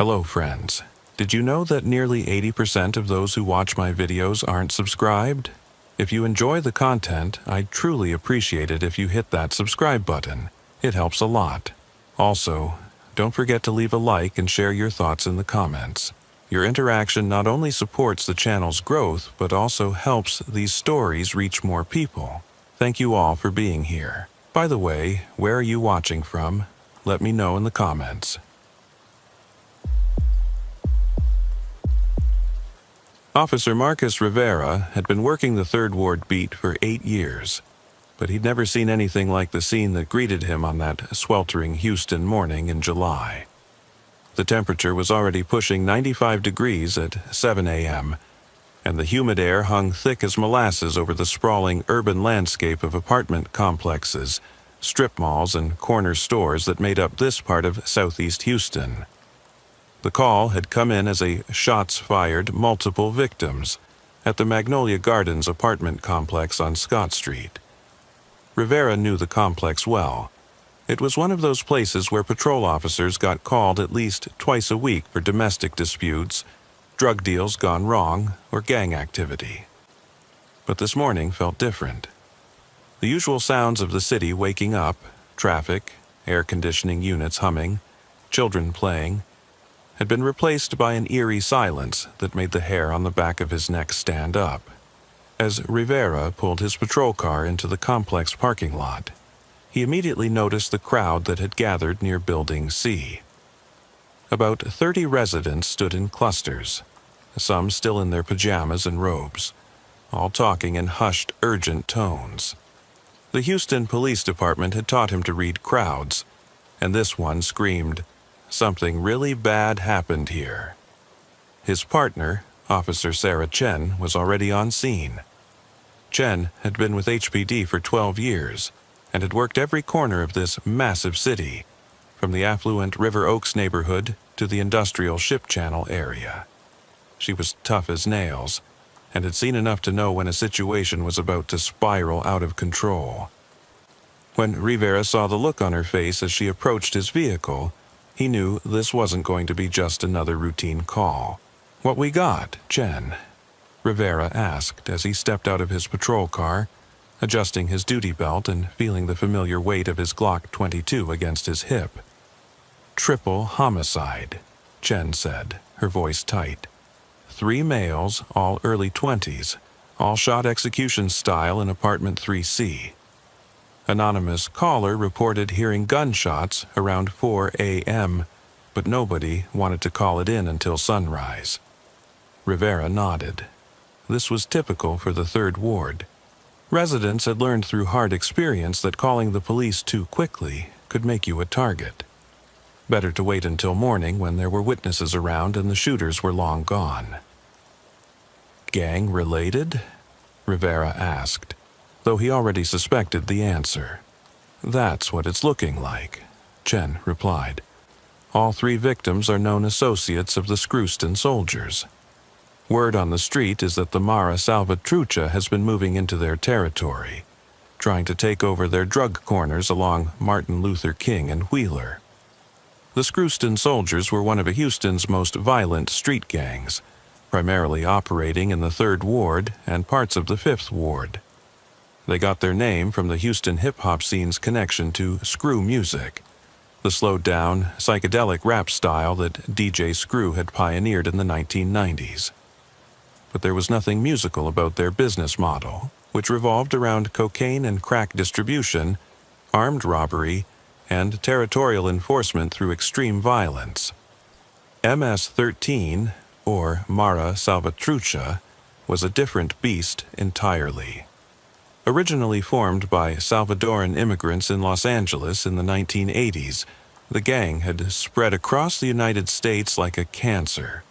Hello, friends. Did you know that nearly 80% of those who watch my videos aren't subscribed? If you enjoy the content, I'd truly appreciate it if you hit that subscribe button. It helps a lot. Also, don't forget to leave a like and share your thoughts in the comments. Your interaction not only supports the channel's growth, but also helps these stories reach more people. Thank you all for being here. By the way, where are you watching from? Let me know in the comments. Officer Marcus Rivera had been working the 3rd Ward beat for 8 years, but he'd never seen anything like the scene that greeted him on that sweltering Houston morning in July. The temperature was already pushing 95 degrees at 7 a.m., and the humid air hung thick as molasses over the sprawling urban landscape of apartment complexes, strip malls, and corner stores that made up this part of southeast Houston. The call had come in as a shots fired multiple victims at the Magnolia Gardens apartment complex on Scott Street. Rivera knew the complex well. It was one of those places where patrol officers got called at least twice a week for domestic disputes, drug deals gone wrong, or gang activity. But this morning felt different. The usual sounds of the city waking up, traffic, air conditioning units humming, children playing, had been replaced by an eerie silence that made the hair on the back of his neck stand up. As Rivera pulled his patrol car into the complex parking lot, he immediately noticed the crowd that had gathered near Building C. About 30 residents stood in clusters, some still in their pajamas and robes, all talking in hushed, urgent tones. The Houston Police Department had taught him to read crowds, and this one screamed, "Something really bad happened here." His partner, Officer Sarah Chen, was already on scene. Chen had been with HPD for 12 years and had worked every corner of this massive city, from the affluent River Oaks neighborhood to the industrial Ship Channel area. She was tough as nails and had seen enough to know when a situation was about to spiral out of control. When Rivera saw the look on her face as she approached his vehicle, he knew this wasn't going to be just another routine call. "What we got, Chen?" Rivera asked as he stepped out of his patrol car, adjusting his duty belt and feeling the familiar weight of his Glock 22 against his hip. "Triple homicide," Chen said, her voice tight. 3 males, all early 20s, all shot execution style in apartment 3C. Anonymous caller reported hearing gunshots around 4 a.m., but nobody wanted to call it in until sunrise. Rivera nodded. This was typical for the 3rd Ward. Residents had learned through hard experience that calling the police too quickly could make you a target. Better to wait until morning when there were witnesses around and the shooters were long gone. "Gang-related?" Rivera asked, though he already suspected the answer. "That's what it's looking like," Chen replied. "All 3 victims are known associates of the Scrooston soldiers. Word on the street is that the Mara Salvatrucha has been moving into their territory, trying to take over their drug corners along Martin Luther King and Wheeler. The Scrooston soldiers were one of Houston's most violent street gangs, primarily operating in the 3rd Ward and parts of the 5th Ward. They got their name from the Houston hip-hop scene's connection to screw music, the slowed-down, psychedelic rap style that DJ Screw had pioneered in the 1990s. But there was nothing musical about their business model, which revolved around cocaine and crack distribution, armed robbery, and territorial enforcement through extreme violence. MS-13, or Mara Salvatrucha, was a different beast entirely. Originally formed by Salvadoran immigrants in Los Angeles in the 1980s, the gang had spread across the United States like a cancer.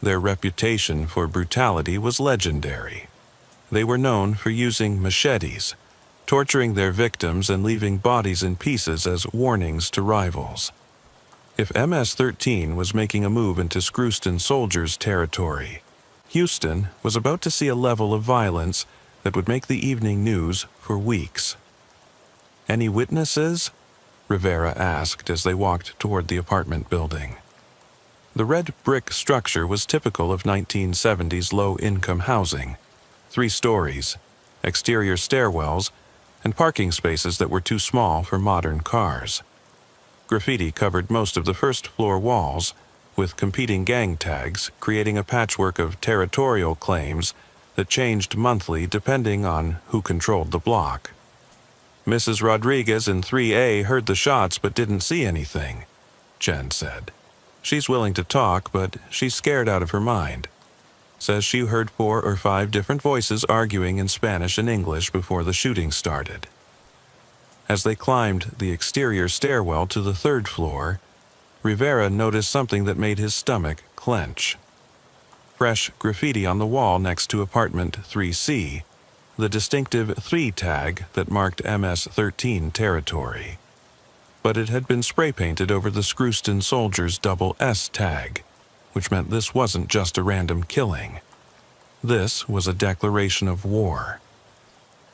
Their reputation for brutality was legendary. They were known for using machetes, torturing their victims and leaving bodies in pieces as warnings to rivals. If MS-13 was making a move into Scrooston soldiers' territory, Houston was about to see a level of violence that would make the evening news for weeks. "Any witnesses?" Rivera asked as they walked toward the apartment building. The red brick structure was typical of 1970s low-income housing. 3 stories, exterior stairwells, and parking spaces that were too small for modern cars. Graffiti covered most of the first-floor walls, with competing gang tags creating a patchwork of territorial claims that changed monthly depending on who controlled the block. Mrs. Rodriguez in 3A heard the shots but didn't see anything, Chen said. She's willing to talk, but she's scared out of her mind. Says she heard 4 or 5 different voices arguing in Spanish and English before the shooting started. As they climbed the exterior stairwell to the 3rd floor, Rivera noticed something that made his stomach clench. Fresh graffiti on the wall next to apartment 3C, the distinctive 3 tag that marked MS-13 territory. But it had been spray-painted over the Scrooston Soldiers double S tag, which meant this wasn't just a random killing. This was a declaration of war.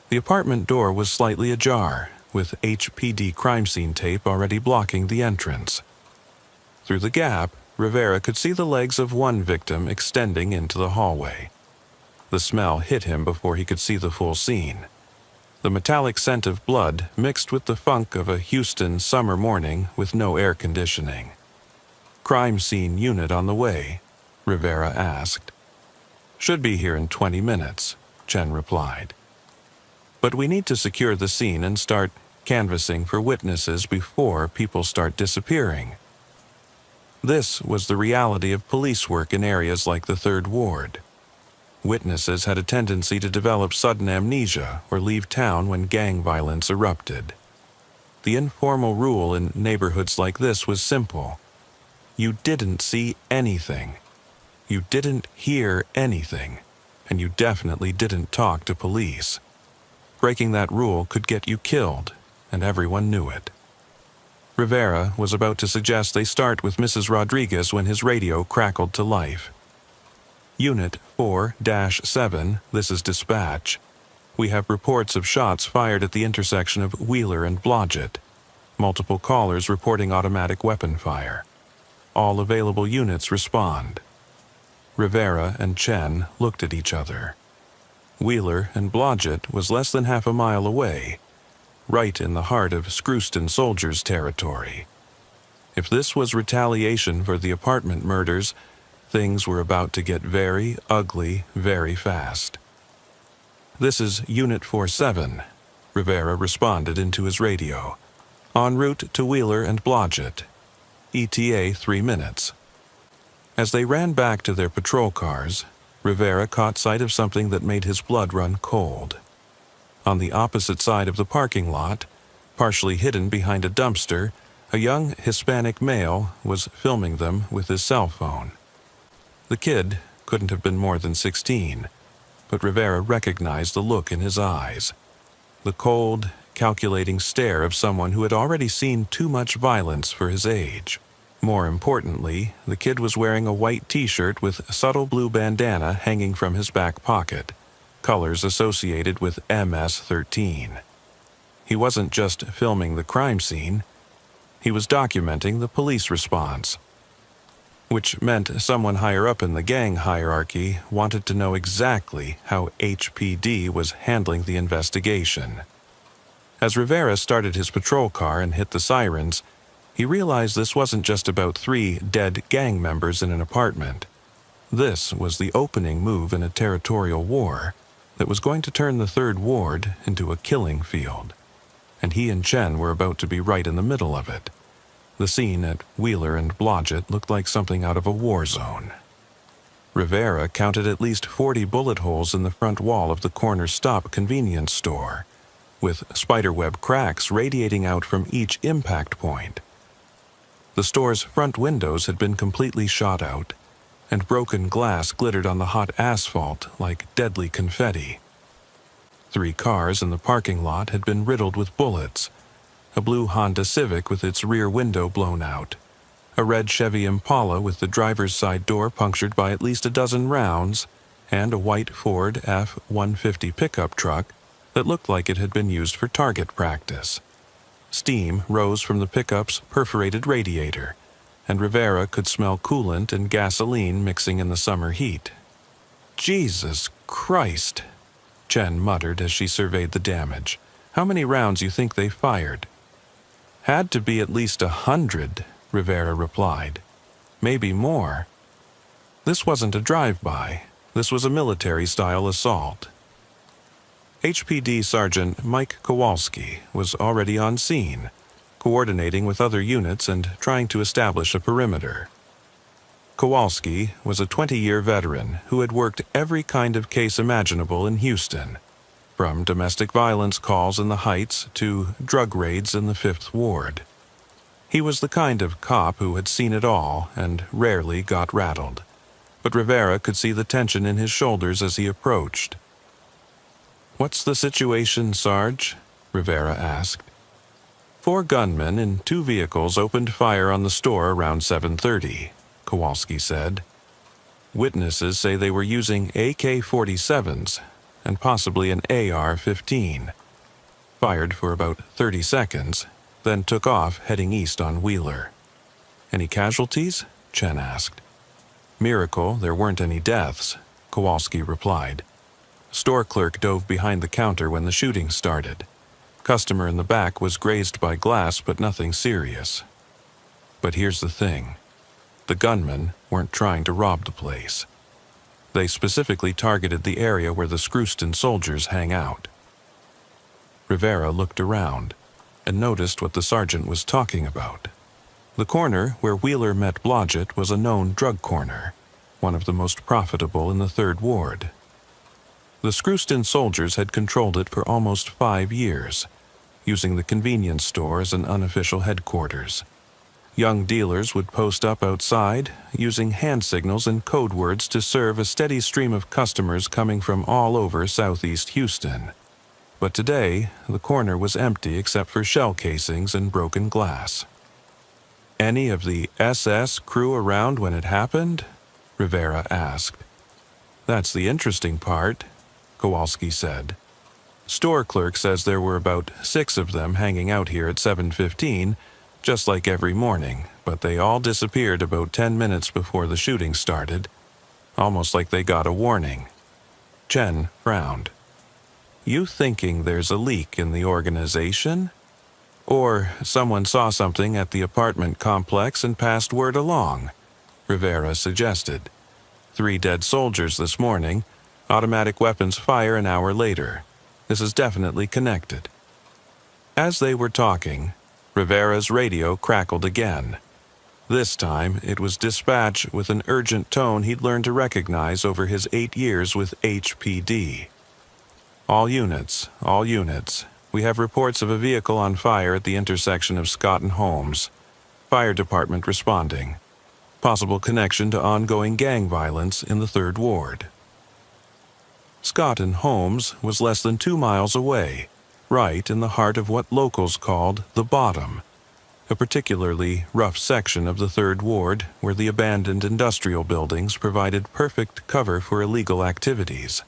The apartment door was slightly ajar, with HPD crime scene tape already blocking the entrance. Through the gap, Rivera could see the legs of one victim extending into the hallway. The smell hit him before he could see the full scene. The metallic scent of blood mixed with the funk of a Houston summer morning with no air conditioning. "Crime scene unit on the way?" Rivera asked. "Should be here in 20 minutes, Chen replied. "But we need to secure the scene and start canvassing for witnesses before people start disappearing." This was the reality of police work in areas like the 3rd Ward. Witnesses had a tendency to develop sudden amnesia or leave town when gang violence erupted. The informal rule in neighborhoods like this was simple. You didn't see anything. You didn't hear anything. And you definitely didn't talk to police. Breaking that rule could get you killed, and everyone knew it. Rivera was about to suggest they start with Mrs. Rodriguez when his radio crackled to life. "Unit 4-7, this is dispatch. We have reports of shots fired at the intersection of Wheeler and Blodgett. Multiple callers reporting automatic weapon fire. All available units respond." Rivera and Chen looked at each other. Wheeler and Blodgett was less than half a mile away, right in the heart of Scrooston Soldiers territory. If this was retaliation for the apartment murders, things were about to get very ugly very fast. "This is Unit 47, Rivera responded into his radio. "En route to Wheeler and Blodgett. ETA 3 minutes. As they ran back to their patrol cars, Rivera caught sight of something that made his blood run cold. On the opposite side of the parking lot, partially hidden behind a dumpster, a young Hispanic male was filming them with his cell phone. The kid couldn't have been more than 16, but Rivera recognized the look in his eyes. The cold, calculating stare of someone who had already seen too much violence for his age. More importantly, the kid was wearing a white t-shirt with a subtle blue bandana hanging from his back pocket, colors associated with MS-13. He wasn't just filming the crime scene, he was documenting the police response. Which meant someone higher up in the gang hierarchy wanted to know exactly how HPD was handling the investigation. As Rivera started his patrol car and hit the sirens, he realized this wasn't just about 3 dead gang members in an apartment. This was the opening move in a territorial war that was going to turn the 3rd Ward into a killing field. And he and Chen were about to be right in the middle of it. The scene at Wheeler and Blodgett looked like something out of a war zone. Rivera counted at least 40 bullet holes in the front wall of the corner stop convenience store, with spiderweb cracks radiating out from each impact point. The store's front windows had been completely shot out, and broken glass glittered on the hot asphalt like deadly confetti. 3 cars in the parking lot had been riddled with bullets: a blue Honda Civic with its rear window blown out, a red Chevy Impala with the driver's side door punctured by at least a dozen rounds, and a white Ford F-150 pickup truck that looked like it had been used for target practice. Steam rose from the pickup's perforated radiator, and Rivera could smell coolant and gasoline mixing in the summer heat. "Jesus Christ," Chen muttered as she surveyed the damage. "How many rounds you think they fired?" "Had to be at least 100, Rivera replied. "Maybe more." This wasn't a drive-by. This was a military-style assault. HPD Sergeant Mike Kowalski was already on scene, coordinating with other units and trying to establish a perimeter. Kowalski was a 20-year veteran who had worked every kind of case imaginable in Houston, from domestic violence calls in the Heights to drug raids in the Fifth Ward. He was the kind of cop who had seen it all and rarely got rattled, but Rivera could see the tension in his shoulders as he approached. "What's the situation, Sarge?" Rivera asked. 4 gunmen in 2 vehicles opened fire on the store around 7:30, Kowalski said. Witnesses say they were using AK-47s and possibly an AR-15. Fired for about 30 seconds, then took off heading east on Wheeler. "Any casualties?" Chen asked. "Miracle there weren't any deaths," Kowalski replied. Store clerk dove behind the counter when the shooting started. Customer in the back was grazed by glass, but nothing serious. But here's the thing. The gunmen weren't trying to rob the place. They specifically targeted the area where the Scrooston soldiers hang out. Rivera looked around and noticed what the sergeant was talking about. The corner where Wheeler met Blodgett was a known drug corner, one of the most profitable in the Third Ward. The Scrooston soldiers had controlled it for almost 5 years, using the convenience store as an unofficial headquarters. Young dealers would post up outside, using hand signals and code words to serve a steady stream of customers coming from all over southeast Houston. But today, the corner was empty except for shell casings and broken glass. "Any of the SS crew around when it happened?" Rivera asked. "That's the interesting part," Kowalski said. "Store clerk says there were about 6 of them hanging out here at 7:15, just like every morning, but they all disappeared about 10 minutes before the shooting started, almost like they got a warning." Chen frowned. "You thinking there's a leak in the organization? Or someone saw something at the apartment complex and passed word along?" Rivera suggested. 3 dead soldiers this morning, automatic weapons fire an hour later. This is definitely connected. As they were talking, Rivera's radio crackled again. This time, it was dispatch with an urgent tone he'd learned to recognize over his 8 years with HPD. All units. We have reports of a vehicle on fire at the intersection of Scott and Holmes. Fire department responding. Possible connection to ongoing gang violence in the Third Ward." Scott and Holmes was less than 2 miles away, right in the heart of what locals called the Bottom, a particularly rough section of the Third Ward where the abandoned industrial buildings provided perfect cover for illegal activities.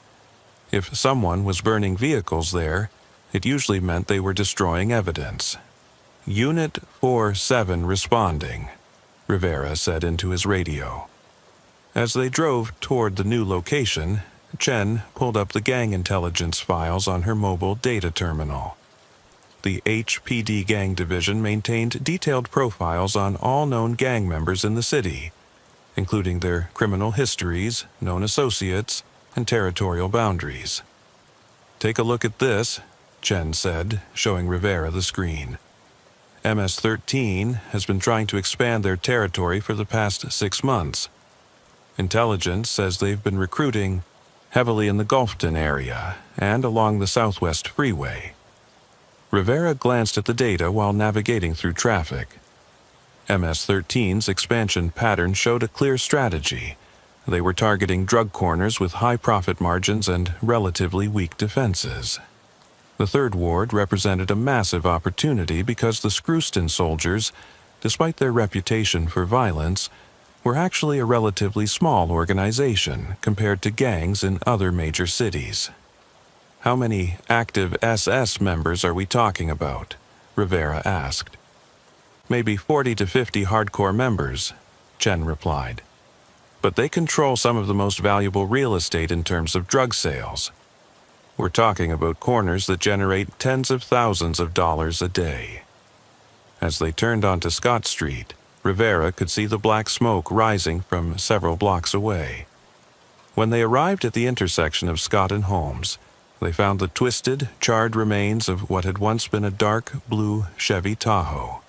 If someone was burning vehicles there, it usually meant they were destroying evidence. "Unit 47 responding," Rivera said into his radio. As they drove toward the new location, Chen pulled up the gang intelligence files on her mobile data terminal. The HPD gang division maintained detailed profiles on all known gang members in the city, including their criminal histories, known associates, and territorial boundaries. "Take a look at this," Chen said, showing Rivera the screen. MS-13 has been trying to expand their territory for the past 6 months. Intelligence says they've been recruiting heavily in the Gulfton area and along the Southwest Freeway. Rivera glanced at the data while navigating through traffic. MS-13's expansion pattern showed a clear strategy. They were targeting drug corners with high profit margins and relatively weak defenses. The Third Ward represented a massive opportunity because the Scrooston soldiers, despite their reputation for violence, were actually a relatively small organization compared to gangs in other major cities. "How many active SS members are we talking about?" Rivera asked. Maybe 40 to 50 hardcore members, Chen replied. But they control some of the most valuable real estate in terms of drug sales. We're talking about corners that generate tens of thousands of dollars a day. As they turned onto Scott Street, Rivera could see the black smoke rising from several blocks away. When they arrived at the intersection of Scott and Holmes, they found the twisted, charred remains of what had once been a dark blue Chevy Tahoe.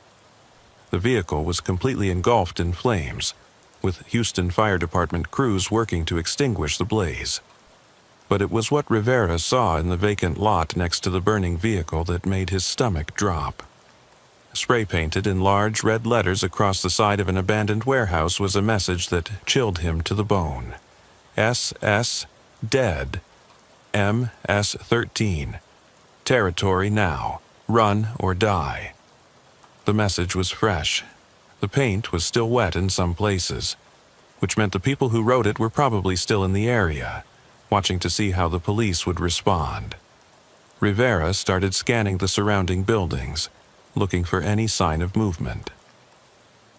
The vehicle was completely engulfed in flames, with Houston Fire Department crews working to extinguish the blaze. But it was what Rivera saw in the vacant lot next to the burning vehicle that made his stomach drop. Spray-painted in large red letters across the side of an abandoned warehouse was a message that chilled him to the bone. SS Dead. MS-13. Territory now. Run or die. The message was fresh. The paint was still wet in some places, which meant the people who wrote it were probably still in the area, watching to see how the police would respond. Rivera started scanning the surrounding buildings, looking for any sign of movement.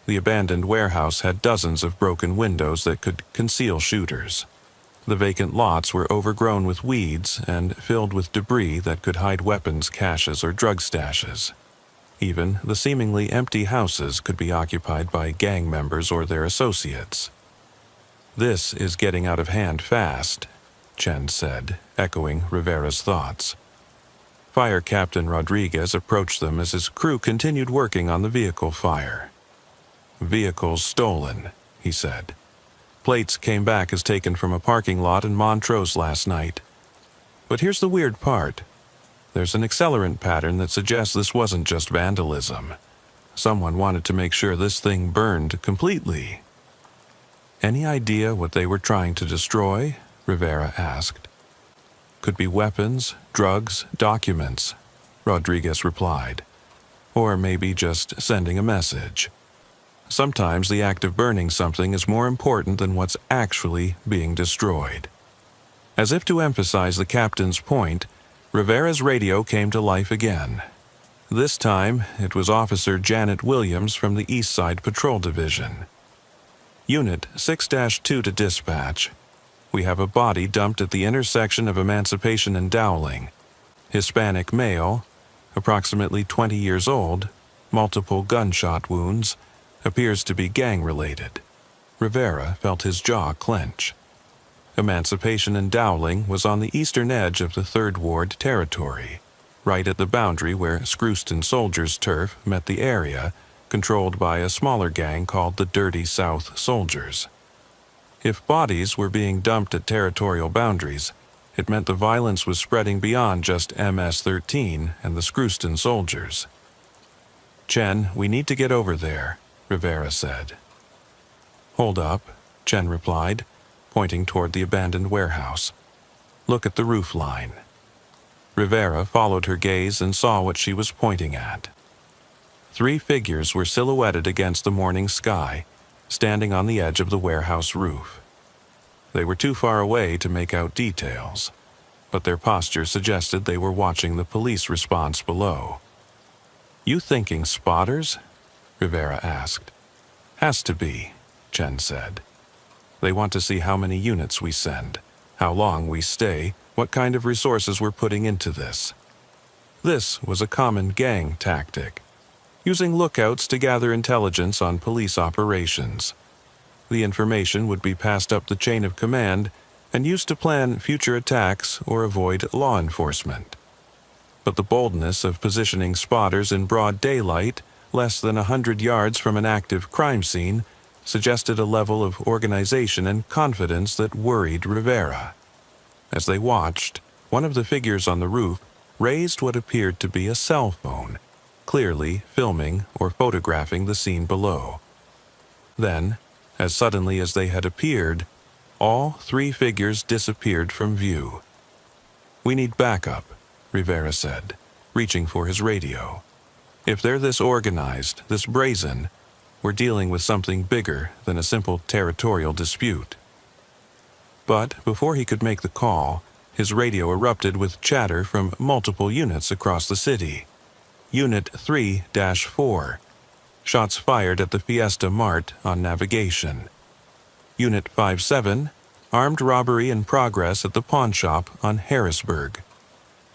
The abandoned warehouse had dozens of broken windows that could conceal shooters. The vacant lots were overgrown with weeds and filled with debris that could hide weapons caches or drug stashes. Even the seemingly empty houses could be occupied by gang members or their associates. "This is getting out of hand fast," Chen said, echoing Rivera's thoughts. Fire Captain Rodriguez approached them as his crew continued working on the vehicle fire. "Vehicles stolen," he said. "Plates came back as taken from a parking lot in Montrose last night. But here's the weird part. There's an accelerant pattern that suggests this wasn't just vandalism. Someone wanted to make sure this thing burned completely." "Any idea what they were trying to destroy?" Rivera asked. "Could be weapons, drugs, documents," Rodriguez replied. "Or maybe just sending a message. Sometimes the act of burning something is more important than what's actually being destroyed." As if to emphasize the captain's point, Rivera's radio came to life again. This time, it was Officer Janet Williams from the East Side Patrol Division. "Unit 6-2 to dispatch. We have a body dumped at the intersection of Emancipation and Dowling. Hispanic male, approximately 20 years old, multiple gunshot wounds, appears to be gang-related." Rivera felt his jaw clench. Emancipation and Dowling was on the eastern edge of the 3rd Ward territory, right at the boundary where Scrooston Soldiers' turf met the area, controlled by a smaller gang called the Dirty South Soldiers. If bodies were being dumped at territorial boundaries, it meant the violence was spreading beyond just MS-13 and the Scrooston Soldiers. "Chen, we need to get over there," Rivera said. "Hold up," Chen replied, pointing toward the abandoned warehouse. "Look at the roof line." Rivera followed her gaze and saw what she was pointing at. 3 figures were silhouetted against the morning sky, standing on the edge of the warehouse roof. They were too far away to make out details, but their posture suggested they were watching the police response below. "You thinking spotters?" Rivera asked. "Has to be," Chen said. "They want to see how many units we send, how long we stay, what kind of resources we're putting into this." This was a common gang tactic, using lookouts to gather intelligence on police operations. The information would be passed up the chain of command and used to plan future attacks or avoid law enforcement. But the boldness of positioning spotters in broad daylight, less than 100 yards from an active crime scene, suggested a level of organization and confidence that worried Rivera. As they watched, one of the figures on the roof raised what appeared to be a cell phone, clearly filming or photographing the scene below. Then, as suddenly as they had appeared, all 3 figures disappeared from view. "We need backup," Rivera said, reaching for his radio. "If they're this organized, this brazen, we're dealing with something bigger than a simple territorial dispute." But before he could make the call, his radio erupted with chatter from multiple units across the city. "Unit 3-4. Shots fired at the Fiesta Mart on navigation. Unit 57, armed robbery in progress at the pawn shop on Harrisburg.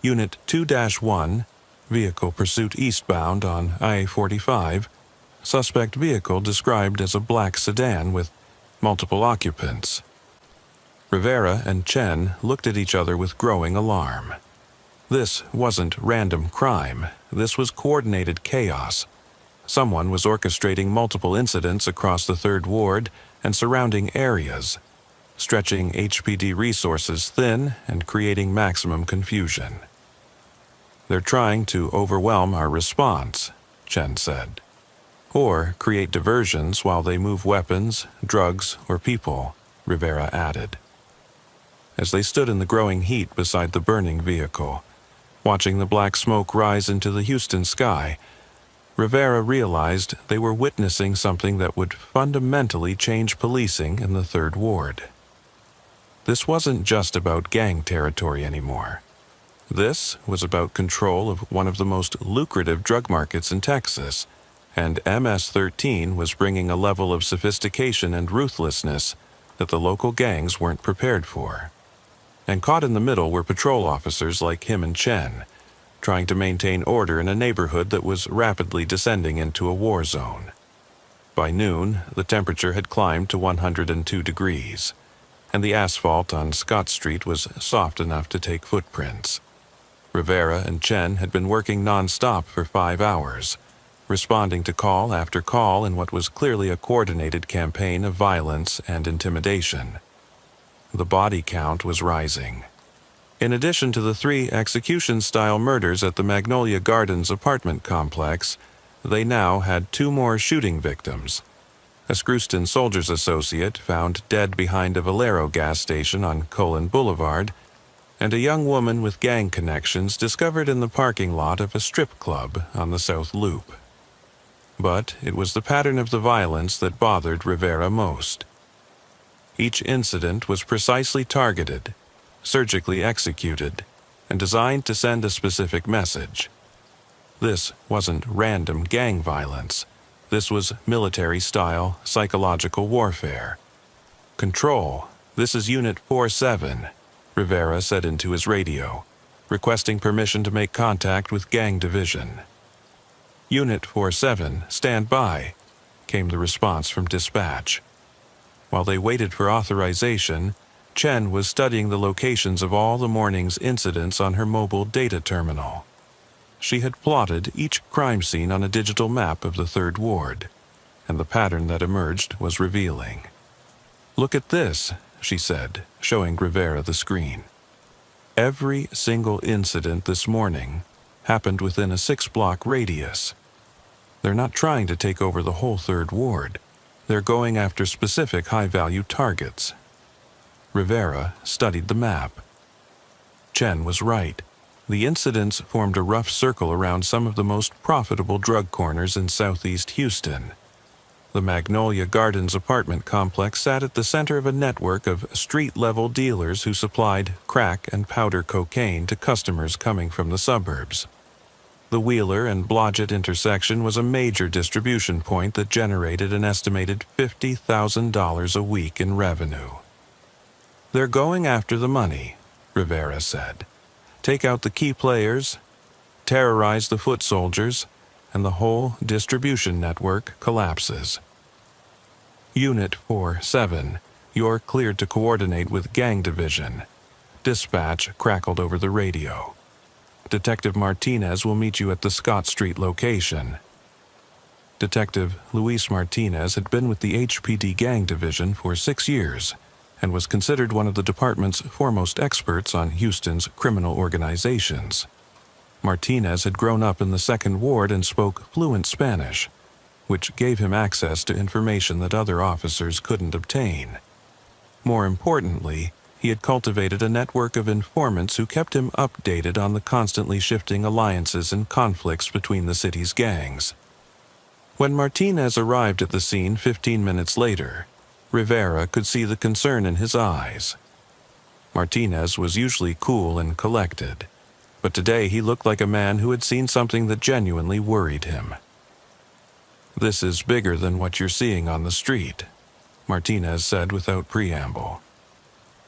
Unit 2-1, vehicle pursuit eastbound on I-45. Suspect vehicle described as a black sedan with multiple occupants. Rivera and Chen looked at each other with growing alarm. This wasn't random crime. This was coordinated chaos. Someone was orchestrating multiple incidents across the Third Ward and surrounding areas, stretching HPD resources thin and creating maximum confusion. "They're trying to overwhelm our response," Chen said. "Or create diversions while they move weapons, drugs, or people," Rivera added. As they stood in the growing heat beside the burning vehicle, watching the black smoke rise into the Houston sky, Rivera realized they were witnessing something that would fundamentally change policing in the Third Ward. This wasn't just about gang territory anymore. This was about control of one of the most lucrative drug markets in Texas, and MS-13 was bringing a level of sophistication and ruthlessness that the local gangs weren't prepared for. And caught in the middle were patrol officers like him and Chen, trying to maintain order in a neighborhood that was rapidly descending into a war zone. By noon, the temperature had climbed to 102 degrees, and the asphalt on Scott Street was soft enough to take footprints. Rivera and Chen had been working non-stop for 5 hours, responding to call after call in what was clearly a coordinated campaign of violence and intimidation. The body count was rising. In addition to the 3 execution-style murders at the Magnolia Gardens apartment complex, they now had 2 more shooting victims. A Screwston Soldiers Associate found dead behind a Valero gas station on Colon Boulevard, and a young woman with gang connections discovered in the parking lot of a strip club on the South Loop. But it was the pattern of the violence that bothered Rivera most. Each incident was precisely targeted, surgically executed, and designed to send a specific message. This wasn't random gang violence. This was military-style psychological warfare. "Control, this is Unit 47, Rivera said into his radio, requesting permission to make contact with gang division. "Unit 47, stand by," came the response from dispatch. While they waited for authorization, Chen was studying the locations of all the morning's incidents on her mobile data terminal. She had plotted each crime scene on a digital map of the Third Ward, and the pattern that emerged was revealing. "Look at this," she said, showing Rivera the screen. Every single incident this morning happened within a 6-block radius. They're not trying to take over the whole Third Ward. They're going after specific high-value targets. Rivera studied the map. Chen was right. The incidents formed a rough circle around some of the most profitable drug corners in southeast Houston. The Magnolia Gardens apartment complex sat at the center of a network of street-level dealers who supplied crack and powder cocaine to customers coming from the suburbs. The Wheeler and Blodgett intersection was a major distribution point that generated an estimated $50,000 a week in revenue. "They're going after the money," Rivera said. "Take out the key players, terrorize the foot soldiers, and the whole distribution network collapses." Unit 47, you're cleared to coordinate with Gang Division. Dispatch crackled over the radio. Detective Martinez will meet you at the Scott Street location. Detective Luis Martinez had been with the HPD Gang Division for 6 years and was considered one of the department's foremost experts on Houston's criminal organizations. Martinez had grown up in the Second Ward and spoke fluent Spanish, which gave him access to information that other officers couldn't obtain. More importantly, he had cultivated a network of informants who kept him updated on the constantly shifting alliances and conflicts between the city's gangs. When Martinez arrived at the scene 15 minutes later, Rivera could see the concern in his eyes. Martinez was usually cool and collected, but today he looked like a man who had seen something that genuinely worried him. "This is bigger than what you're seeing on the street," Martinez said without preamble.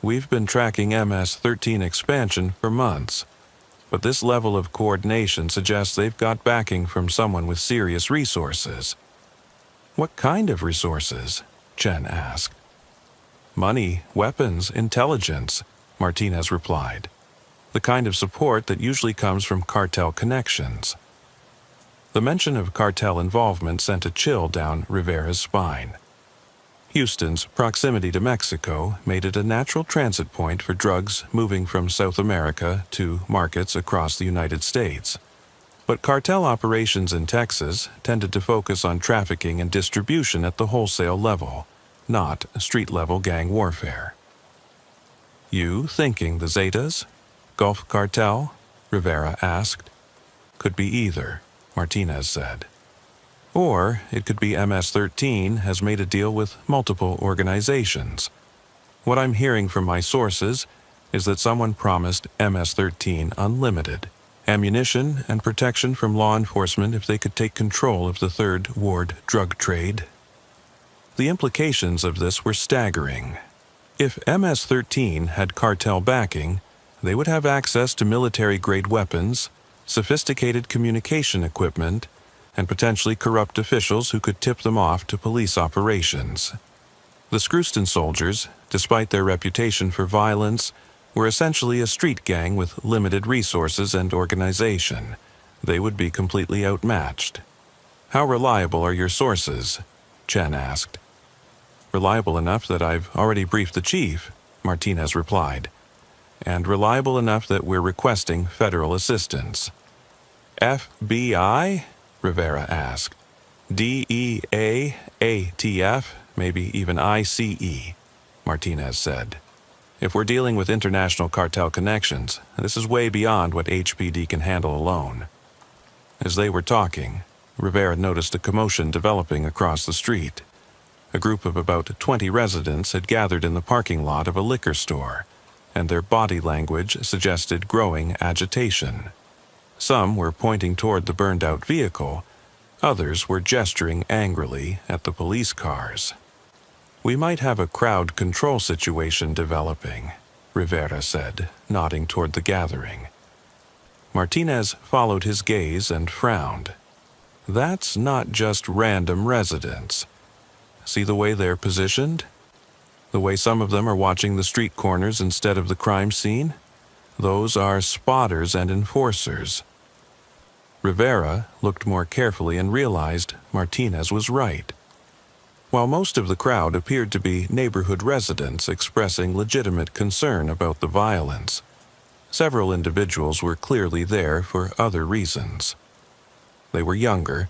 "We've been tracking MS-13 expansion for months, but this level of coordination suggests they've got backing from someone with serious resources." "What kind of resources?" Chen asked. "Money, weapons, intelligence," Martinez replied. "The kind of support that usually comes from cartel connections." The mention of cartel involvement sent a chill down Rivera's spine. Houston's proximity to Mexico made it a natural transit point for drugs moving from South America to markets across the United States. But cartel operations in Texas tended to focus on trafficking and distribution at the wholesale level, not street-level gang warfare. "You thinking the Zetas? Gulf Cartel?" Rivera asked. "Could be either," Martinez said. "Or it could be MS-13 has made a deal with multiple organizations. What I'm hearing from my sources is that someone promised MS-13 unlimited ammunition and protection from law enforcement if they could take control of the Third Ward drug trade." The implications of this were staggering. If MS-13 had cartel backing, they would have access to military-grade weapons, sophisticated communication equipment, and potentially corrupt officials who could tip them off to police operations. The Screwston soldiers, despite their reputation for violence, were essentially a street gang with limited resources and organization. They would be completely outmatched. "How reliable are your sources?" Chen asked. "Reliable enough that I've already briefed the chief," Martinez replied, "and reliable enough that we're requesting federal assistance." "FBI?" Rivera asked. "DEA, ATF, maybe even ICE," Martinez said. "If we're dealing with international cartel connections, this is way beyond what HPD can handle alone." As they were talking, Rivera noticed a commotion developing across the street. A group of about 20 residents had gathered in the parking lot of a liquor store, and their body language suggested growing agitation. Some were pointing toward the burned-out vehicle, others were gesturing angrily at the police cars. "We might have a crowd control situation developing," Rivera said, nodding toward the gathering. Martinez followed his gaze and frowned. "That's not just random residents. See the way they're positioned? The way some of them are watching the street corners instead of the crime scene? Those are spotters and enforcers." Rivera looked more carefully and realized Martinez was right. While most of the crowd appeared to be neighborhood residents expressing legitimate concern about the violence, several individuals were clearly there for other reasons. They were younger,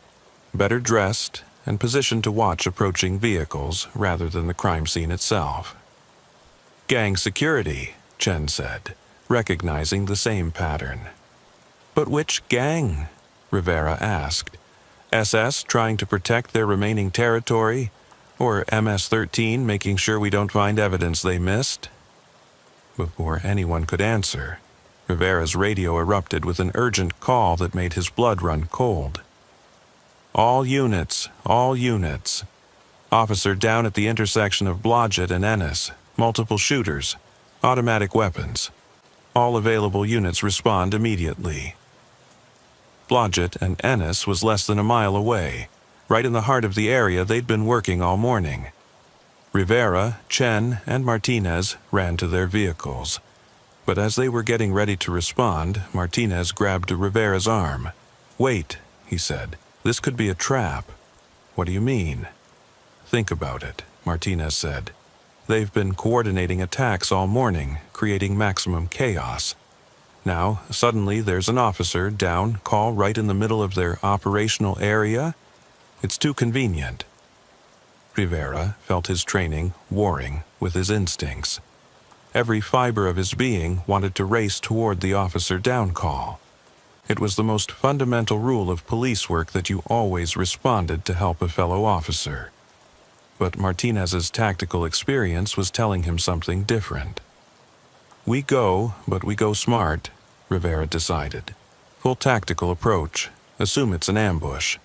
better dressed, and positioned to watch approaching vehicles rather than the crime scene itself. "Gang security," Chen said, recognizing the same pattern. "But which gang?" Rivera asked. "SS trying to protect their remaining territory, or MS-13 making sure we don't find evidence they missed?" Before anyone could answer, Rivera's radio erupted with an urgent call that made his blood run cold. All units. Officer down at the intersection of Blodgett and Ennis. Multiple shooters. Automatic weapons. All available units respond immediately." Blodgett and Ennis was less than a mile away, right in the heart of the area they'd been working all morning. Rivera, Chen, and Martinez ran to their vehicles. But as they were getting ready to respond, Martinez grabbed Rivera's arm. "Wait," he said. "This could be a trap." "What do you mean?" "Think about it," Martinez said. "They've been coordinating attacks all morning, creating maximum chaos. Now, suddenly there's an officer down call right in the middle of their operational area? It's too convenient." Rivera felt his training warring with his instincts. Every fiber of his being wanted to race toward the officer down call. It was the most fundamental rule of police work that you always responded to help a fellow officer. But Martinez's tactical experience was telling him something different. "We go, but we go smart," Rivera decided. "Full tactical approach. Assume it's an ambush."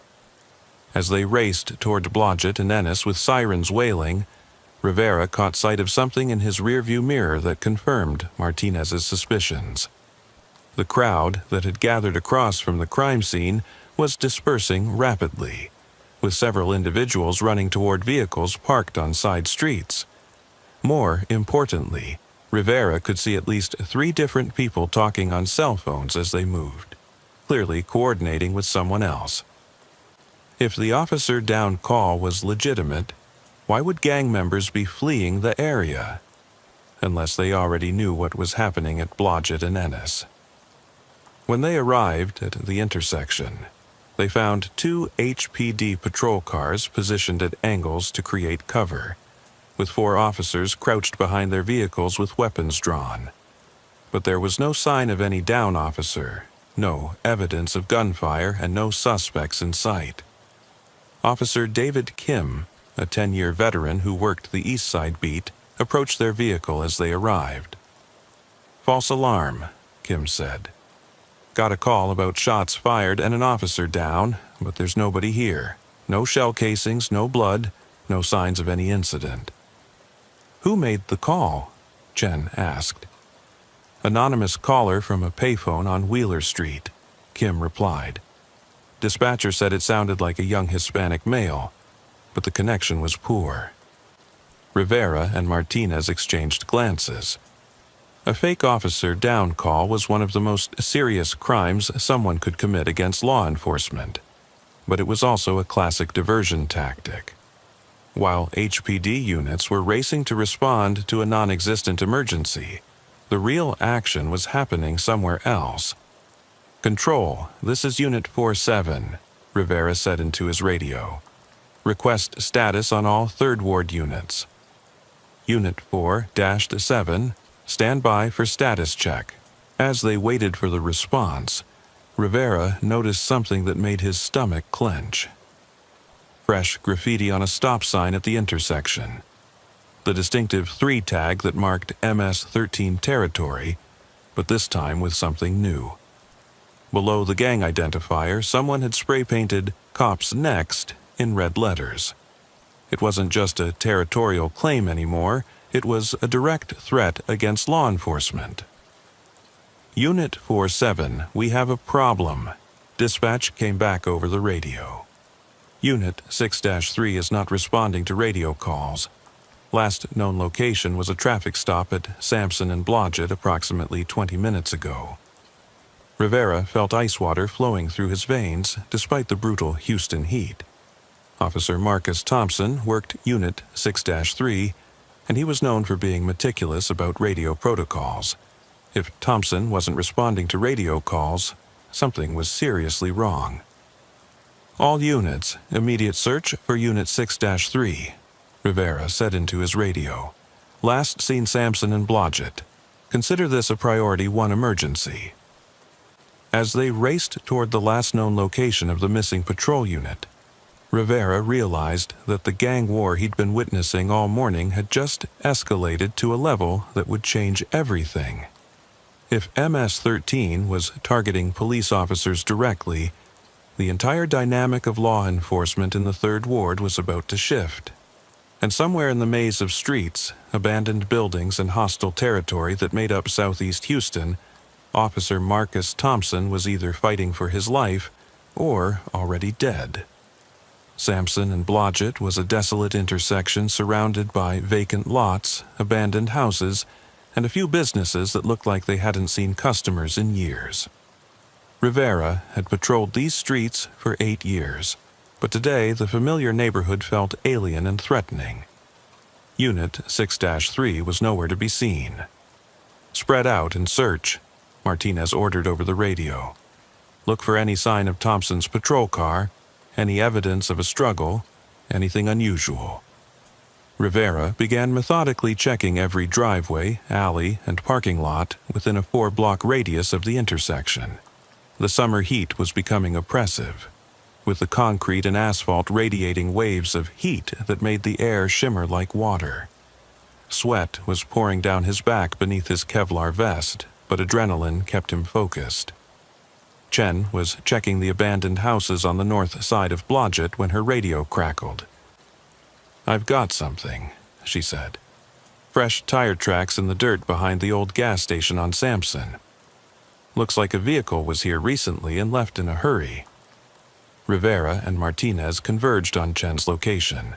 As they raced toward Blodgett and Ennis with sirens wailing, Rivera caught sight of something in his rearview mirror that confirmed Martinez's suspicions. The crowd that had gathered across from the crime scene was dispersing rapidly, with several individuals running toward vehicles parked on side streets. More importantly, Rivera could see at least 3 different people talking on cell phones as they moved, clearly coordinating with someone else. If the officer down call was legitimate, why would gang members be fleeing the area? Unless they already knew what was happening at Blodgett and Ennis. When they arrived at the intersection, they found 2 HPD patrol cars positioned at angles to create cover, with 4 officers crouched behind their vehicles with weapons drawn. But there was no sign of any down officer, no evidence of gunfire, and no suspects in sight. Officer David Kim, a 10-year veteran who worked the East Side beat, approached their vehicle as they arrived. "False alarm," Kim said. "Got a call about shots fired and an officer down, but there's nobody here. No shell casings, no blood, no signs of any incident." "Who made the call?" Chen asked. "Anonymous caller from a payphone on Wheeler Street," Kim replied. Dispatcher said it sounded like a young Hispanic male, but the connection was poor. Rivera and Martinez exchanged glances. A fake officer down call was one of the most serious crimes someone could commit against law enforcement, but it was also a classic diversion tactic. While HPD units were racing to respond to a non-existent emergency, the real action was happening somewhere else. "Control, this is Unit 47, Rivera said into his radio. "Request status on all 3rd Ward units. Unit 4-7, stand by for status check." As they waited for the response, Rivera noticed something that made his stomach clench. Fresh graffiti on a stop sign at the intersection. The distinctive 3 tag that marked MS-13 territory, but this time with something new. Below the gang identifier, someone had spray-painted "Cops Next" in red letters. It wasn't just a territorial claim anymore, it was a direct threat against law enforcement. "Unit 47, we have a problem," dispatch came back over the radio. "Unit 6-3 is not responding to radio calls. Last known location was a traffic stop at Sampson and Blodgett approximately 20 minutes ago." Rivera felt ice water flowing through his veins despite the brutal Houston heat. Officer Marcus Thompson worked Unit 6-3, and he was known for being meticulous about radio protocols. If Thompson wasn't responding to radio calls, something was seriously wrong. "All units, immediate search for Unit 6-3, Rivera said into his radio. "Last seen Sampson and Blodgett. Consider this a Priority 1 emergency." As they raced toward the last known location of the missing patrol unit, Rivera realized that the gang war he'd been witnessing all morning had just escalated to a level that would change everything. If MS-13 was targeting police officers directly, the entire dynamic of law enforcement in the 3rd Ward was about to shift. And somewhere in the maze of streets, abandoned buildings, and hostile territory that made up southeast Houston, Officer Marcus Thompson was either fighting for his life or already dead. Sampson and Blodgett was a desolate intersection surrounded by vacant lots, abandoned houses, and a few businesses that looked like they hadn't seen customers in years. Rivera had patrolled these streets for 8 years, but today the familiar neighborhood felt alien and threatening. Unit 6-3 was nowhere to be seen. "Spread out and search," Martinez ordered over the radio. "Look for any sign of Thompson's patrol car, any evidence of a struggle, anything unusual." Rivera began methodically checking every driveway, alley, and parking lot within a 4-block radius of the intersection. The summer heat was becoming oppressive, with the concrete and asphalt radiating waves of heat that made the air shimmer like water. Sweat was pouring down his back beneath his Kevlar vest, but adrenaline kept him focused. Chen was checking the abandoned houses on the north side of Blodgett when her radio crackled. "I've got something," she said. "Fresh tire tracks in the dirt behind the old gas station on Sampson. Looks like a vehicle was here recently and left in a hurry." Rivera and Martinez converged on Chen's location.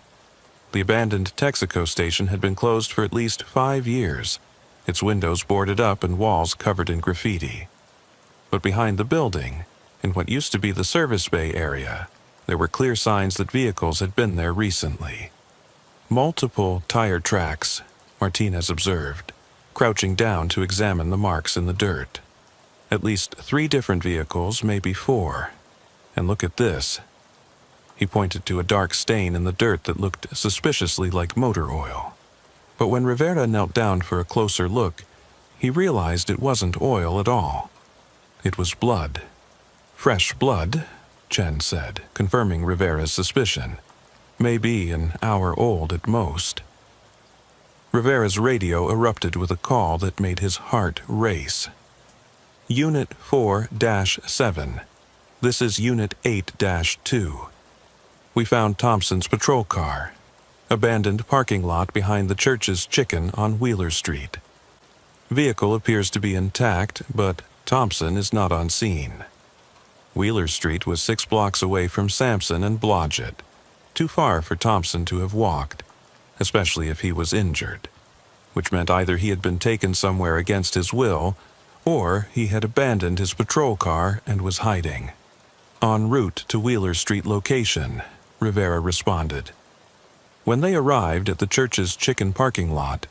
The abandoned Texaco station had been closed for at least 5 years, its windows boarded up and walls covered in graffiti. But behind the building, in what used to be the service bay area, there were clear signs that vehicles had been there recently. Multiple tire tracks, Martinez observed, crouching down to examine the marks in the dirt. At least 3 different vehicles, maybe 4. And look at this. He pointed to a dark stain in the dirt that looked suspiciously like motor oil. But when Rivera knelt down for a closer look, he realized it wasn't oil at all. It was blood. "Fresh blood," Chen said, confirming Rivera's suspicion. "Maybe an hour old at most." Rivera's radio erupted with a call that made his heart race. "Unit 4-7. This is Unit 8-2. We found Thompson's patrol car. Abandoned parking lot behind the church's chicken on Wheeler Street. Vehicle appears to be intact, but Thompson is not on scene. Wheeler Street was 6 blocks away from Sampson and Blodgett, too far for Thompson to have walked, especially if he was injured, which meant either he had been taken somewhere against his will, or he had abandoned his patrol car and was hiding. En route to Wheeler Street location, Rivera responded. When they arrived at the church's chicken parking lot,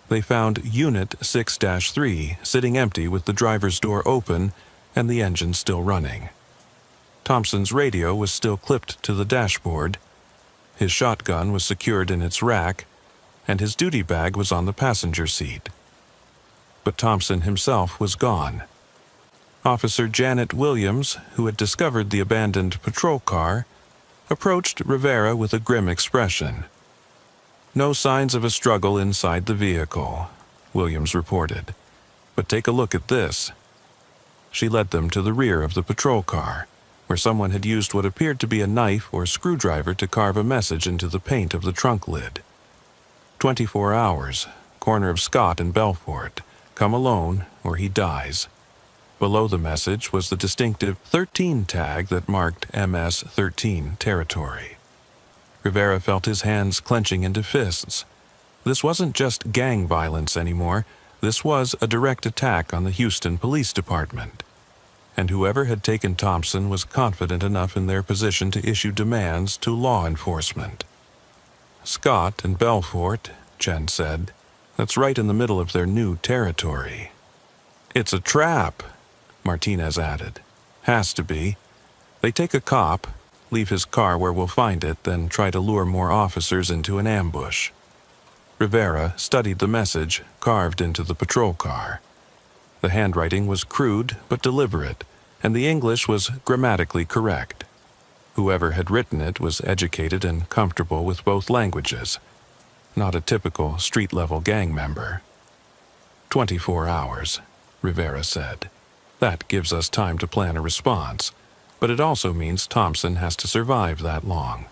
they found Unit 6-3 sitting empty with the driver's door open and the engine still running. Thompson's radio was still clipped to the dashboard, his shotgun was secured in its rack, and his duty bag was on the passenger seat. But Thompson himself was gone. Officer Janet Williams, who had discovered the abandoned patrol car, approached Rivera with a grim expression. "No signs of a struggle inside the vehicle," Williams reported. "But take a look at this." She led them to the rear of the patrol car, where someone had used what appeared to be a knife or screwdriver to carve a message into the paint of the trunk lid. 24 hours, corner of Scott and Belfort. Come alone, or he dies. Below the message was the distinctive 13 tag that marked MS-13 territory. Rivera felt his hands clenching into fists. This wasn't just gang violence anymore. This was a direct attack on the Houston Police Department. And whoever had taken Thompson was confident enough in their position to issue demands to law enforcement. "Scott and Belfort," Chen said. "That's right in the middle of their new territory." "It's a trap," Martinez added. "Has to be. They take a cop, leave his car where we'll find it, then try to lure more officers into an ambush." Rivera studied the message carved into the patrol car. The handwriting was crude but deliberate, and the English was grammatically correct. Whoever had written it was educated and comfortable with both languages. Not a typical street-level gang member. 24 hours, Rivera said. That gives us time to plan a response, but it also means Thompson has to survive that long.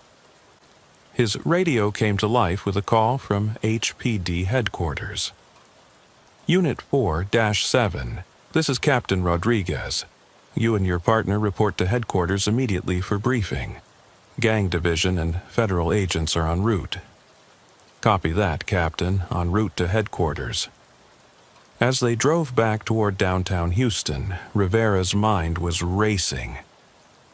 His radio came to life with a call from HPD headquarters. Unit 4-7, this is Captain Rodriguez. You and your partner report to headquarters immediately for briefing. Gang division and federal agents are en route. Copy that, Captain, en route to headquarters. As they drove back toward downtown Houston, Rivera's mind was racing.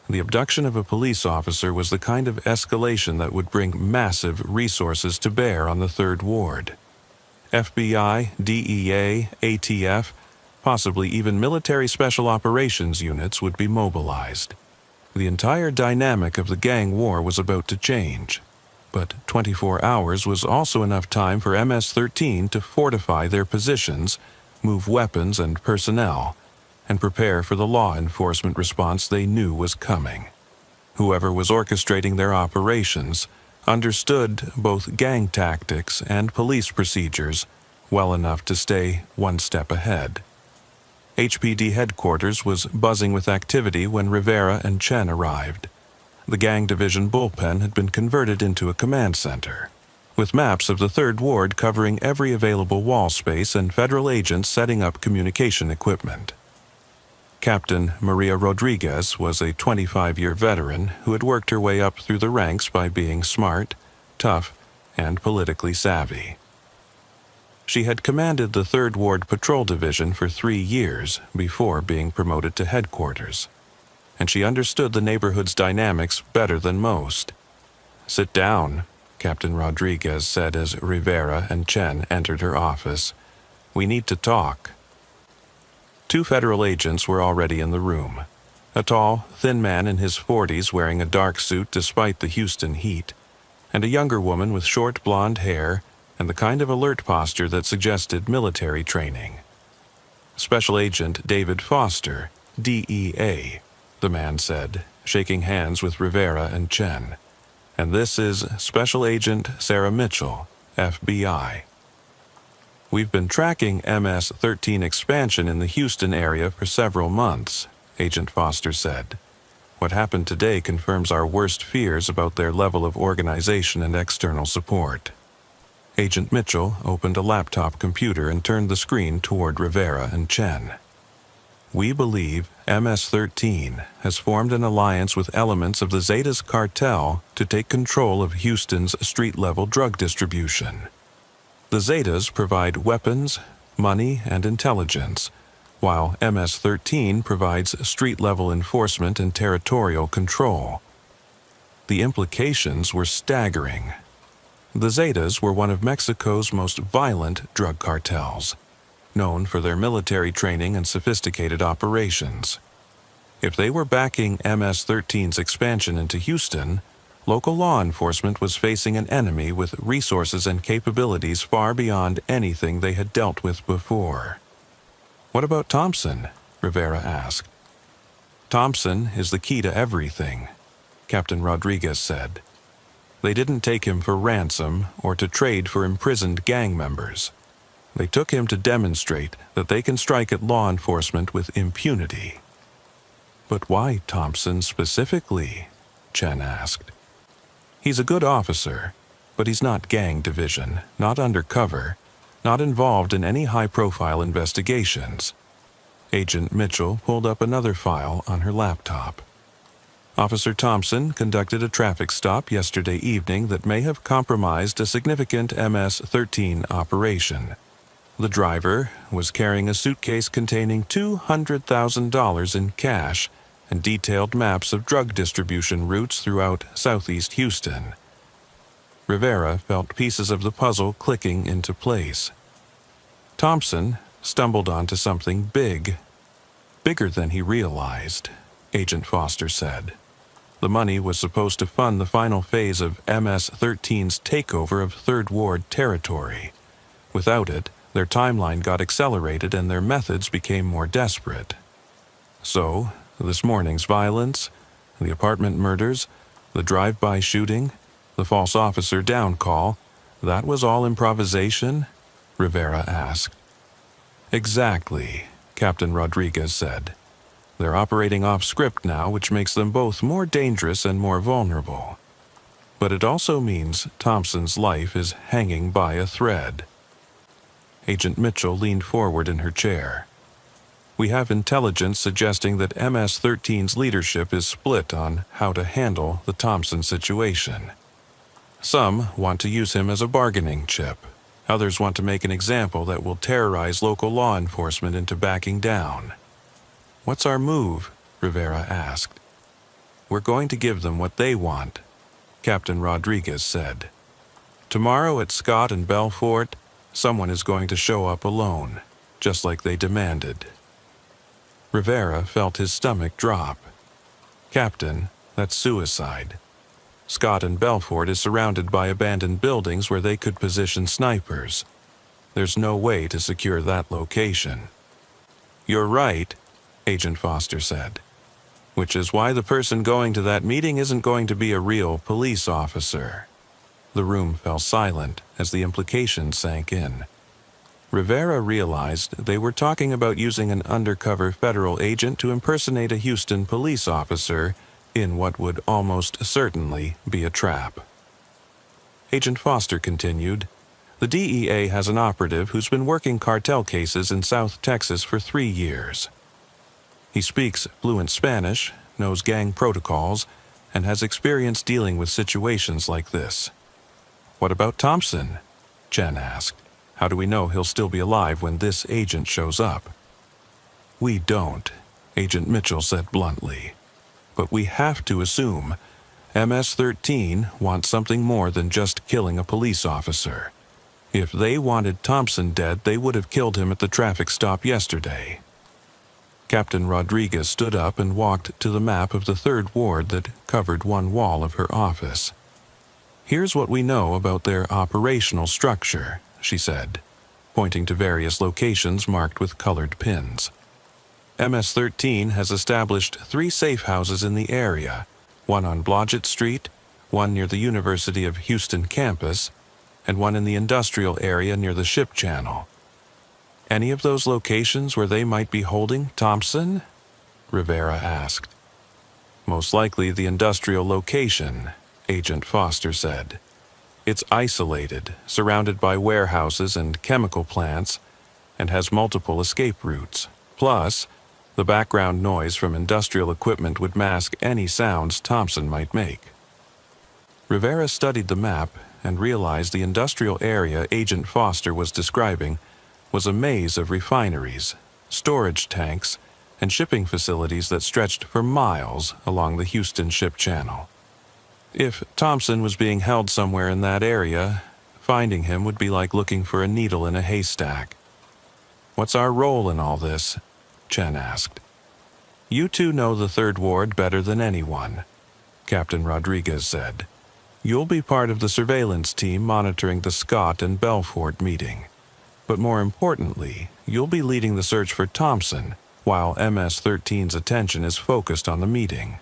The abduction of a police officer was the kind of escalation that would bring massive resources to bear on the Third Ward. FBI, DEA, ATF, possibly even military special operations units would be mobilized. The entire dynamic of the gang war was about to change. But 24 hours was also enough time for MS-13 to fortify their positions, move weapons and personnel, and prepare for the law enforcement response they knew was coming. Whoever was orchestrating their operations understood both gang tactics and police procedures well enough to stay one step ahead. HPD headquarters was buzzing with activity when Rivera and Chen arrived. The gang division bullpen had been converted into a command center, with maps of the 3rd Ward covering every available wall space and federal agents setting up communication equipment. Captain Maria Rodriguez was a 25-year veteran who had worked her way up through the ranks by being smart, tough, and politically savvy. She had commanded the 3rd Ward Patrol Division for 3 years before being promoted to headquarters, and she understood the neighborhood's dynamics better than most. "Sit down," Captain Rodriguez said as Rivera and Chen entered her office. "We need to talk." 2 federal agents were already in the room. A tall, thin man in his 40s wearing a dark suit despite the Houston heat, and a younger woman with short blonde hair and the kind of alert posture that suggested military training. "Special Agent David Foster, DEA," the man said, shaking hands with Rivera and Chen. "And this is Special Agent Sarah Mitchell, FBI. We've been tracking MS-13 expansion in the Houston area for several months," Agent Foster said. "What happened today confirms our worst fears about their level of organization and external support." Agent Mitchell opened a laptop computer and turned the screen toward Rivera and Chen. "We believe MS-13 has formed an alliance with elements of the Zetas cartel to take control of Houston's street-level drug distribution. The Zetas provide weapons, money, and intelligence, while MS-13 provides street-level enforcement and territorial control." The implications were staggering. The Zetas were one of Mexico's most violent drug cartels, known for their military training and sophisticated operations. If they were backing MS-13's expansion into Houston, local law enforcement was facing an enemy with resources and capabilities far beyond anything they had dealt with before. "What about Thompson?" Rivera asked. "Thompson is the key to everything," Captain Rodriguez said. "They didn't take him for ransom or to trade for imprisoned gang members. They took him to demonstrate that they can strike at law enforcement with impunity." "But why Thompson specifically?" Chen asked. "He's a good officer, but he's not gang division, not undercover, not involved in any high-profile investigations." Agent Mitchell pulled up another file on her laptop. "Officer Thompson conducted a traffic stop yesterday evening that may have compromised a significant MS-13 operation. The driver was carrying a suitcase containing $200,000 in cash and detailed maps of drug distribution routes throughout southeast Houston." Rivera felt pieces of the puzzle clicking into place. "Thompson stumbled onto something big, bigger than he realized," Agent Foster said. "The money was supposed to fund the final phase of MS-13's takeover of 3rd Ward territory. Without it, their timeline got accelerated and their methods became more desperate. So, this morning's violence, the apartment murders, the drive-by shooting, the false officer down call, that was all improvisation?" Rivera asked. "Exactly," Captain Rodriguez said. "They're operating off script now, which makes them both more dangerous and more vulnerable. But it also means Thompson's life is hanging by a thread." Agent Mitchell leaned forward in her chair. "We have intelligence suggesting that MS-13's leadership is split on how to handle the Thompson situation. Some want to use him as a bargaining chip. Others want to make an example that will terrorize local law enforcement into backing down." "What's our move?" Rivera asked. "We're going to give them what they want," Captain Rodriguez said. "Tomorrow at Scott and Belfort, someone is going to show up alone, just like they demanded." Rivera felt his stomach drop. "Captain, that's suicide. Scott and Belfort is surrounded by abandoned buildings where they could position snipers. There's no way to secure that location." "You're right," Agent Foster said. "Which is why the person going to that meeting isn't going to be a real police officer." The room fell silent as the implication sank in. Rivera realized they were talking about using an undercover federal agent to impersonate a Houston police officer in what would almost certainly be a trap. Agent Foster continued, "The DEA has an operative who's been working cartel cases in South Texas for 3 years. He speaks fluent Spanish, knows gang protocols, and has experience dealing with situations like this." "What about Thompson?" Chen asked. "How do we know he'll still be alive when this agent shows up?" "We don't," Agent Mitchell said bluntly. "But we have to assume MS-13 wants something more than just killing a police officer. If they wanted Thompson dead, they would have killed him at the traffic stop yesterday." Captain Rodriguez stood up and walked to the map of the 3rd Ward that covered one wall of her office. "Here's what we know about their operational structure," she said, pointing to various locations marked with colored pins. MS-13 has established 3 safe houses in the area, one on Blodgett Street, one near the University of Houston campus, and one in the industrial area near the ship channel. "Any of those locations where they might be holding Thompson?" Rivera asked. "Most likely the industrial location," Agent Foster said. "It's isolated, surrounded by warehouses and chemical plants, and has multiple escape routes. Plus, the background noise from industrial equipment would mask any sounds Thompson might make." Rivera studied the map and realized the industrial area Agent Foster was describing was a maze of refineries, storage tanks, and shipping facilities that stretched for miles along the Houston Ship Channel. If Thompson was being held somewhere in that area, finding him would be like looking for a needle in a haystack. "What's our role in all this?" Chen asked. "You two know the 3rd Ward better than anyone," Captain Rodriguez said. "You'll be part of the surveillance team monitoring the Scott and Belfort meeting. But more importantly, you'll be leading the search for Thompson, while MS-13's attention is focused on the meeting."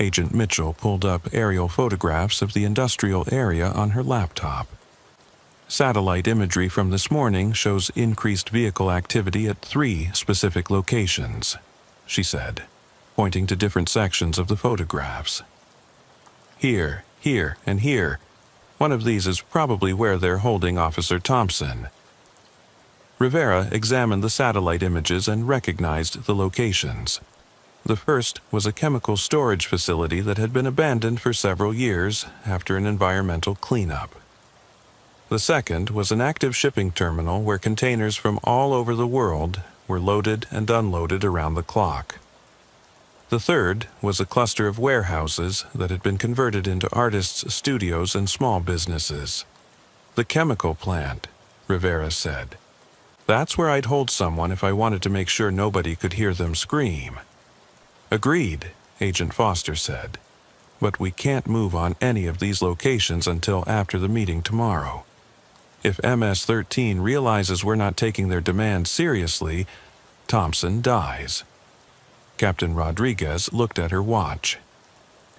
Agent Mitchell pulled up aerial photographs of the industrial area on her laptop. "Satellite imagery from this morning shows increased vehicle activity at 3 specific locations," she said, pointing to different sections of the photographs. "Here, here, and here. One of these is probably where they're holding Officer Thompson." Rivera examined the satellite images and recognized the locations. The first was a chemical storage facility that had been abandoned for several years after an environmental cleanup. The second was an active shipping terminal where containers from all over the world were loaded and unloaded around the clock. The third was a cluster of warehouses that had been converted into artists' studios and small businesses. "The chemical plant," Rivera said. "That's where I'd hold someone if I wanted to make sure nobody could hear them scream." "Agreed," Agent Foster said. "But we can't move on any of these locations until after the meeting tomorrow. If MS-13 realizes we're not taking their demand seriously, Thompson dies." Captain Rodriguez looked at her watch.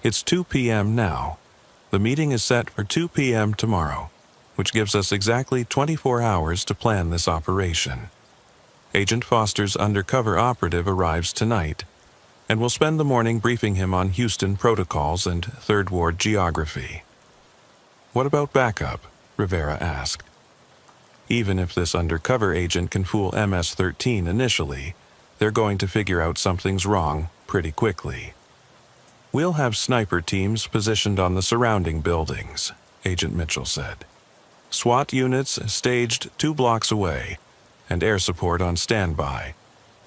"It's 2 p.m. now. The meeting is set for 2 p.m. tomorrow, which gives us exactly 24 hours to plan this operation. Agent Foster's undercover operative arrives tonight, and we'll spend the morning briefing him on Houston protocols and 3rd Ward geography." "What about backup?" Rivera asked. "Even if this undercover agent can fool MS-13 initially, they're going to figure out something's wrong pretty quickly. We'll have sniper teams positioned on the surrounding buildings," Agent Mitchell said. "SWAT units staged 2 blocks away, and air support on standby.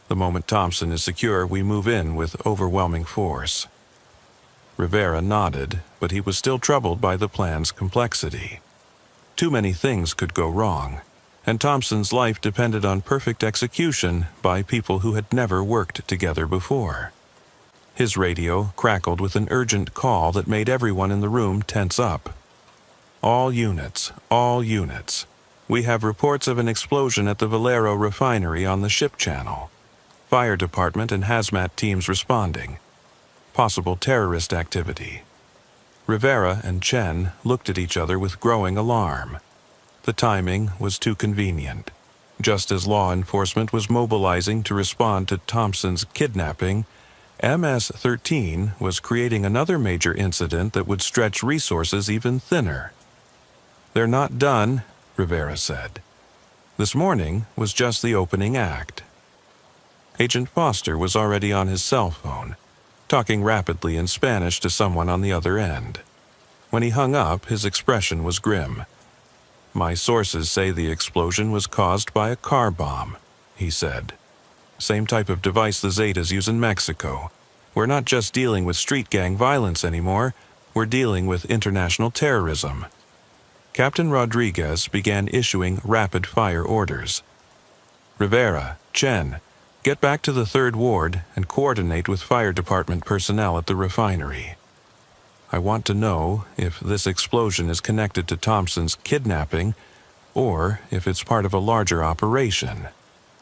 The moment Thompson is secure, we move in with overwhelming force." Rivera nodded, but he was still troubled by the plan's complexity. Too many things could go wrong, and Thompson's life depended on perfect execution by people who had never worked together before. His radio crackled with an urgent call that made everyone in the room tense up. All units. We have reports of an explosion at the Valero refinery on the ship channel. Fire department and hazmat teams responding. Possible terrorist activity." Rivera and Chen looked at each other with growing alarm. The timing was too convenient. Just as law enforcement was mobilizing to respond to Thompson's kidnapping, MS-13 was creating another major incident that would stretch resources even thinner. "They're not done," Rivera said. "This morning was just the opening act." Agent Foster was already on his cell phone, talking rapidly in Spanish to someone on the other end. When he hung up, his expression was grim. "My sources say the explosion was caused by a car bomb," he said. "Same type of device the Zetas use in Mexico. We're not just dealing with street gang violence anymore, we're dealing with international terrorism." Captain Rodriguez began issuing rapid-fire orders. "Rivera, Chen, get back to the 3rd Ward and coordinate with fire department personnel at the refinery. I want to know if this explosion is connected to Thompson's kidnapping or if it's part of a larger operation."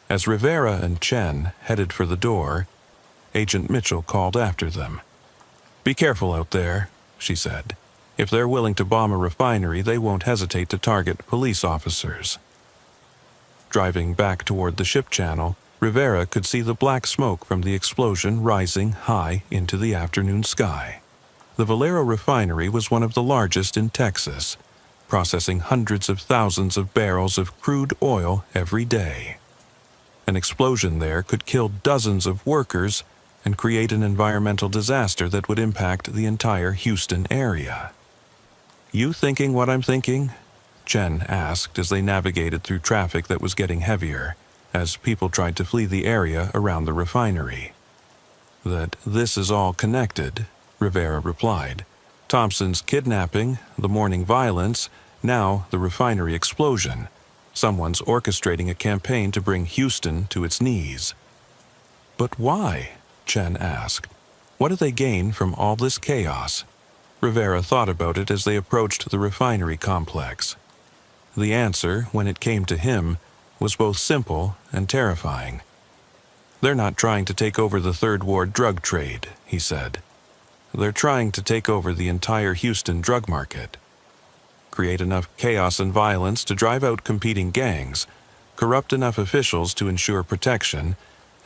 As Rivera and Chen headed for the door, Agent Mitchell called after them. "Be careful out there," she said. "If they're willing to bomb a refinery, they won't hesitate to target police officers." Driving back toward the ship channel, Rivera could see the black smoke from the explosion rising high into the afternoon sky. The Valero refinery was one of the largest in Texas, processing hundreds of thousands of barrels of crude oil every day. An explosion there could kill dozens of workers and create an environmental disaster that would impact the entire Houston area. "You thinking what I'm thinking?" Chen asked as they navigated through traffic that was getting heavier, as people tried to flee the area around the refinery. "That this is all connected," Rivera replied. "Thompson's kidnapping, the morning violence, now the refinery explosion. Someone's orchestrating a campaign to bring Houston to its knees." "But why?" Chen asked. "What do they gain from all this chaos?" Rivera thought about it as they approached the refinery complex. The answer, when it came to him, was both simple and terrifying. "They're not trying to take over the 3rd Ward drug trade," he said. "They're trying to take over the entire Houston drug market. Create enough chaos and violence to drive out competing gangs, corrupt enough officials to ensure protection,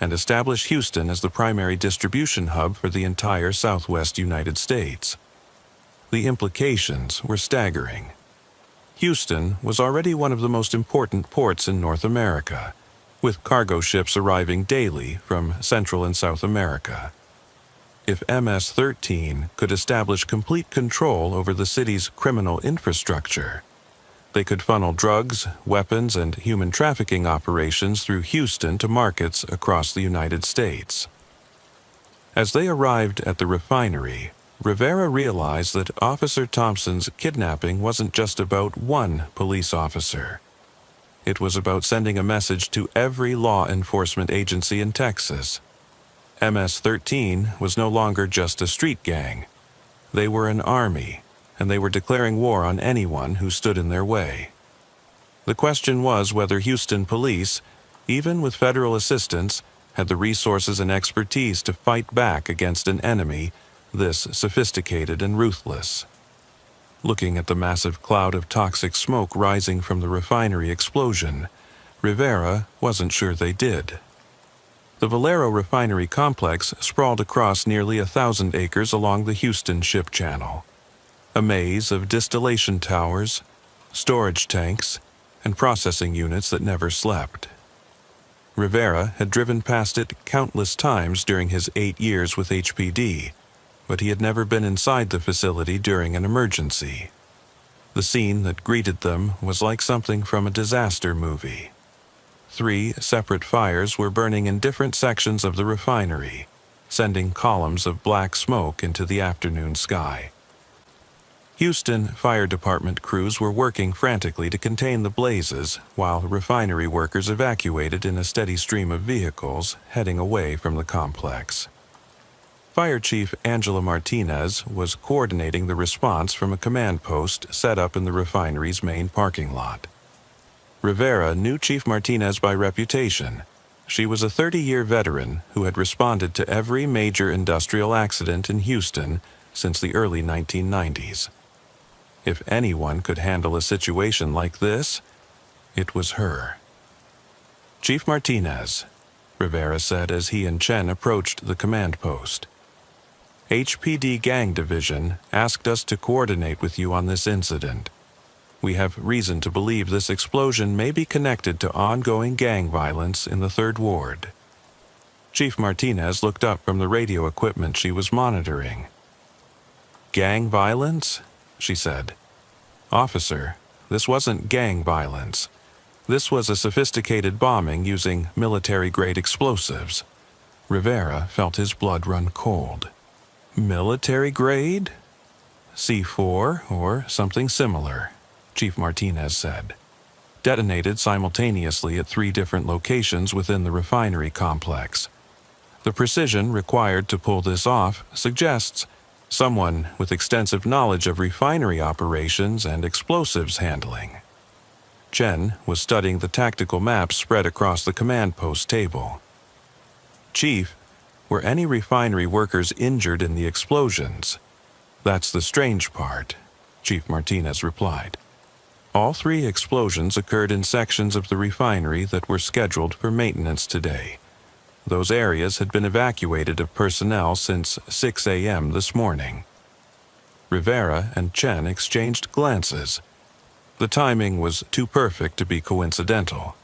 and establish Houston as the primary distribution hub for the entire Southwest United States." The implications were staggering. Houston was already one of the most important ports in North America, with cargo ships arriving daily from Central and South America. If MS-13 could establish complete control over the city's criminal infrastructure, they could funnel drugs, weapons, and human trafficking operations through Houston to markets across the United States. As they arrived at the refinery, Rivera realized that Officer Thompson's kidnapping wasn't just about one police officer. It was about sending a message to every law enforcement agency in Texas. MS-13 was no longer just a street gang. They were an army, and they were declaring war on anyone who stood in their way. The question was whether Houston police, even with federal assistance, had the resources and expertise to fight back against an enemy this sophisticated and ruthless. Looking at the massive cloud of toxic smoke rising from the refinery explosion, Rivera wasn't sure they did. The Valero refinery complex sprawled across nearly 1,000 acres along the Houston Ship Channel. A maze of distillation towers, storage tanks, and processing units that never slept. Rivera had driven past it countless times during his 8 years with HPD, but he had never been inside the facility during an emergency. The scene that greeted them was like something from a disaster movie. 3 separate fires were burning in different sections of the refinery, sending columns of black smoke into the afternoon sky. Houston Fire Department crews were working frantically to contain the blazes while refinery workers evacuated in a steady stream of vehicles heading away from the complex. Fire Chief Angela Martinez was coordinating the response from a command post set up in the refinery's main parking lot. Rivera knew Chief Martinez by reputation. She was a 30-year veteran who had responded to every major industrial accident in Houston since the early 1990s. If anyone could handle a situation like this, it was her. Chief Martinez, Rivera said as he and Chen approached the command post. HPD Gang Division asked us to coordinate with you on this incident. We have reason to believe this explosion may be connected to ongoing gang violence in the 3rd Ward. Chief Martinez looked up from the radio equipment she was monitoring. Gang violence? She said. Officer, this wasn't gang violence. This was a sophisticated bombing using military-grade explosives. Rivera felt his blood run cold. Military-grade? C4 or something similar, Chief Martinez said. Detonated simultaneously at 3 different locations within the refinery complex. The precision required to pull this off suggests someone with extensive knowledge of refinery operations and explosives handling. Chen was studying the tactical maps spread across the command post table. Chief, were any refinery workers injured in the explosions? That's the strange part, Chief Martinez replied. All 3 explosions occurred in sections of the refinery that were scheduled for maintenance today. Those areas had been evacuated of personnel since 6 a.m. this morning. Rivera and Chen exchanged glances. The timing was too perfect to be coincidental.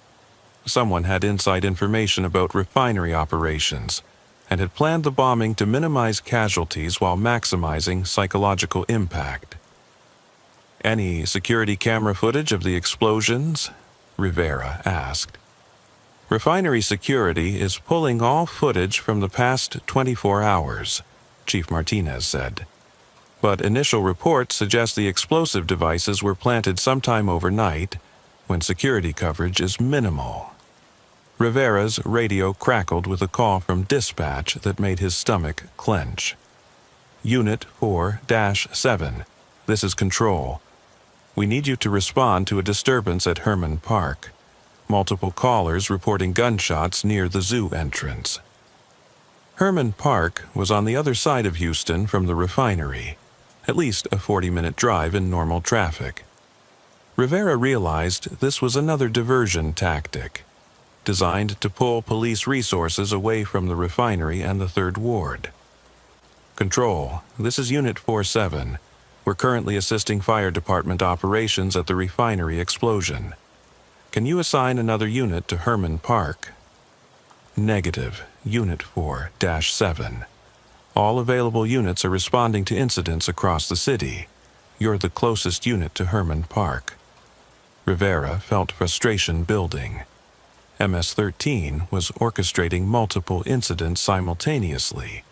Someone had inside information about refinery operations and had planned the bombing to minimize casualties while maximizing psychological impact. Any security camera footage of the explosions? Rivera asked. Refinery security is pulling all footage from the past 24 hours, Chief Martinez said. But initial reports suggest the explosive devices were planted sometime overnight, when security coverage is minimal. Rivera's radio crackled with a call from dispatch that made his stomach clench. Unit 4-7, this is Control. We need you to respond to a disturbance at Herman Park. Multiple callers reporting gunshots near the zoo entrance. Herman Park was on the other side of Houston from the refinery, at least a 40-minute drive in normal traffic. Rivera realized this was another diversion tactic, designed to pull police resources away from the refinery and the 3rd Ward. Control, this is Unit 47. We're currently assisting fire department operations at the refinery explosion. Can you assign another unit to Herman Park? Negative, Unit 4-7. All available units are responding to incidents across the city. You're the closest unit to Herman Park. Rivera felt frustration building. MS-13 was orchestrating multiple incidents simultaneously,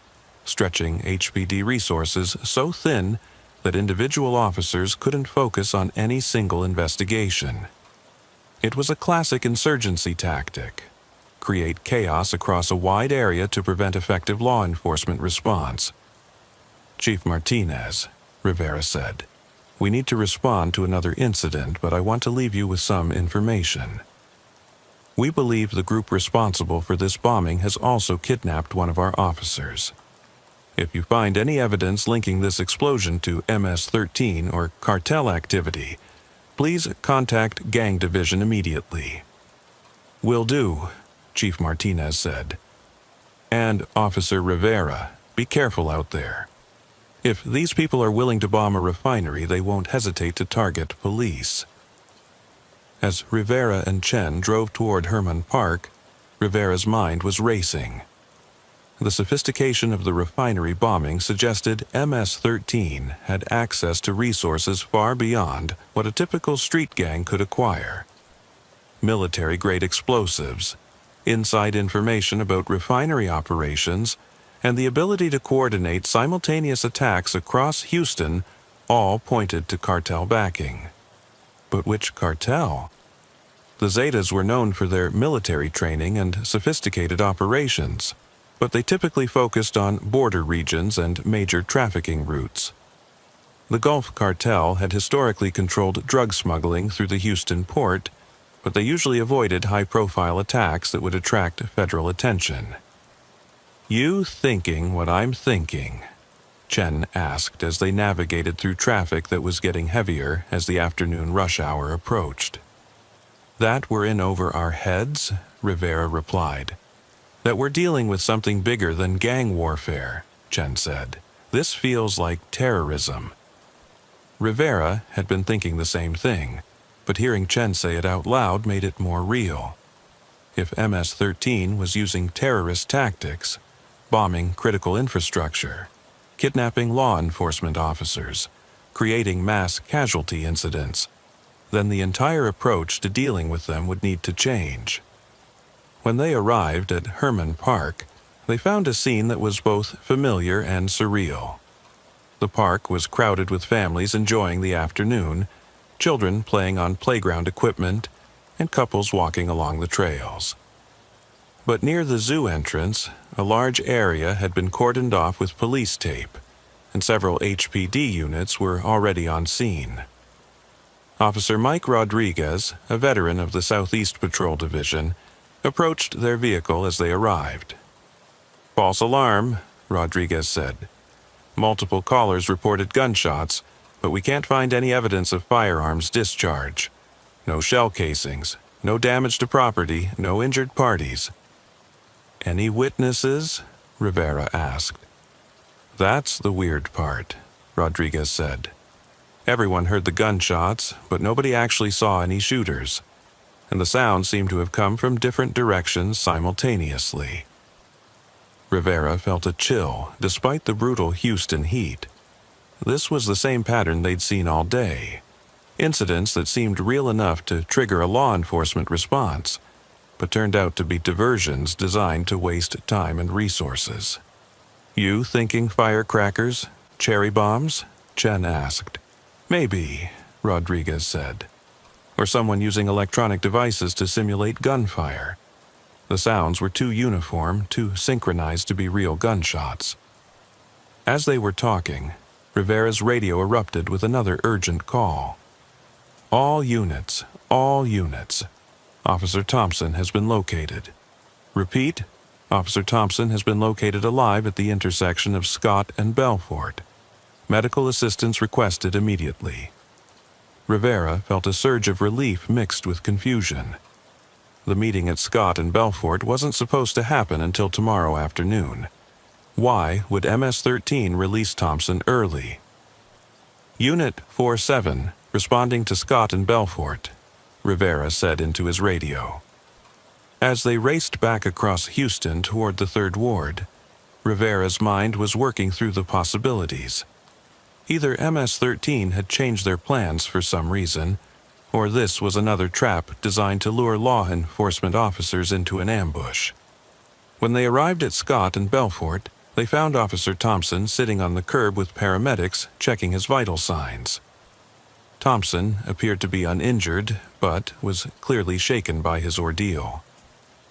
stretching HPD resources so thin that individual officers couldn't focus on any single investigation. It was a classic insurgency tactic. Create chaos across a wide area to prevent effective law enforcement response. Chief Martinez, Rivera said, we need to respond to another incident, but I want to leave you with some information. We believe the group responsible for this bombing has also kidnapped one of our officers. If you find any evidence linking this explosion to MS-13 or cartel activity, please contact Gang Division immediately. Will do, Chief Martinez said. And Officer Rivera, be careful out there. If these people are willing to bomb a refinery, they won't hesitate to target police. As Rivera and Chen drove toward Herman Park, Rivera's mind was racing. The sophistication of the refinery bombing suggested MS-13 had access to resources far beyond what a typical street gang could acquire. Military-grade explosives, inside information about refinery operations, and the ability to coordinate simultaneous attacks across Houston all pointed to cartel backing. But which cartel? The Zetas were known for their military training and sophisticated operations, but they typically focused on border regions and major trafficking routes. The Gulf Cartel had historically controlled drug smuggling through the Houston port, but they usually avoided high-profile attacks that would attract federal attention. You thinking what I'm thinking? Chen asked as they navigated through traffic that was getting heavier as the afternoon rush hour approached. That we're in over our heads? Rivera replied. That we're dealing with something bigger than gang warfare, Chen said. This feels like terrorism. Rivera had been thinking the same thing, but hearing Chen say it out loud made it more real. If MS-13 was using terrorist tactics, bombing critical infrastructure, kidnapping law enforcement officers, creating mass casualty incidents, then the entire approach to dealing with them would need to change. When they arrived at Herman Park, they found a scene that was both familiar and surreal. The park was crowded with families enjoying the afternoon, children playing on playground equipment, and couples walking along the trails. But near the zoo entrance, a large area had been cordoned off with police tape, and several HPD units were already on scene. Officer Mike Rodriguez, a veteran of the Southeast Patrol Division, approached their vehicle as they arrived. "False alarm," Rodriguez said. "Multiple callers reported gunshots, but we can't find any evidence of firearms discharge. No shell casings, no damage to property, no injured parties." "Any witnesses?" Rivera asked. "That's the weird part," Rodriguez said. "Everyone heard the gunshots, but nobody actually saw any shooters, and the sounds seem to have come from different directions simultaneously." Rivera felt a chill despite the brutal Houston heat. This was the same pattern they'd seen all day. Incidents that seemed real enough to trigger a law enforcement response, but turned out to be diversions designed to waste time and resources. "You thinking firecrackers? Cherry bombs?" Chen asked. "Maybe," Rodriguez said. "Or someone using electronic devices to simulate gunfire. The sounds were too uniform, too synchronized to be real gunshots." As they were talking, Rivera's radio erupted with another urgent call. All units. Officer Thompson has been located. Repeat, Officer Thompson has been located alive at the intersection of Scott and Belfort. Medical assistance requested immediately." Rivera felt a surge of relief mixed with confusion. The meeting at Scott and Belfort wasn't supposed to happen until tomorrow afternoon. Why would MS-13 release Thompson early? "Unit 47, responding to Scott and Belfort," Rivera said into his radio. As they raced back across Houston toward the 3rd Ward, Rivera's mind was working through the possibilities. Either MS-13 had changed their plans for some reason, or this was another trap designed to lure law enforcement officers into an ambush. When they arrived at Scott and Belfort, they found Officer Thompson sitting on the curb with paramedics checking his vital signs. Thompson appeared to be uninjured, but was clearly shaken by his ordeal.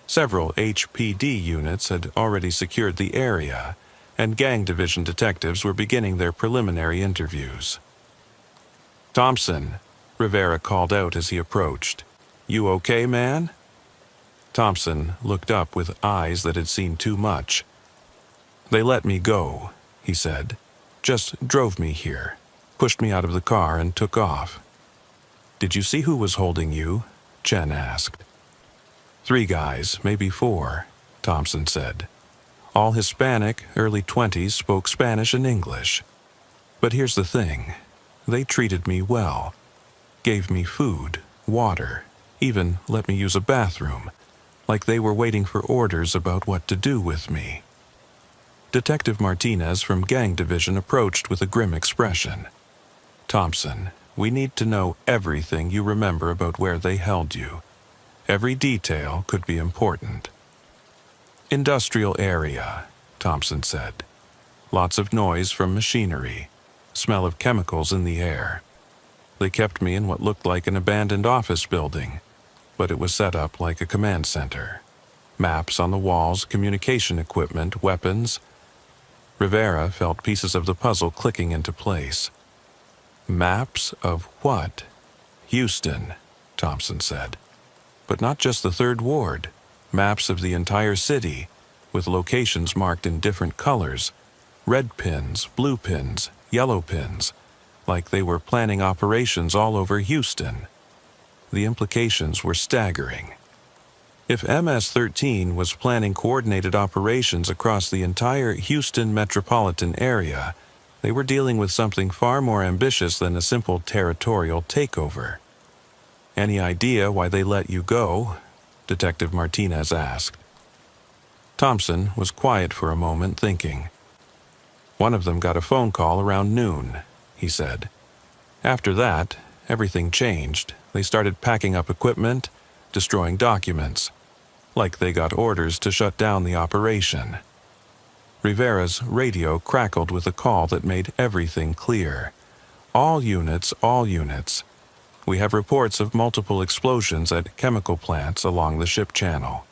Several HPD units had already secured the area, and gang division detectives were beginning their preliminary interviews. "Thompson," Rivera called out as he approached. "You okay, man?" Thompson looked up with eyes that had seen too much. "They let me go," he said. "Just drove me here, pushed me out of the car and took off." "Did you see who was holding you?" Chen asked. 3 guys, maybe 4, Thompson said. All Hispanic, early 20s, spoke Spanish and English. But here's the thing. They treated me well. Gave me food, water, even let me use a bathroom, like they were waiting for orders about what to do with me. Detective Martinez from Gang Division approached with a grim expression. "Thompson, we need to know everything you remember about where they held you. Every detail could be important." "Industrial area," Thompson said. "Lots of noise from machinery, smell of chemicals in the air. They kept me in what looked like an abandoned office building, but it was set up like a command center. Maps on the walls, communication equipment, weapons." Rivera felt pieces of the puzzle clicking into place. "Maps of what?" "Houston," Thompson said. "But not just the 3rd Ward. Maps of the entire city, with locations marked in different colors. Red pins, blue pins, yellow pins, like they were planning operations all over Houston." The implications were staggering. If MS-13 was planning coordinated operations across the entire Houston metropolitan area, they were dealing with something far more ambitious than a simple territorial takeover. "Any idea why they let you go?" Detective Martinez asked. Thompson was quiet for a moment, thinking. "One of them got a phone call around noon," he said. "After that, everything changed. They started packing up equipment, destroying documents, like they got orders to shut down the operation." Rivera's radio crackled with a call that made everything clear. All units. We have reports of multiple explosions at chemical plants along the ship channel.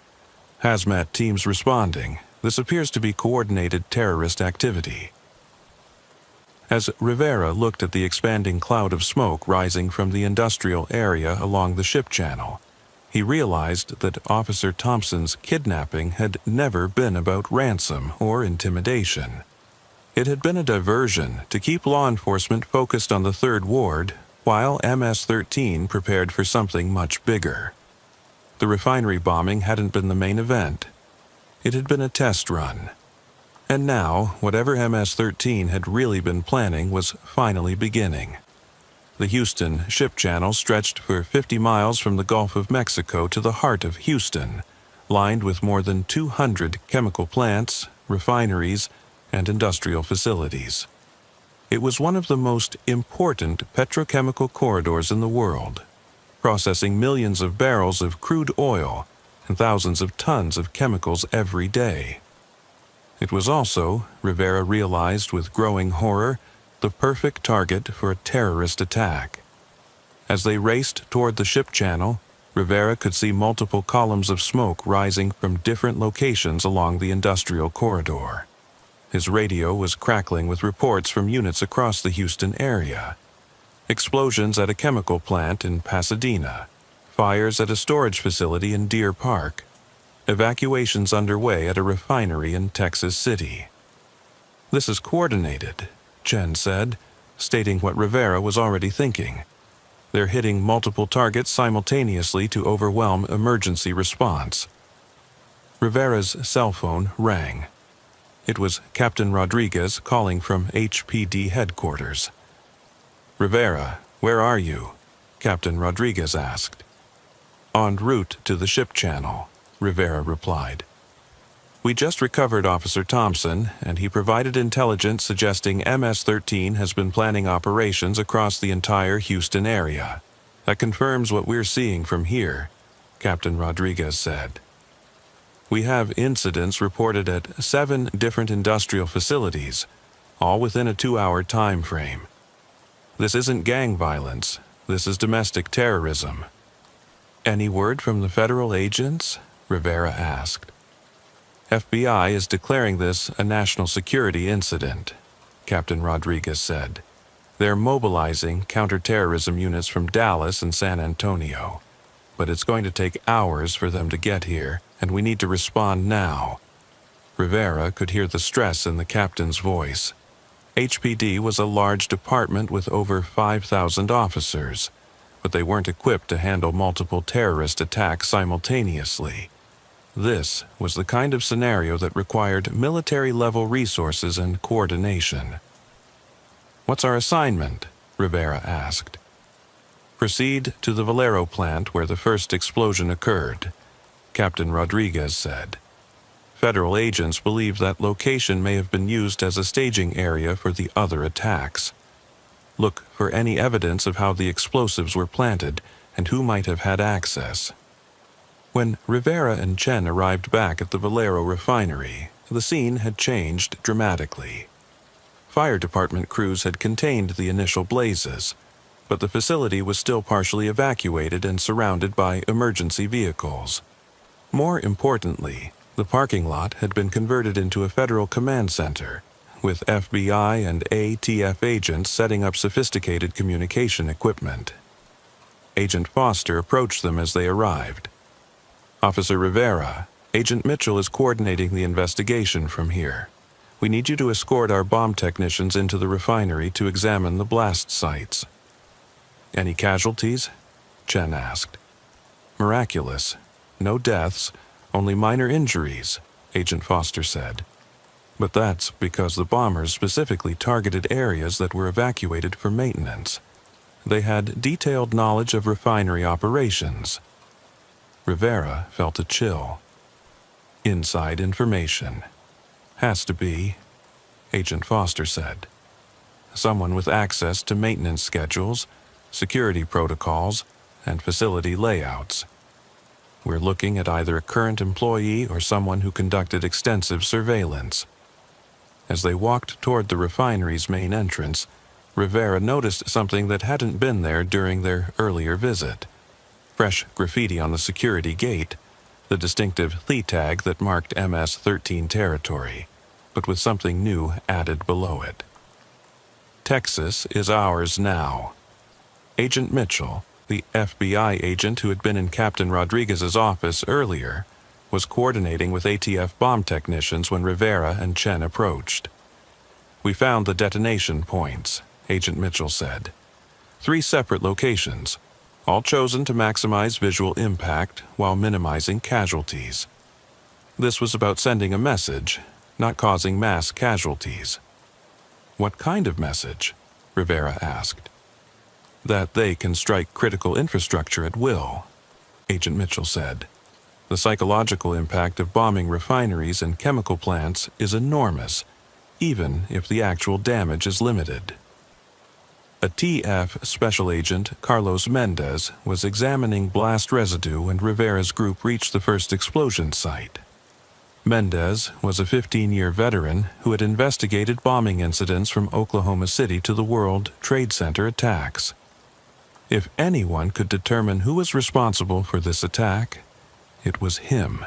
Hazmat teams responding. This appears to be coordinated terrorist activity." As Rivera looked at the expanding cloud of smoke rising from the industrial area along the ship channel, he realized that Officer Thompson's kidnapping had never been about ransom or intimidation. It had been a diversion to keep law enforcement focused on the Third Ward, while MS-13 prepared for something much bigger. The refinery bombing hadn't been the main event. It had been a test run. And now, whatever MS-13 had really been planning was finally beginning. The Houston ship channel stretched for 50 miles from the Gulf of Mexico to the heart of Houston, lined with more than 200 chemical plants, refineries, and industrial facilities. It was one of the most important petrochemical corridors in the world, processing millions of barrels of crude oil and thousands of tons of chemicals every day. It was also, Rivera realized with growing horror, the perfect target for a terrorist attack. As they raced toward the ship channel, Rivera could see multiple columns of smoke rising from different locations along the industrial corridor. His radio was crackling with reports from units across the Houston area. Explosions at a chemical plant in Pasadena, fires at a storage facility in Deer Park, evacuations underway at a refinery in Texas City. "This is coordinated," Chen said, stating what Rivera was already thinking. "They're hitting multiple targets simultaneously to overwhelm emergency response." Rivera's cell phone rang. It was Captain Rodriguez calling from HPD headquarters. "Rivera, where are you?" Captain Rodriguez asked. "En route to the ship channel," Rivera replied. "We just recovered Officer Thompson, and he provided intelligence suggesting MS-13 has been planning operations across the entire Houston area. That confirms what we're seeing from here," Captain Rodriguez said. "We have incidents reported at 7 different industrial facilities, all within a 2-hour time frame. This isn't gang violence. This is domestic terrorism." "Any word from the federal agents?" Rivera asked. "FBI is declaring this a national security incident," Captain Rodriguez said. "They're mobilizing counterterrorism units from Dallas and San Antonio. But it's going to take hours for them to get here, and we need to respond now." Rivera could hear the stress in the captain's voice. HPD was a large department with over 5,000 officers, but they weren't equipped to handle multiple terrorist attacks simultaneously. This was the kind of scenario that required military-level resources and coordination. "What's our assignment?" Rivera asked. "Proceed to the Valero plant where the first explosion occurred," Captain Rodriguez said. "Federal agents believe that location may have been used as a staging area for the other attacks. Look for any evidence of how the explosives were planted and who might have had access." When Rivera and Chen arrived back at the Valero refinery, the scene had changed dramatically. Fire department crews had contained the initial blazes, but the facility was still partially evacuated and surrounded by emergency vehicles. More importantly, the parking lot had been converted into a federal command center, with FBI and ATF agents setting up sophisticated communication equipment. Agent Foster approached them as they arrived. "Officer Rivera, Agent Mitchell is coordinating the investigation from here. We need you to escort our bomb technicians into the refinery to examine the blast sites." "Any casualties?" Chen asked. "Miraculous. No deaths, only minor injuries, Agent Foster said. But that's because the bombers specifically targeted areas that were evacuated for maintenance. They had detailed knowledge of refinery operations. Rivera felt a chill. Inside information. Has to be, Agent Foster said. Someone with access to maintenance schedules, security protocols, and facility layouts. We're looking at either a current employee or someone who conducted extensive surveillance. As they walked toward the refinery's main entrance, Rivera noticed something that hadn't been there during their earlier visit. Fresh graffiti on the security gate, the distinctive Lee tag that marked MS-13 territory, but with something new added below it. Texas is ours now. Agent Mitchell, the FBI agent who had been in Captain Rodriguez's office earlier, was coordinating with ATF bomb technicians when Rivera and Chen approached. We found the detonation points, Agent Mitchell said. 3 separate locations, all chosen to maximize visual impact while minimizing casualties. This was about sending a message, not causing mass casualties. What kind of message? Rivera asked. That they can strike critical infrastructure at will, Agent Mitchell said. The psychological impact of bombing refineries and chemical plants is enormous, even if the actual damage is limited. A TF Special Agent, Carlos Mendez, was examining blast residue when Rivera's group reached the first explosion site. Mendez was a 15-year veteran who had investigated bombing incidents from Oklahoma City to the World Trade Center attacks. If anyone could determine who was responsible for this attack, it was him.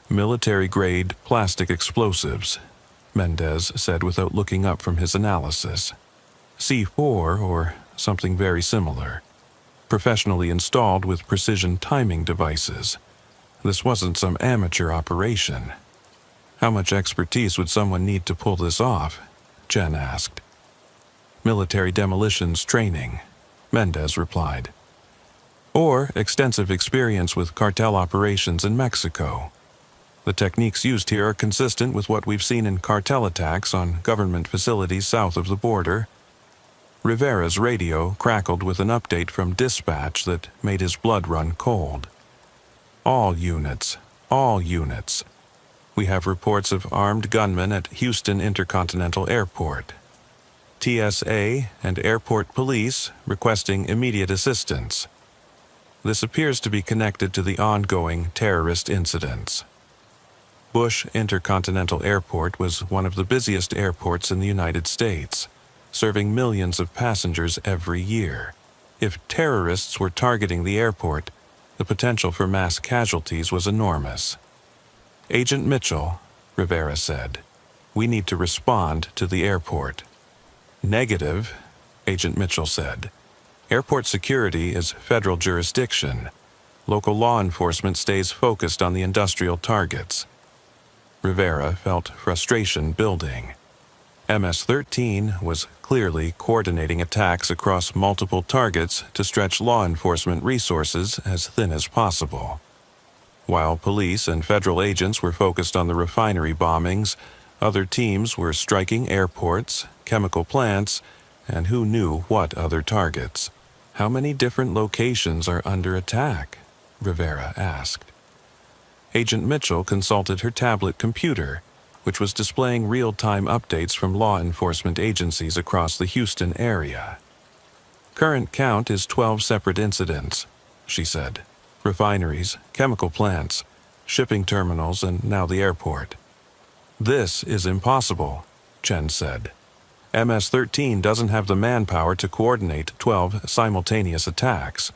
Military-grade plastic explosives, Mendez said without looking up from his analysis. C4 or something very similar. Professionally installed with precision timing devices. This wasn't some amateur operation. How much expertise would someone need to pull this off? Chen asked. Military demolitions training, Mendez replied. Or extensive experience with cartel operations in Mexico. The techniques used here are consistent with what we've seen in cartel attacks on government facilities south of the border. Rivera's radio crackled with an update from dispatch that made his blood run cold. All units. We have reports of armed gunmen at Houston Intercontinental Airport. TSA and airport police requesting immediate assistance. This appears to be connected to the ongoing terrorist incidents. Bush Intercontinental Airport was one of the busiest airports in the United States, serving millions of passengers every year. If terrorists were targeting the airport, the potential for mass casualties was enormous. Agent Mitchell, Rivera said, we need to respond to the airport. Negative, Agent Mitchell said. Airport security is federal jurisdiction. Local law enforcement stays focused on the industrial targets. Rivera felt frustration building. MS-13 was clearly coordinating attacks across multiple targets to stretch law enforcement resources as thin as possible. While police and federal agents were focused on the refinery bombings, other teams were striking airports, chemical plants, and who knew what other targets. How many different locations are under attack? Rivera asked. Agent Mitchell consulted her tablet computer, which was displaying real-time updates from law enforcement agencies across the Houston area. Current count is 12 separate incidents, she said. Refineries, chemical plants, shipping terminals, and now the airport. This is impossible, Chen said. MS-13 doesn't have the manpower to coordinate 12 simultaneous attacks.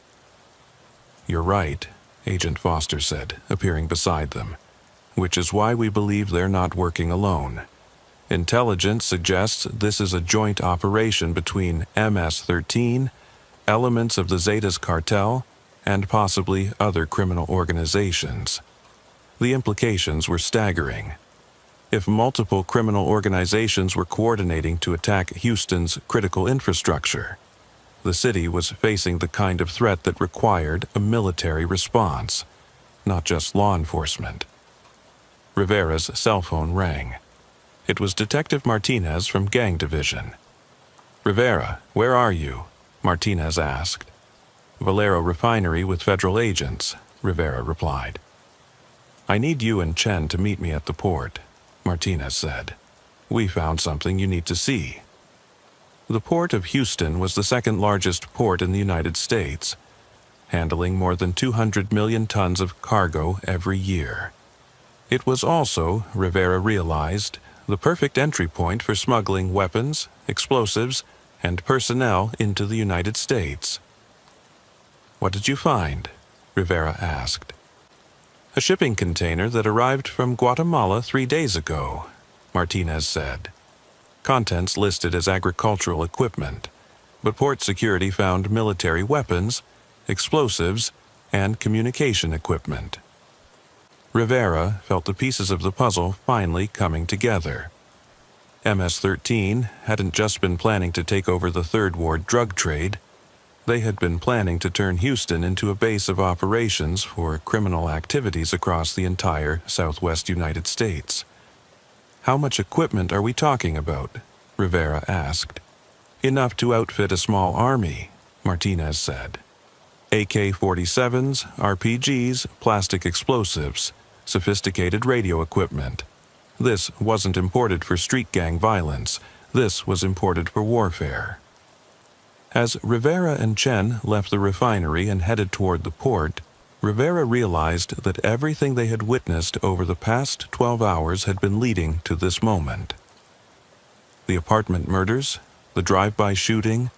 You're right, Agent Foster said, appearing beside them, which is why we believe they're not working alone. Intelligence suggests this is a joint operation between MS-13, elements of the Zetas cartel, and possibly other criminal organizations. The implications were staggering. If multiple criminal organizations were coordinating to attack Houston's critical infrastructure, the city was facing the kind of threat that required a military response. not just law enforcement. Rivera's cell phone rang. It was Detective Martinez from Gang Division. "Rivera, where are you?" Martinez asked. "Valero Refinery with federal agents," Rivera replied. "I need you and Chen to meet me at the port," Martinez said. "We found something you need to see." The port of Houston was the second largest port in the United States, handling more than 200 million tons of cargo every year. It was also, Rivera realized, the perfect entry point for smuggling weapons, explosives, and personnel into the United States. "What did you find?" Rivera asked. "A shipping container that arrived from Guatemala 3 days ago," Martinez said. "Contents listed as agricultural equipment, but port security found military weapons, explosives, and communication equipment." Rivera felt the pieces of the puzzle finally coming together. MS-13 hadn't just been planning to take over the Third Ward drug trade. They had been planning to turn Houston into a base of operations for criminal activities across the entire southwest United States. "How much equipment are we talking about?" Rivera asked. "Enough to outfit a small army," Martinez said. AK-47s, RPGs, plastic explosives, sophisticated radio equipment. This wasn't imported for street gang violence. This was imported for warfare. As Rivera and Chen left the refinery and headed toward the port, Rivera realized that everything they had witnessed over the past 12 hours had been leading to this moment. The apartment murders, the drive-by shooting,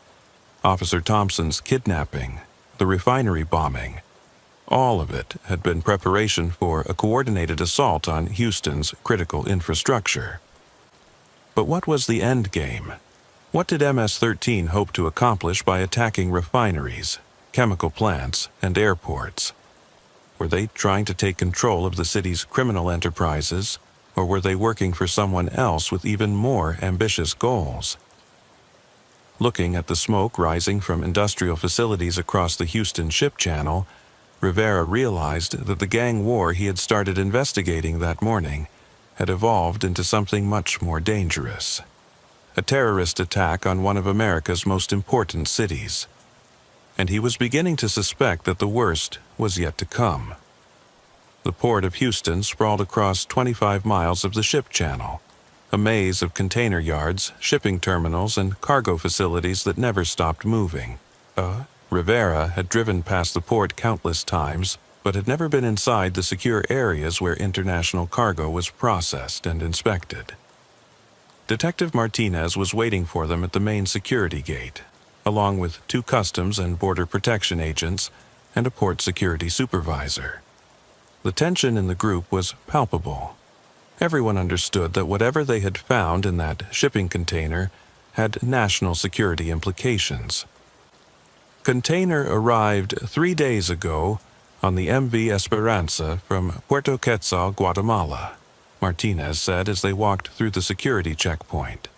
Officer Thompson's kidnapping, the refinery bombing, all of it had been preparation for a coordinated assault on Houston's critical infrastructure. But what was the end game? What did MS-13 hope to accomplish by attacking refineries, chemical plants, and airports? Were they trying to take control of the city's criminal enterprises, or were they working for someone else with even more ambitious goals? Looking at the smoke rising from industrial facilities across the Houston Ship Channel, Rivera realized that the gang war he had started investigating that morning had evolved into something much more dangerous. A terrorist attack on one of America's most important cities. And he was beginning to suspect that the worst was yet to come. The port of Houston sprawled across 25 miles of the ship channel, a maze of container yards, shipping terminals, and cargo facilities that never stopped moving. Rivera had driven past the port countless times, but had never been inside the secure areas where international cargo was processed and inspected. Detective Martinez was waiting for them at the main security gate, along with 2 customs and border protection agents and a port security supervisor. The tension in the group was palpable. Everyone understood that whatever they had found in that shipping container had national security implications. Container arrived 3 days ago on the MV Esperanza from Puerto Quetzal, Guatemala, Martinez said as they walked through the security checkpoint.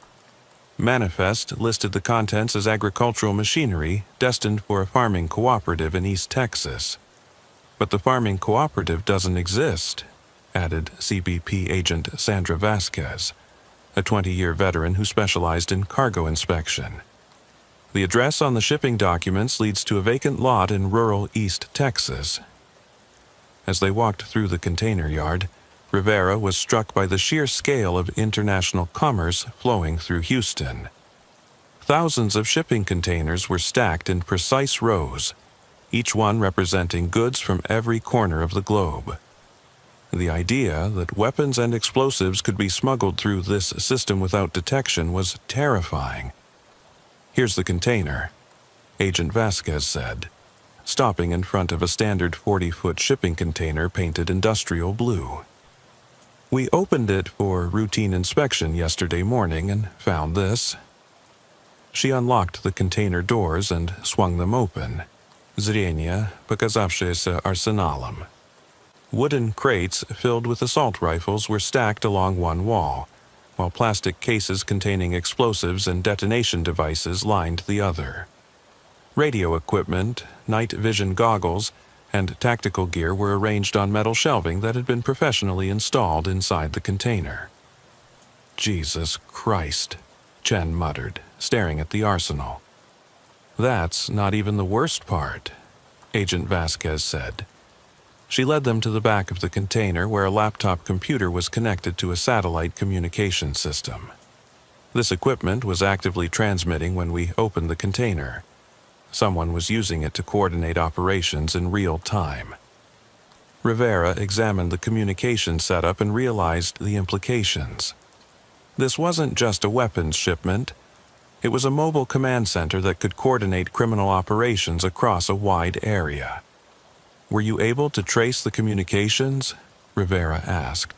Manifest listed the contents as agricultural machinery destined for a farming cooperative in East Texas. "But the farming cooperative doesn't exist," added CBP agent Sandra Vasquez, a 20-year veteran who specialized in cargo inspection. "The address on the shipping documents leads to a vacant lot in rural East Texas." As they walked through the container yard, Rivera was struck by the sheer scale of international commerce flowing through Houston. Thousands of shipping containers were stacked in precise rows, each one representing goods from every corner of the globe. The idea that weapons and explosives could be smuggled through this system without detection was terrifying. "Here's the container," Agent Vasquez said, stopping in front of a standard 40-foot shipping container painted industrial blue. "We opened it for routine inspection yesterday morning and found this." She unlocked the container doors and swung them open. Zrenia, показавшееся арсеналом. Wooden crates filled with assault rifles were stacked along one wall, while plastic cases containing explosives and detonation devices lined the other. Radio equipment, night vision goggles, and tactical gear were arranged on metal shelving that had been professionally installed inside the container. "Jesus Christ," Chen muttered, staring at the arsenal. "That's not even the worst part," Agent Vasquez said. She led them to the back of the container where a laptop computer was connected to a satellite communication system. This equipment was actively transmitting when we opened the container. Someone was using it to coordinate operations in real time. Rivera examined the communication setup and realized the implications. This wasn't just a weapons shipment. It was a mobile command center that could coordinate criminal operations across a wide area. "Were you able to trace the communications?" Rivera asked.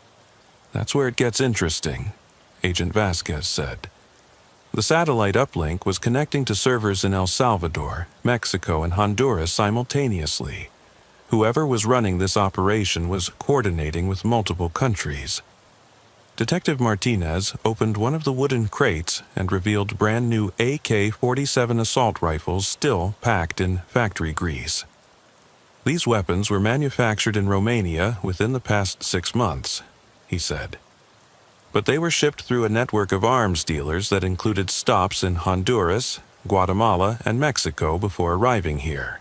"That's where it gets interesting," Agent Vasquez said. The satellite uplink was connecting to servers in El Salvador, Mexico, and Honduras simultaneously. Whoever was running this operation was coordinating with multiple countries. Detective Martinez opened one of the wooden crates and revealed brand new AK-47 assault rifles still packed in factory grease. "These weapons were manufactured in Romania within the past 6 months," he said. "But they were shipped through a network of arms dealers that included stops in Honduras, Guatemala, and Mexico before arriving here."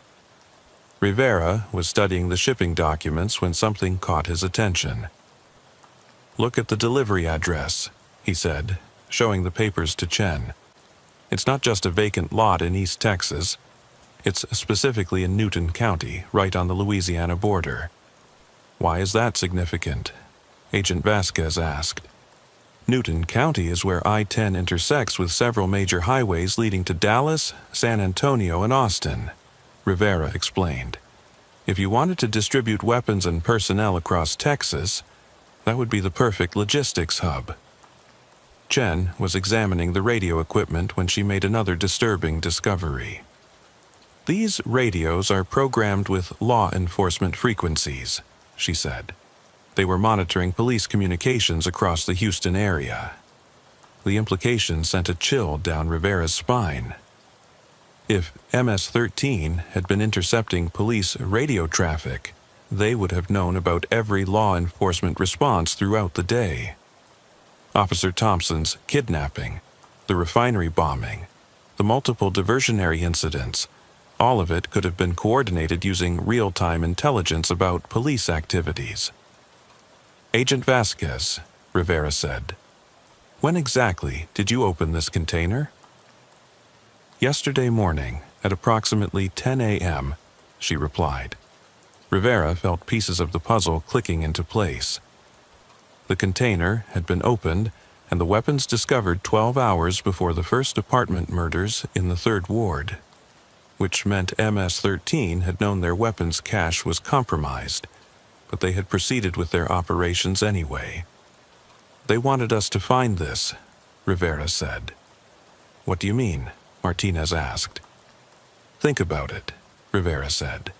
Rivera was studying the shipping documents when something caught his attention. "Look at the delivery address," he said, showing the papers to Chen. "It's not just a vacant lot in East Texas. It's specifically in Newton County, right on the Louisiana border." "Why is that significant?" Agent Vasquez asked. "Newton County is where I-10 intersects with several major highways leading to Dallas, San Antonio, and Austin," Rivera explained. "If you wanted to distribute weapons and personnel across Texas, that would be the perfect logistics hub." Chen was examining the radio equipment when she made another disturbing discovery. "These radios are programmed with law enforcement frequencies," she said. They were monitoring police communications across the Houston area. The implication sent a chill down Rivera's spine. If MS-13 had been intercepting police radio traffic, they would have known about every law enforcement response throughout the day. Officer Thompson's kidnapping, the refinery bombing, the multiple diversionary incidents, all of it could have been coordinated using real-time intelligence about police activities. "Agent Vasquez," Rivera said, "when exactly did you open this container?" "Yesterday morning, at approximately 10 a.m., she replied. Rivera felt pieces of the puzzle clicking into place. The container had been opened and the weapons discovered 12 hours before the first apartment murders in the 3rd Ward, which meant MS-13 had known their weapons cache was compromised, but they had proceeded with their operations anyway. "They wanted us to find this," Rivera said. "What do you mean?" Martinez asked. "Think about it," Rivera said.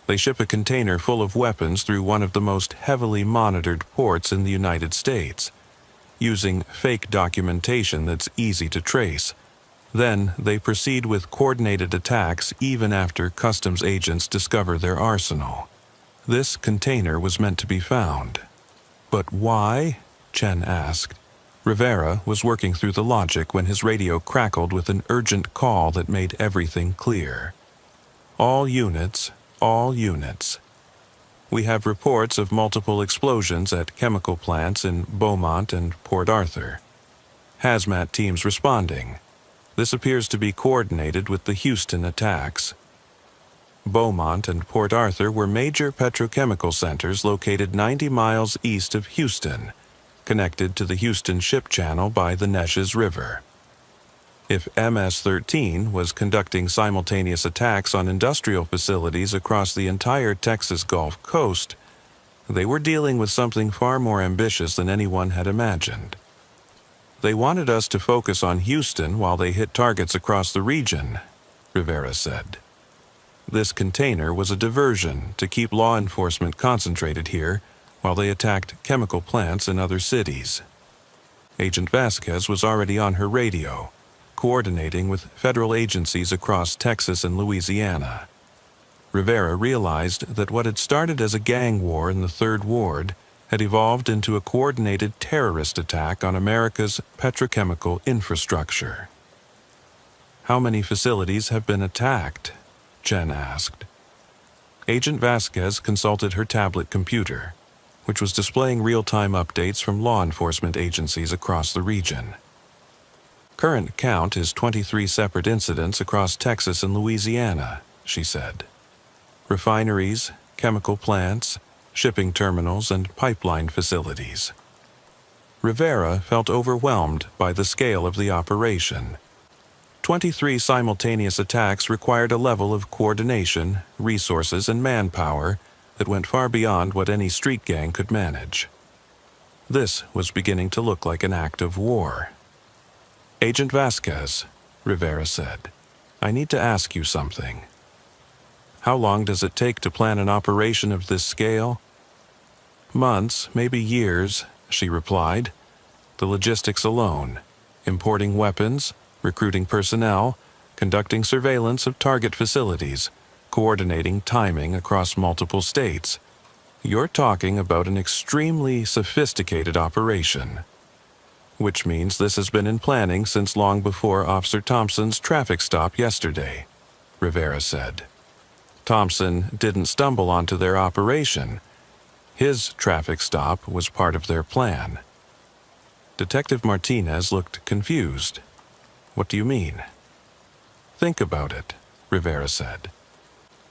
"They ship a container full of weapons through one of the most heavily monitored ports in the United States, using fake documentation that's easy to trace. Then they proceed with coordinated attacks even after customs agents discover their arsenal. This container was meant to be found." "But why?" Chen asked. Rivera was working through the logic when his radio crackled with an urgent call that made everything clear. All units. We have reports of multiple explosions at chemical plants in Beaumont and Port Arthur. Hazmat teams responding. This appears to be coordinated with the Houston attacks. Beaumont and Port Arthur were major petrochemical centers located 90 miles east of Houston, connected to the Houston Ship Channel by the Neches River. If MS-13 was conducting simultaneous attacks on industrial facilities across the entire Texas Gulf Coast, they were dealing with something far more ambitious than anyone had imagined. "They wanted us to focus on Houston while they hit targets across the region," Rivera said. "This container was a diversion to keep law enforcement concentrated here while they attacked chemical plants in other cities." Agent Vasquez was already on her radio, coordinating with federal agencies across Texas and Louisiana. Rivera realized that what had started as a gang war in the Third Ward had evolved into a coordinated terrorist attack on America's petrochemical infrastructure. "How many facilities have been attacked?" Chen asked. Agent Vasquez consulted her tablet computer, which was displaying real-time updates from law enforcement agencies across the region. "Current count is 23 separate incidents across Texas and Louisiana," she said. "Refineries, chemical plants, shipping terminals, and pipeline facilities." Rivera felt overwhelmed by the scale of the operation. 23 simultaneous attacks required a level of coordination, resources, and manpower that went far beyond what any street gang could manage. This was beginning to look like an act of war. "Agent Vasquez," Rivera said, "I need to ask you something. How long does it take to plan an operation of this scale?" "Months, maybe years," she replied. "The logistics alone, importing weapons, recruiting personnel, conducting surveillance of target facilities, coordinating timing across multiple states. You're talking about an extremely sophisticated operation. Which means this has been in planning since long before Officer Thompson's traffic stop yesterday," Rivera said. "Thompson didn't stumble onto their operation. His traffic stop was part of their plan." Detective Martinez looked confused. "What do you mean?" "Think about it," Rivera said.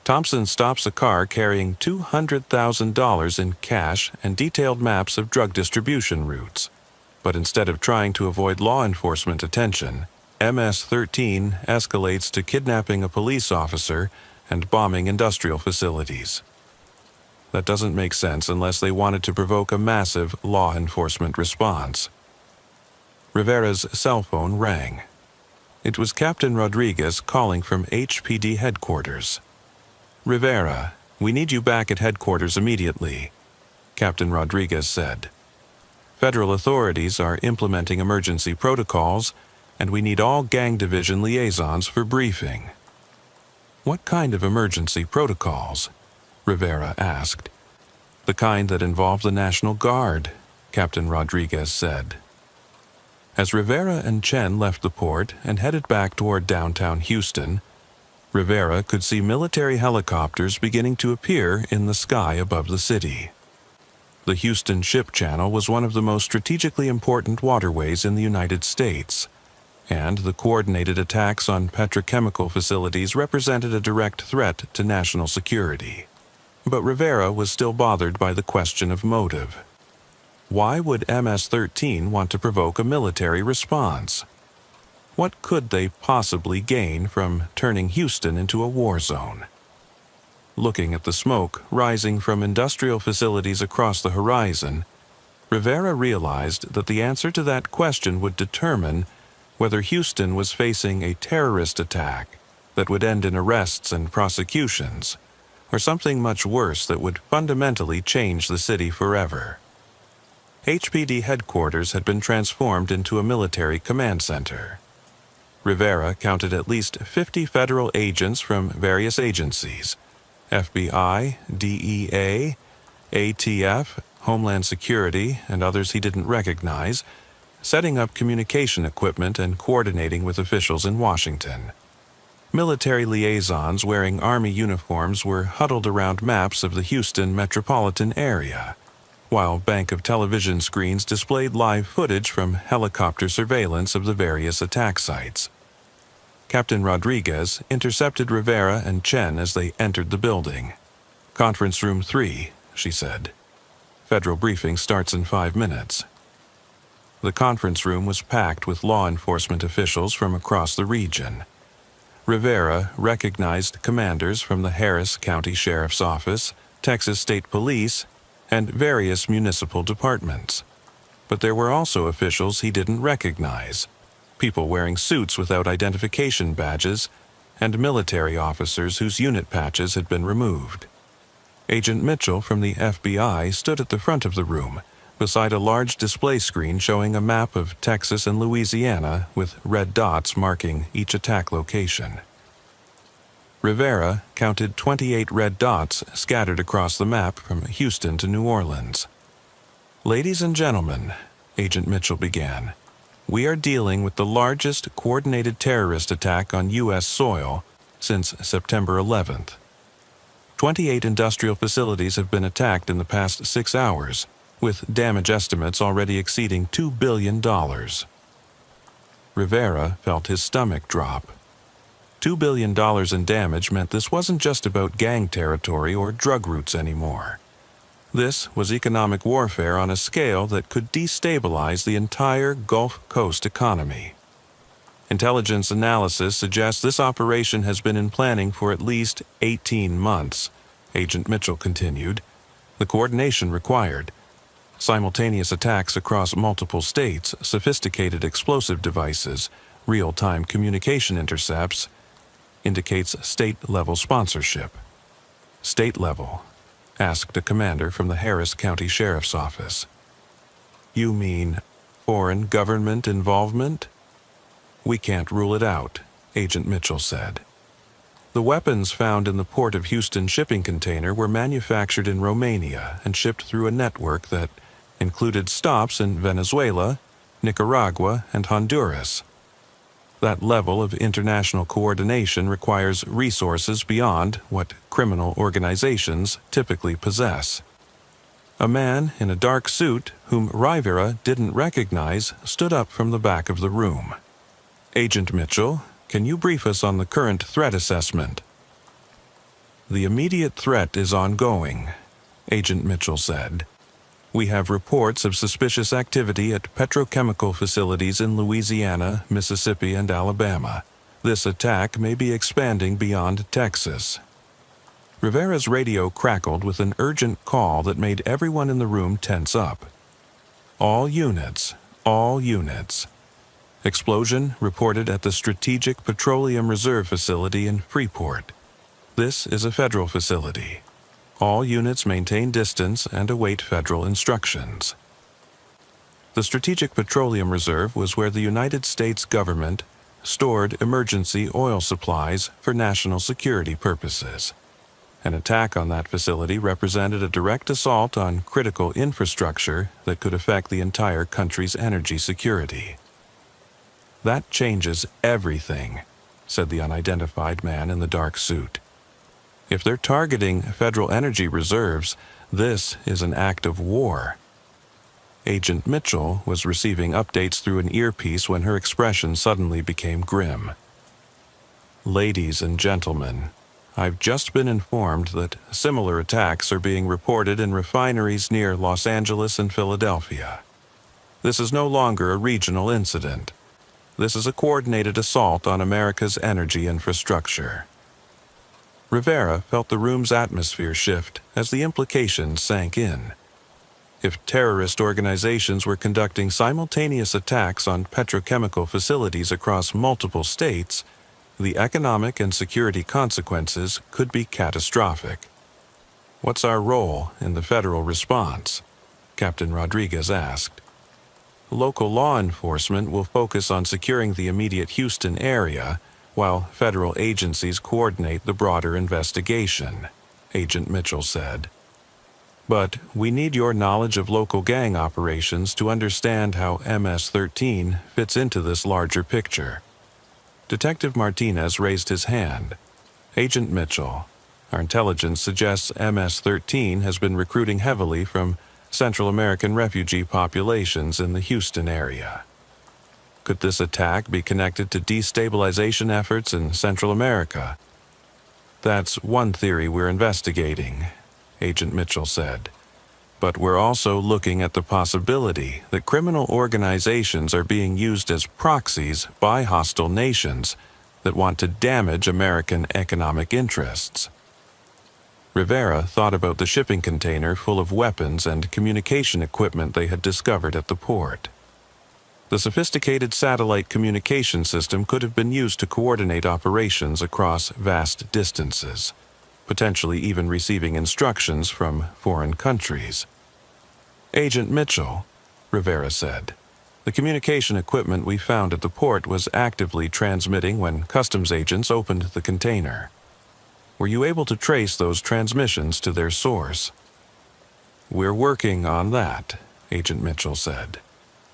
"Thompson stops a car carrying $200,000 in cash and detailed maps of drug distribution routes. But instead of trying to avoid law enforcement attention, MS-13 escalates to kidnapping a police officer and bombing industrial facilities. That doesn't make sense unless they wanted to provoke a massive law enforcement response." Rivera's cell phone rang. It was Captain Rodriguez calling from HPD headquarters. "Rivera, we need you back at headquarters immediately," Captain Rodriguez said. "Federal authorities are implementing emergency protocols, and we need all gang division liaisons for briefing." "What kind of emergency protocols?" Rivera asked. "The kind that involve the National Guard," Captain Rodriguez said. As Rivera and Chen left the port and headed back toward downtown Houston, Rivera could see military helicopters beginning to appear in the sky above the city. The Houston Ship Channel was one of the most strategically important waterways in the United States, and the coordinated attacks on petrochemical facilities represented a direct threat to national security. But Rivera was still bothered by the question of motive. Why would MS-13 want to provoke a military response? What could they possibly gain from turning Houston into a war zone? Looking at the smoke rising from industrial facilities across the horizon, Rivera realized that the answer to that question would determine whether Houston was facing a terrorist attack that would end in arrests and prosecutions, or something much worse that would fundamentally change the city forever. HPD headquarters had been transformed into a military command center. Rivera counted at least 50 federal agents from various agencies: FBI, DEA, ATF, Homeland Security, and others he didn't recognize, setting up communication equipment and coordinating with officials in Washington. Military liaisons wearing Army uniforms were huddled around maps of the Houston metropolitan area, while bank of television screens displayed live footage from helicopter surveillance of the various attack sites. Captain Rodriguez intercepted Rivera and Chen as they entered the building. "Conference room 3, she said. "Federal briefing starts in 5 minutes." The conference room was packed with law enforcement officials from across the region. Rivera recognized commanders from the Harris County Sheriff's Office, Texas State Police, and various municipal departments. But there were also officials he didn't recognize, people wearing suits without identification badges, and military officers whose unit patches had been removed. Agent Mitchell from the FBI stood at the front of the room, beside a large display screen showing a map of Texas and Louisiana with red dots marking each attack location. Rivera counted 28 red dots scattered across the map from Houston to New Orleans. "Ladies and gentlemen," Agent Mitchell began, "we are dealing with the largest coordinated terrorist attack on U.S. soil since September 11th. 28 industrial facilities have been attacked in the past 6 hours, with damage estimates already exceeding $2 billion. Rivera felt his stomach drop. $2 billion in damage meant this wasn't just about gang territory or drug routes anymore. This was economic warfare on a scale that could destabilize the entire Gulf Coast economy. Intelligence analysis suggests this operation has been in planning for at least 18 months, Agent Mitchell continued. The coordination required: simultaneous attacks across multiple states, sophisticated explosive devices, real-time communication intercepts, indicates state-level sponsorship. "State level?" asked a commander from the Harris County Sheriff's Office. "You mean foreign government involvement?" "We can't rule it out," Agent Mitchell said. The weapons found in the Port of Houston shipping container were manufactured in Romania and shipped through a network that included stops in Venezuela, Nicaragua, and Honduras. That level of international coordination requires resources beyond what criminal organizations typically possess. A man in a dark suit, whom Rivera didn't recognize, stood up from the back of the room. "Agent Mitchell, can you brief us on the current threat assessment?" "The immediate threat is ongoing," Agent Mitchell said. "We have reports of suspicious activity at petrochemical facilities in Louisiana, Mississippi, and Alabama. This attack may be expanding beyond Texas." Rivera's radio crackled with an urgent call that made everyone in the room tense up. All units. Explosion reported at the Strategic Petroleum Reserve Facility in Freeport. This is a federal facility. All units maintain distance and await federal instructions. The Strategic Petroleum Reserve was where the United States government stored emergency oil supplies for national security purposes. An attack on that facility represented a direct assault on critical infrastructure that could affect the entire country's energy security. "That changes everything," said the unidentified man in the dark suit. "If they're targeting federal energy reserves, this is an act of war." Agent Mitchell was receiving updates through an earpiece when her expression suddenly became grim. "Ladies and gentlemen, I've just been informed that similar attacks are being reported in refineries near Los Angeles and Philadelphia. This is no longer a regional incident. This is a coordinated assault on America's energy infrastructure." Rivera felt the room's atmosphere shift as the implications sank in. If terrorist organizations were conducting simultaneous attacks on petrochemical facilities across multiple states, the economic and security consequences could be catastrophic. "What's our role in the federal response?" Captain Rodriguez asked. "Local law enforcement will focus on securing the immediate Houston area, while federal agencies coordinate the broader investigation," Agent Mitchell said. "But we need your knowledge of local gang operations to understand how MS-13 fits into this larger picture." Detective Martinez raised his hand. "Agent Mitchell, our intelligence suggests MS-13 has been recruiting heavily from Central American refugee populations in the Houston area. Could this attack be connected to destabilization efforts in Central America?" "That's one theory we're investigating," Agent Mitchell said. "But we're also looking at the possibility that criminal organizations are being used as proxies by hostile nations that want to damage American economic interests." Rivera thought about the shipping container full of weapons and communication equipment they had discovered at the port. The sophisticated satellite communication system could have been used to coordinate operations across vast distances, potentially even receiving instructions from foreign countries. "Agent Mitchell," Rivera said, "the communication equipment we found at the port was actively transmitting when customs agents opened the container. Were you able to trace those transmissions to their source? We're working on that, Agent Mitchell said.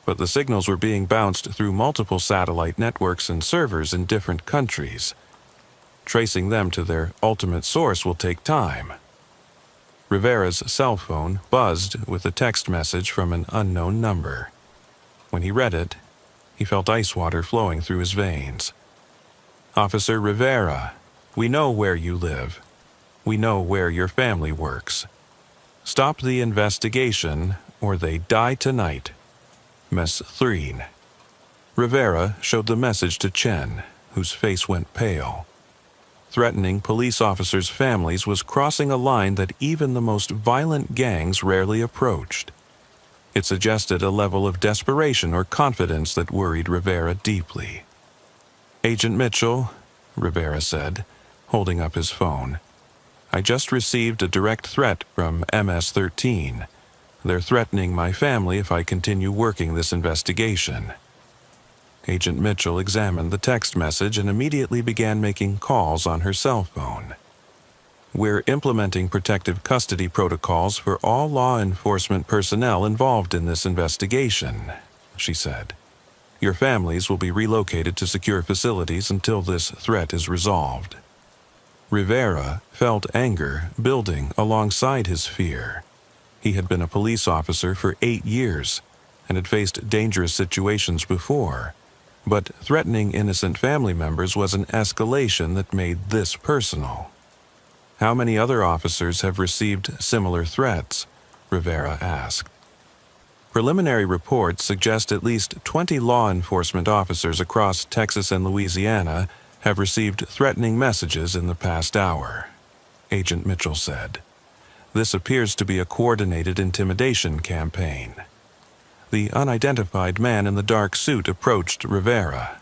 But the signals were being bounced through multiple satellite networks and servers in different countries. Tracing them to their ultimate source will take time. Rivera's cell phone buzzed with a text message from an unknown number. When he read it, he felt ice water flowing through his veins. Officer Rivera, we know where you live. We know where your family works. Stop the investigation, or they die tonight. Mess 3. Rivera showed the message to Chen, whose face went pale. Threatening police officers' families was crossing a line that even the most violent gangs rarely approached. It suggested a level of desperation or confidence that worried Rivera deeply. Agent Mitchell, Rivera said, holding up his phone, I just received a direct threat from MS-13. They're threatening my family if I continue working this investigation. Agent Mitchell examined the text message and immediately began making calls on her cell phone. We're implementing protective custody protocols for all law enforcement personnel involved in this investigation, she said. Your families will be relocated to secure facilities until this threat is resolved. Rivera felt anger building alongside his fear. He had been a police officer for 8 years and had faced dangerous situations before, but threatening innocent family members was an escalation that made this personal. How many other officers have received similar threats? Rivera asked. Preliminary reports suggest at least 20 law enforcement officers across Texas and Louisiana have received threatening messages in the past hour, Agent Mitchell said. This appears to be a coordinated intimidation campaign. The unidentified man in the dark suit approached Rivera.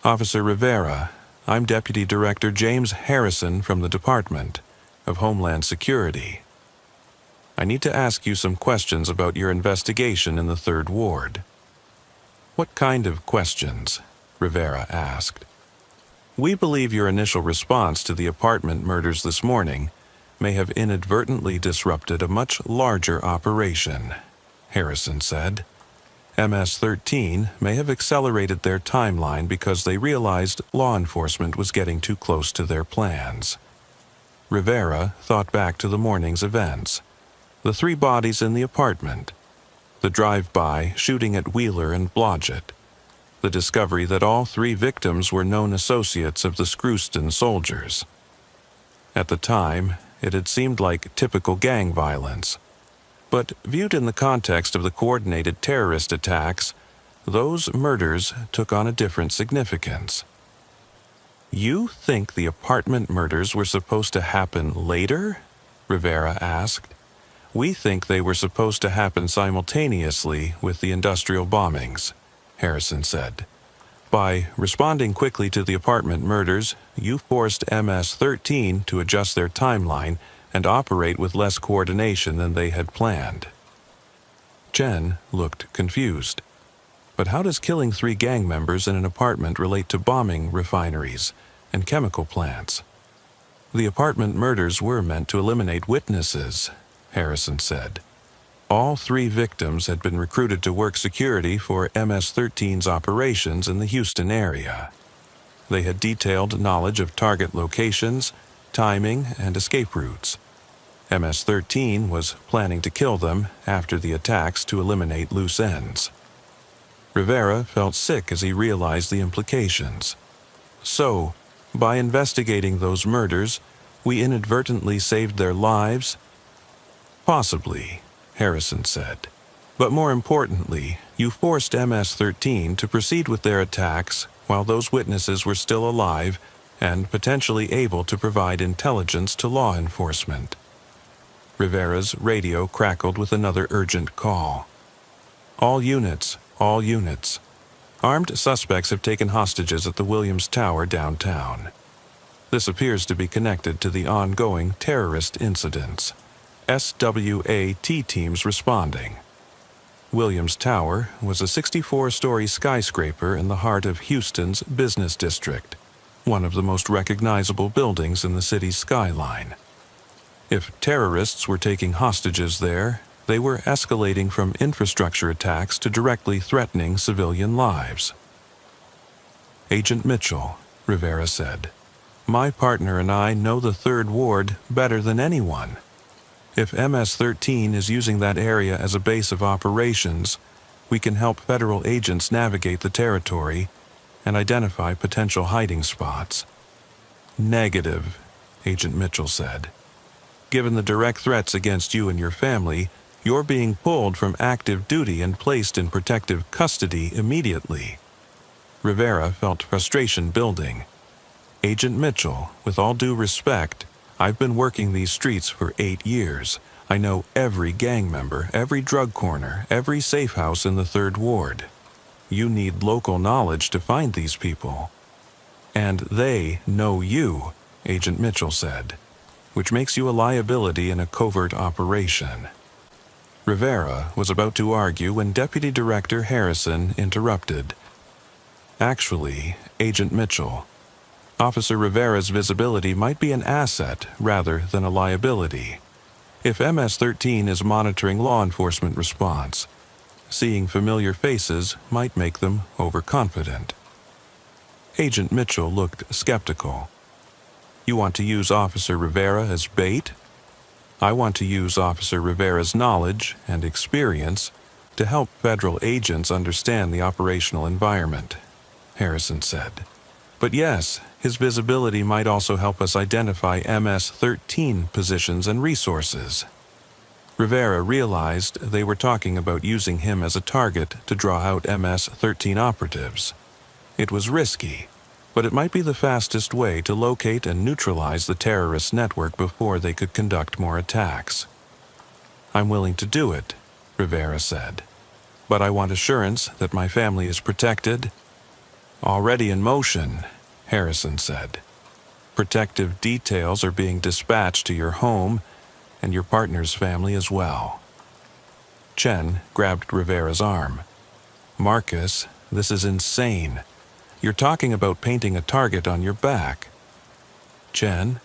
Officer Rivera, I'm Deputy Director James Harrison from the Department of Homeland Security. I need to ask you some questions about your investigation in the 3rd Ward. What kind of questions? Rivera asked. We believe your initial response to the apartment murders this morning may have inadvertently disrupted a much larger operation, Harrison said. MS-13 may have accelerated their timeline because they realized law enforcement was getting too close to their plans. Rivera thought back to the morning's events. The 3 bodies in the apartment, the drive-by shooting at Wheeler and Blodgett, the discovery that all 3 victims were known associates of the Screwston soldiers. At the time, it had seemed like typical gang violence, but viewed in the context of the coordinated terrorist attacks, those murders took on a different significance. You think the apartment murders were supposed to happen later? Rivera asked. We think they were supposed to happen simultaneously with the industrial bombings, Harrison said. By responding quickly to the apartment murders, you forced MS-13 to adjust their timeline and operate with less coordination than they had planned. Chen looked confused. But how does killing 3 gang members in an apartment relate to bombing refineries and chemical plants? The apartment murders were meant to eliminate witnesses, Harrison said. All 3 victims had been recruited to work security for MS-13's operations in the Houston area. They had detailed knowledge of target locations, timing, and escape routes. MS-13 was planning to kill them after the attacks to eliminate loose ends. Rivera felt sick as he realized the implications. So, by investigating those murders, we inadvertently saved their lives? Possibly, Harrison said. But more importantly, you forced MS-13 to proceed with their attacks while those witnesses were still alive and potentially able to provide intelligence to law enforcement. Rivera's radio crackled with another urgent call. All units. Armed suspects have taken hostages at the Williams Tower downtown. This appears to be connected to the ongoing terrorist incidents. SWAT teams responding. Williams Tower was a 64-story skyscraper in the heart of Houston's business district. one of the most recognizable buildings in the city's skyline. If terrorists were taking hostages there, they were escalating from infrastructure attacks to directly threatening civilian lives. "Agent Mitchell," Rivera said, "my partner and I know the Third Ward better than anyone. If MS-13 is using that area as a base of operations, we can help federal agents navigate the territory and identify potential hiding spots." "Negative," Agent Mitchell said. "Given the direct threats against you and your family, you're being pulled from active duty and placed in protective custody immediately." Rivera felt frustration building. "Agent Mitchell, with all due respect, I've been working these streets for 8 years. I know every gang member, every drug corner, every safe house in the Third Ward. You need local knowledge to find these people." "And they know you," Agent Mitchell said, "which makes you a liability in a covert operation." Rivera was about to argue when Deputy Director Harrison interrupted. "Actually, Agent Mitchell, Officer Rivera's visibility might be an asset rather than a liability. If MS-13 is monitoring law enforcement response, seeing familiar faces might make them overconfident." Agent Mitchell looked skeptical. "You want to use Officer Rivera as bait? I want to use Officer Rivera's knowledge and experience to help federal agents understand the operational environment," Harrison said. "But yes, his visibility might also help us identify MS-13 positions and resources." Rivera realized they were talking about using him as a target to draw out MS-13 operatives. It was risky, but it might be the fastest way to locate and neutralize the terrorist network before they could conduct more attacks. "I'm willing to do it," Rivera said, "but I want assurance that my family is protected." "Already in motion," Harrison said. "Protective details are being dispatched to your home and your partner's family as well." Chen grabbed Rivera's arm. "Marcus, this is insane. You're talking about painting a target on your back." "Chen,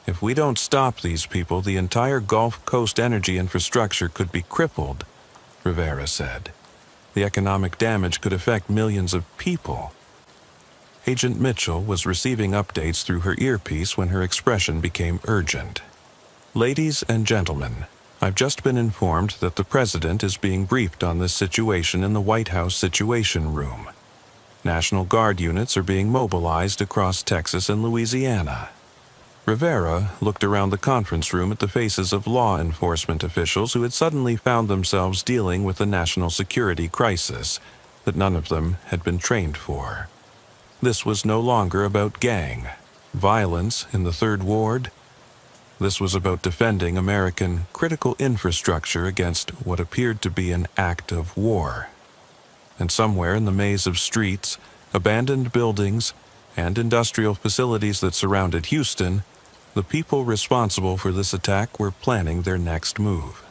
if we don't stop these people, the entire Gulf Coast energy infrastructure could be crippled," Rivera said. "The economic damage could affect millions of people." Agent Mitchell was receiving updates through her earpiece when her expression became urgent. "Ladies and gentlemen, I've just been informed that the President is being briefed on this situation in the White House Situation Room. National Guard units are being mobilized across Texas and Louisiana." Rivera looked around the conference room at the faces of law enforcement officials who had suddenly found themselves dealing with a national security crisis that none of them had been trained for. This was no longer about gang violence in the Third Ward. This was about defending American critical infrastructure against what appeared to be an act of war. And somewhere in the maze of streets, abandoned buildings, and industrial facilities that surrounded Houston, the people responsible for this attack were planning their next move.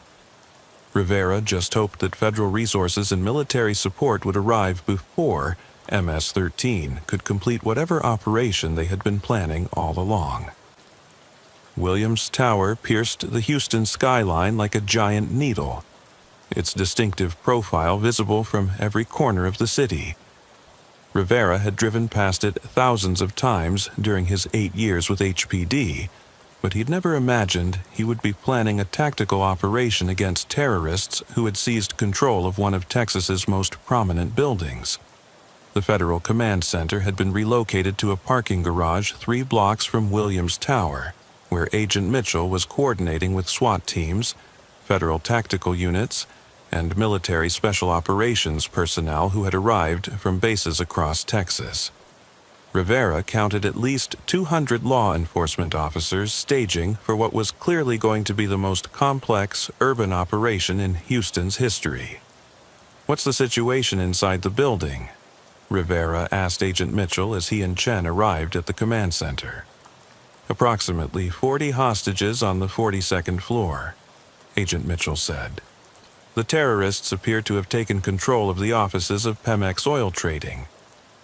Rivera just hoped that federal resources and military support would arrive before MS-13 could complete whatever operation they had been planning all along. Williams Tower pierced the Houston skyline like a giant needle, its distinctive profile visible from every corner of the city. Rivera had driven past it thousands of times during his 8 years with HPD, but he'd never imagined he would be planning a tactical operation against terrorists who had seized control of one of Texas's most prominent buildings. The Federal Command Center had been relocated to a parking garage 3 blocks from Williams Tower, where Agent Mitchell was coordinating with SWAT teams, federal tactical units, and military special operations personnel who had arrived from bases across Texas. Rivera counted at least 200 law enforcement officers staging for what was clearly going to be the most complex urban operation in Houston's history. "What's the situation inside the building?" Rivera asked Agent Mitchell as he and Chen arrived at the command center. "Approximately 40 hostages on the 42nd floor," Agent Mitchell said. "The terrorists appear to have taken control of the offices of Pemex Oil Trading.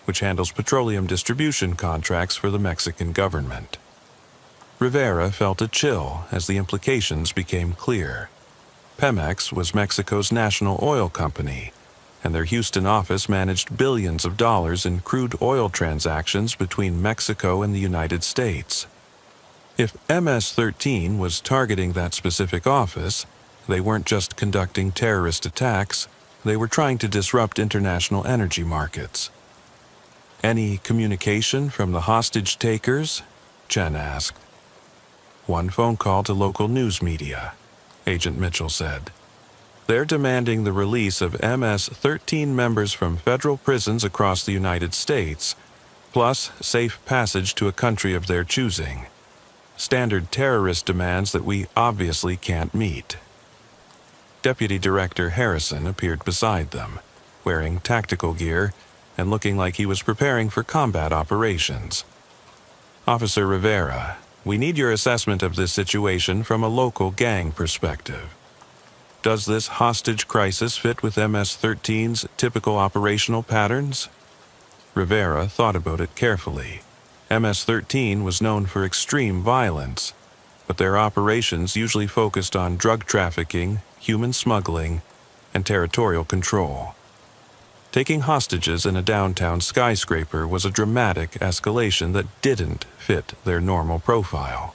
which handles petroleum distribution contracts for the Mexican government. Rivera felt a chill as the implications became clear. Pemex was Mexico's national oil company, and their Houston office managed billions of dollars in crude oil transactions between Mexico and the United States. If MS-13 was targeting that specific office, they weren't just conducting terrorist attacks, they were trying to disrupt international energy markets. "Any communication from the hostage takers?" Chen asked. "One phone call to local news media," Agent Mitchell said. "They're demanding the release of MS-13 members from federal prisons across the United States, plus safe passage to a country of their choosing. Standard terrorist demands that we obviously can't meet." Deputy Director Harrison appeared beside them, wearing tactical gear and looking like he was preparing for combat operations. "Officer Rivera, we need your assessment of this situation from a local gang perspective. Does this hostage crisis fit with MS-13's typical operational patterns?" Rivera thought about it carefully. MS-13 was known for extreme violence, but their operations usually focused on drug trafficking, human smuggling, and territorial control. Taking hostages in a downtown skyscraper was a dramatic escalation that didn't fit their normal profile.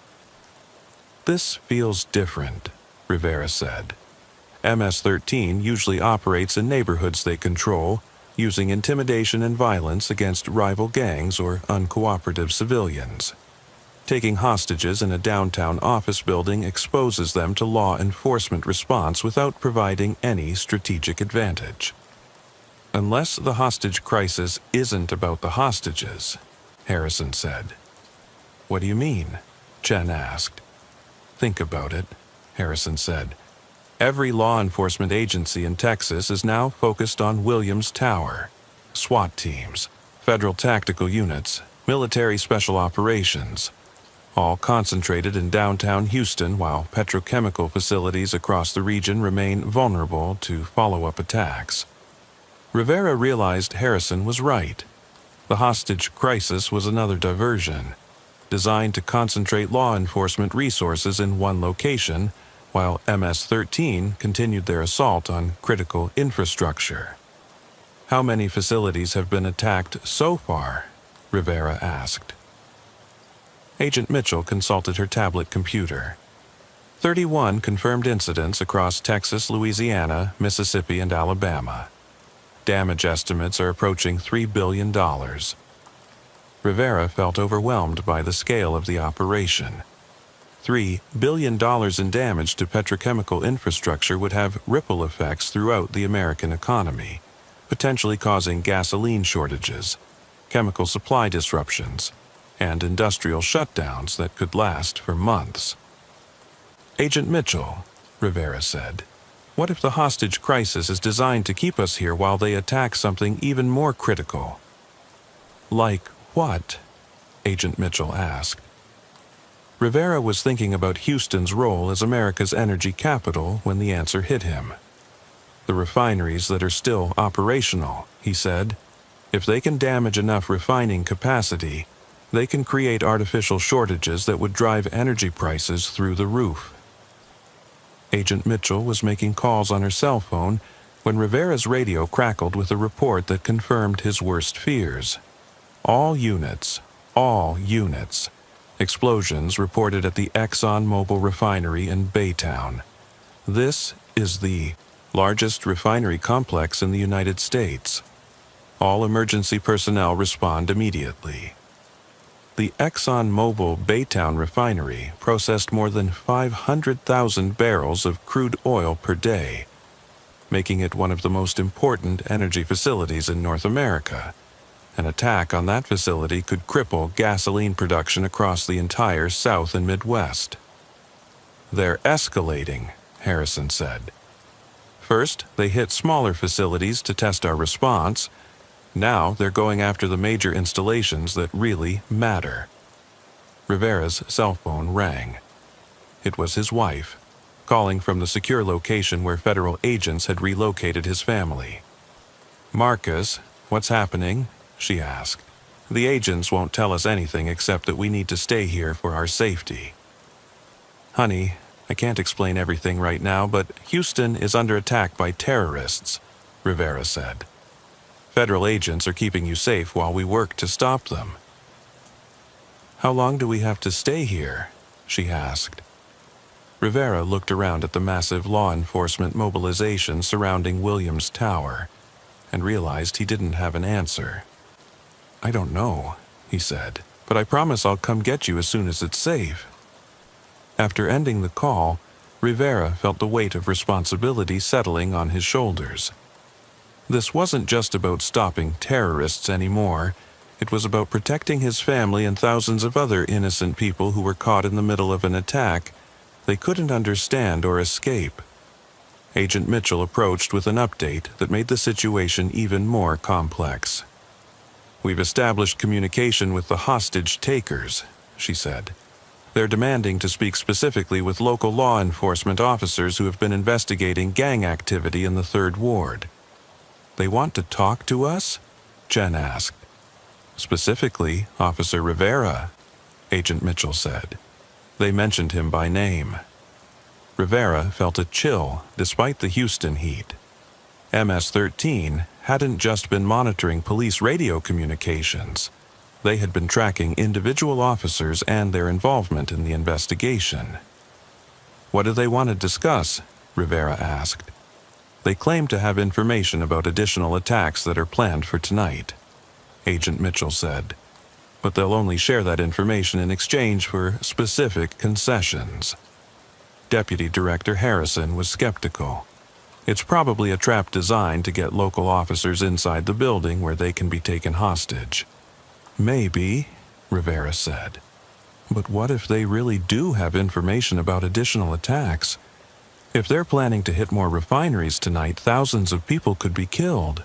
"This feels different," Rivera said. MS-13 usually operates in neighborhoods they control, using intimidation and violence against rival gangs or uncooperative civilians. Taking hostages in a downtown office building exposes them to law enforcement response without providing any strategic advantage. "Unless the hostage crisis isn't about the hostages," Harrison said. "What do you mean?" Chen asked. "Think about it," Harrison said. "Every law enforcement agency in Texas is now focused on Williams Tower. SWAT teams, federal tactical units, military special operations, all concentrated in downtown Houston while petrochemical facilities across the region remain vulnerable to follow-up attacks." Rivera realized Harrison was right. The hostage crisis was another diversion, designed to concentrate law enforcement resources in one location, while MS-13 continued their assault on critical infrastructure. "How many facilities have been attacked so far?" Rivera asked. Agent Mitchell consulted her tablet computer. 31 confirmed incidents across Texas, Louisiana, Mississippi, and Alabama. Damage estimates are approaching $3 billion. Rivera felt overwhelmed by the scale of the operation. $3 billion in damage to petrochemical infrastructure would have ripple effects throughout the American economy, potentially causing gasoline shortages, chemical supply disruptions, and industrial shutdowns that could last for months. "Agent Mitchell," Rivera said, "what if the hostage crisis is designed to keep us here while they attack something even more critical?" "Like what?" Agent Mitchell asked. Rivera was thinking about Houston's role as America's energy capital when the answer hit him. "The refineries that are still operational," he said. "If they can damage enough refining capacity, they can create artificial shortages that would drive energy prices through the roof." Agent Mitchell was making calls on her cell phone when Rivera's radio crackled with a report that confirmed his worst fears. All units. Explosions reported at the ExxonMobil refinery in Baytown. This is the largest refinery complex in the United States. All emergency personnel respond immediately. The ExxonMobil Baytown refinery processed more than 500,000 barrels of crude oil per day, making it one of the most important energy facilities in North America. An attack on that facility could cripple gasoline production across the entire South and Midwest. "They're escalating," Harrison said. "First, they hit smaller facilities to test our response. Now they're going after the major installations that really matter." Rivera's cell phone rang. It was his wife, calling from the secure location where federal agents had relocated his family. "Marcus, what's happening?" she asked. "The agents won't tell us anything except that we need to stay here for our safety." "Honey, I can't explain everything right now, but Houston is under attack by terrorists," Rivera said. "Federal agents are keeping you safe while we work to stop them." "How long do we have to stay here?" she asked. Rivera looked around at the massive law enforcement mobilization surrounding Williams Tower and realized he didn't have an answer. "I don't know," he said, "but I promise I'll come get you as soon as it's safe." After ending the call, Rivera felt the weight of responsibility settling on his shoulders. This wasn't just about stopping terrorists anymore. It was about protecting his family and thousands of other innocent people who were caught in the middle of an attack they couldn't understand or escape. Agent Mitchell approached with an update that made the situation even more complex. "We've established communication with the hostage takers," she said. "They're demanding to speak specifically with local law enforcement officers who have been investigating gang activity in the 3rd Ward." "They want to talk to us?" Jen asked. "Specifically, Officer Rivera," Agent Mitchell said. They mentioned him by name. Rivera felt a chill despite the Houston heat. MS-13 hadn't just been monitoring police radio communications. They had been tracking individual officers and their involvement in the investigation. "What do they want to discuss?" Rivera asked. "They claim to have information about additional attacks that are planned for tonight," Agent Mitchell said. "But they'll only share that information in exchange for specific concessions." Deputy Director Harrison was skeptical. "It's probably a trap designed to get local officers inside the building where they can be taken hostage." "Maybe," Rivera said. "But what if they really do have information about additional attacks? If they're planning to hit more refineries tonight, thousands of people could be killed."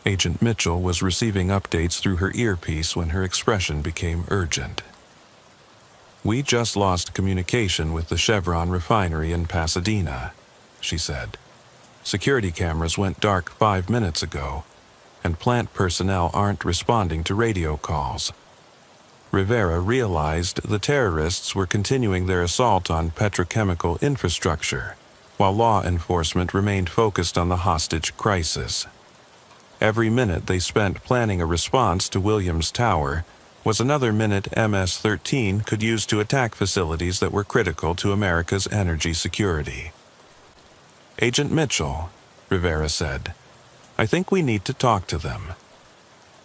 Agent Mitchell was receiving updates through her earpiece when her expression became urgent. "We just lost communication with the Chevron refinery in Pasadena," she said. "Security cameras went dark 5 minutes ago, and plant personnel aren't responding to radio calls." Rivera realized the terrorists were continuing their assault on petrochemical infrastructure, while law enforcement remained focused on the hostage crisis. Every minute they spent planning a response to Williams Tower was another minute MS-13 could use to attack facilities that were critical to America's energy security. "Agent Mitchell," Rivera said, "I think we need to talk to them.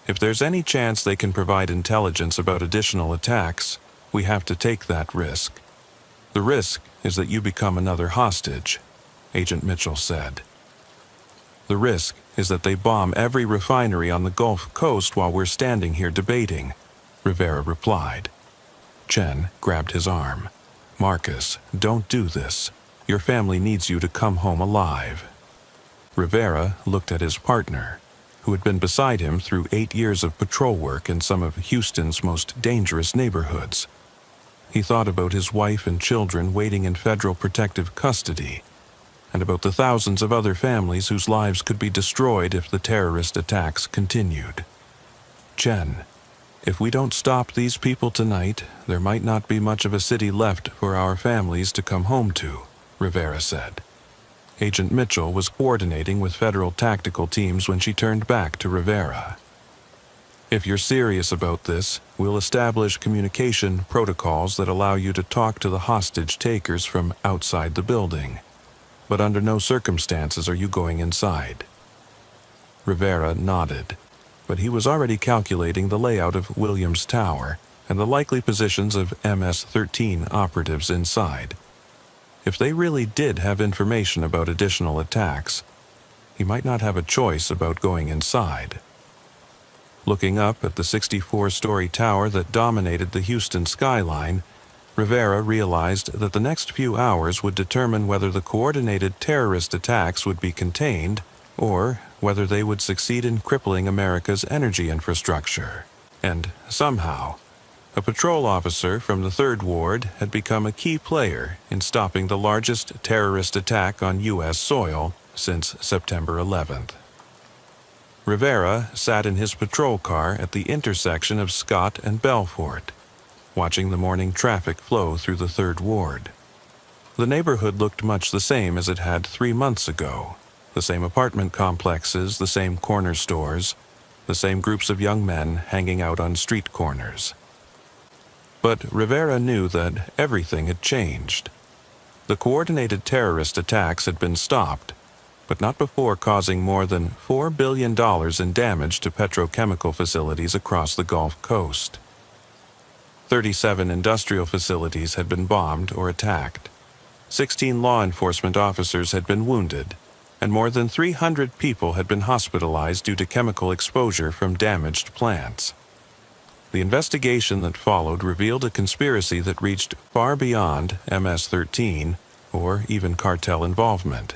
If there's any chance they can provide intelligence about additional attacks, we have to take that risk. The risk is that you become another hostage," Agent Mitchell said. "The risk is that they bomb every refinery on the Gulf Coast while we're standing here debating," Rivera replied. Chen grabbed his arm. "Marcus, don't do this. Your family needs you to come home alive." Rivera looked at his partner, who had been beside him through 8 years of patrol work in some of Houston's most dangerous neighborhoods. He thought about his wife and children waiting in federal protective custody, and about the thousands of other families whose lives could be destroyed if the terrorist attacks continued. "Chen, if we don't stop these people tonight, there might not be much of a city left for our families to come home to," Rivera said. Agent Mitchell was coordinating with federal tactical teams when she turned back to Rivera. "If you're serious about this, we'll establish communication protocols that allow you to talk to the hostage takers from outside the building. But under no circumstances are you going inside." Rivera nodded, but he was already calculating the layout of Williams Tower and the likely positions of MS-13 operatives inside. If they really did have information about additional attacks, he might not have a choice about going inside. Looking up at the 64-story tower that dominated the Houston skyline, Rivera realized that the next few hours would determine whether the coordinated terrorist attacks would be contained or whether they would succeed in crippling America's energy infrastructure. And somehow, a patrol officer from the 3rd Ward had become a key player in stopping the largest terrorist attack on U.S. soil since September 11th. Rivera sat in his patrol car at the intersection of Scott and Belfort, watching the morning traffic flow through the Third Ward. The neighborhood looked much the same as it had 3 months ago. The same apartment complexes, the same corner stores, the same groups of young men hanging out on street corners. But Rivera knew that everything had changed. The coordinated terrorist attacks had been stopped, but not before causing more than $4 billion in damage to petrochemical facilities across the Gulf Coast. 37 industrial facilities had been bombed or attacked. 16 law enforcement officers had been wounded, and more than 300 people had been hospitalized due to chemical exposure from damaged plants. The investigation that followed revealed a conspiracy that reached far beyond MS-13 or even cartel involvement.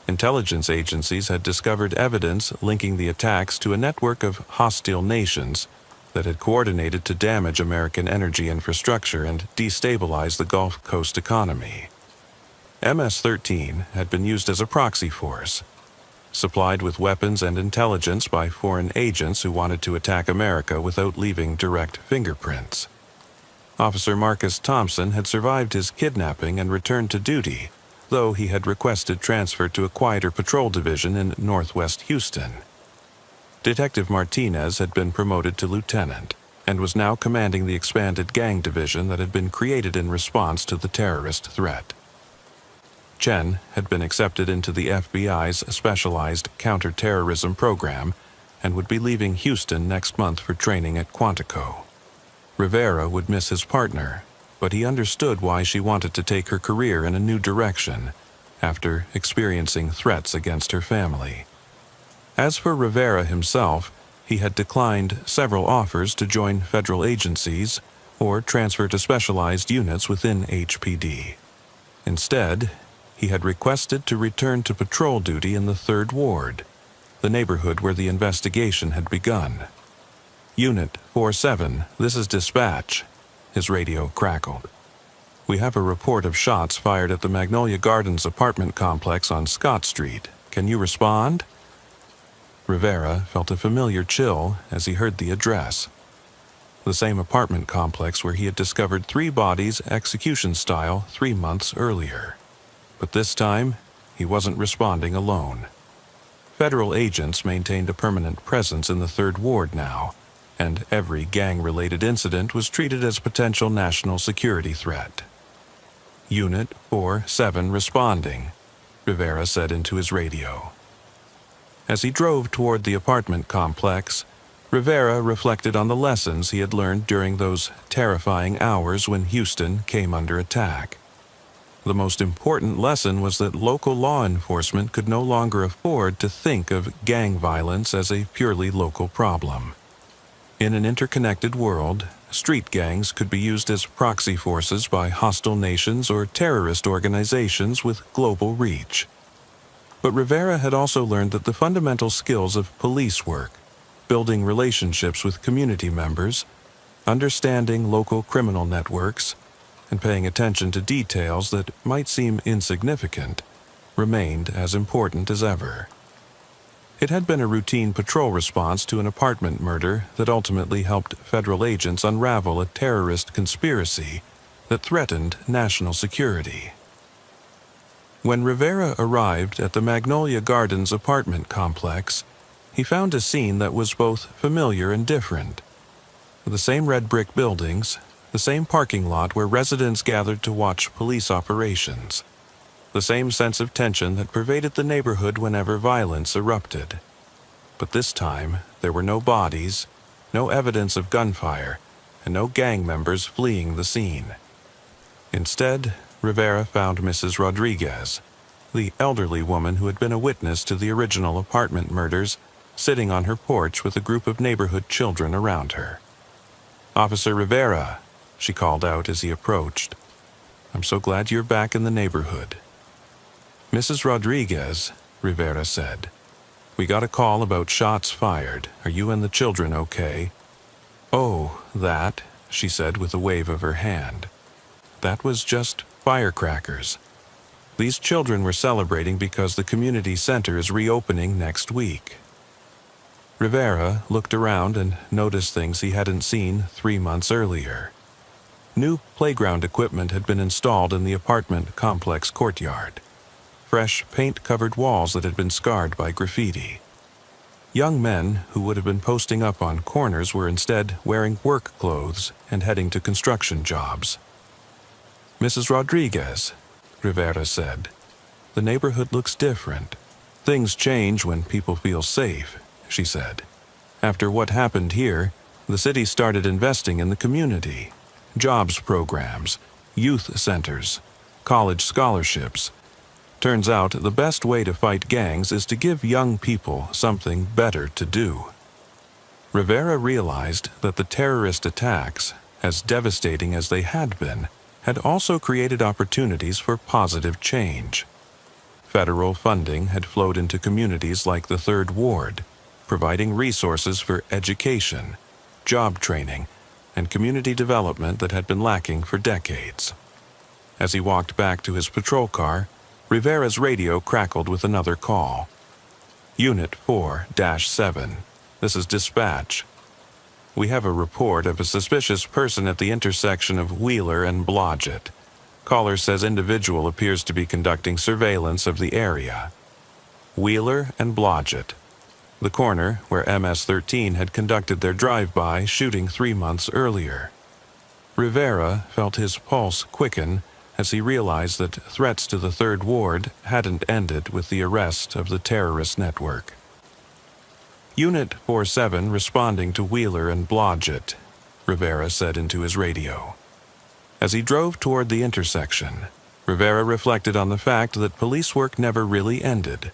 Intelligence agencies had discovered evidence linking the attacks to a network of hostile nations that had coordinated to damage American energy infrastructure and destabilize the Gulf Coast economy. MS-13 had been used as a proxy force, supplied with weapons and intelligence by foreign agents who wanted to attack America without leaving direct fingerprints. Officer Marcus Thompson had survived his kidnapping and returned to duty, though he had requested transfer to a quieter patrol division in northwest Houston. Detective Martinez had been promoted to lieutenant and was now commanding the expanded gang division that had been created in response to the terrorist threat. Chen had been accepted into the FBI's specialized counterterrorism program and would be leaving Houston next month for training at Quantico. Rivera would miss his partner, but he understood why she wanted to take her career in a new direction after experiencing threats against her family. As for Rivera himself, he had declined several offers to join federal agencies or transfer to specialized units within HPD. Instead, he had requested to return to patrol duty in the Third Ward, the neighborhood where the investigation had begun. Unit 47, this is dispatch, his radio crackled. We have a report of shots fired at the Magnolia Gardens apartment complex on Scott Street. Can you respond? Rivera felt a familiar chill as he heard the address. The same apartment complex where he had discovered 3 bodies execution style 3 months earlier. But this time, he wasn't responding alone. Federal agents maintained a permanent presence in the Third Ward now, and every gang-related incident was treated as a potential national security threat. Unit 47 responding, Rivera said into his radio. As he drove toward the apartment complex, Rivera reflected on the lessons he had learned during those terrifying hours when Houston came under attack. The most important lesson was that local law enforcement could no longer afford to think of gang violence as a purely local problem. In an interconnected world, street gangs could be used as proxy forces by hostile nations or terrorist organizations with global reach. But Rivera had also learned that the fundamental skills of police work, building relationships with community members, understanding local criminal networks, and paying attention to details that might seem insignificant, remained as important as ever. It had been a routine patrol response to an apartment murder that ultimately helped federal agents unravel a terrorist conspiracy that threatened national security. When Rivera arrived at the Magnolia Gardens apartment complex, he found a scene that was both familiar and different. The same red brick buildings, the same parking lot where residents gathered to watch police operations, the same sense of tension that pervaded the neighborhood whenever violence erupted. But this time, there were no bodies, no evidence of gunfire, and no gang members fleeing the scene. Instead, Rivera found Mrs. Rodriguez, the elderly woman who had been a witness to the original apartment murders, sitting on her porch with a group of neighborhood children around her. "Officer Rivera," she called out as he approached. "I'm so glad you're back in the neighborhood." "Mrs. Rodriguez," Rivera said, "we got a call about shots fired. Are you and the children okay?" "Oh, that," she said with a wave of her hand. "That was just firecrackers. These children were celebrating because the community center is reopening next week." Rivera looked around and noticed things he hadn't seen 3 months earlier. New playground equipment had been installed in the apartment complex courtyard. Fresh paint-covered walls that had been scarred by graffiti. Young men who would have been posting up on corners were instead wearing work clothes and heading to construction jobs. "Mrs. Rodriguez," Rivera said, "the neighborhood looks different. Things change when people feel safe," she said. "After what happened here, the city started investing in the community. Jobs programs, youth centers, college scholarships. Turns out the best way to fight gangs is to give young people something better to do." Rivera realized that the terrorist attacks, as devastating as they had been, had also created opportunities for positive change. Federal funding had flowed into communities like the Third Ward, providing resources for education, job training, and community development that had been lacking for decades. As he walked back to his patrol car, Rivera's radio crackled with another call. "Unit 4-7, this is dispatch. We have a report of a suspicious person at the intersection of Wheeler and Blodgett. Caller says individual appears to be conducting surveillance of the area." Wheeler and Blodgett, the corner where MS-13 had conducted their drive-by shooting 3 months earlier. Rivera felt his pulse quicken as he realized that threats to the Third Ward hadn't ended with the arrest of the terrorist network. "Unit 47 responding to Wheeler and Blodgett," Rivera said into his radio. As he drove toward the intersection, Rivera reflected on the fact that police work never really ended.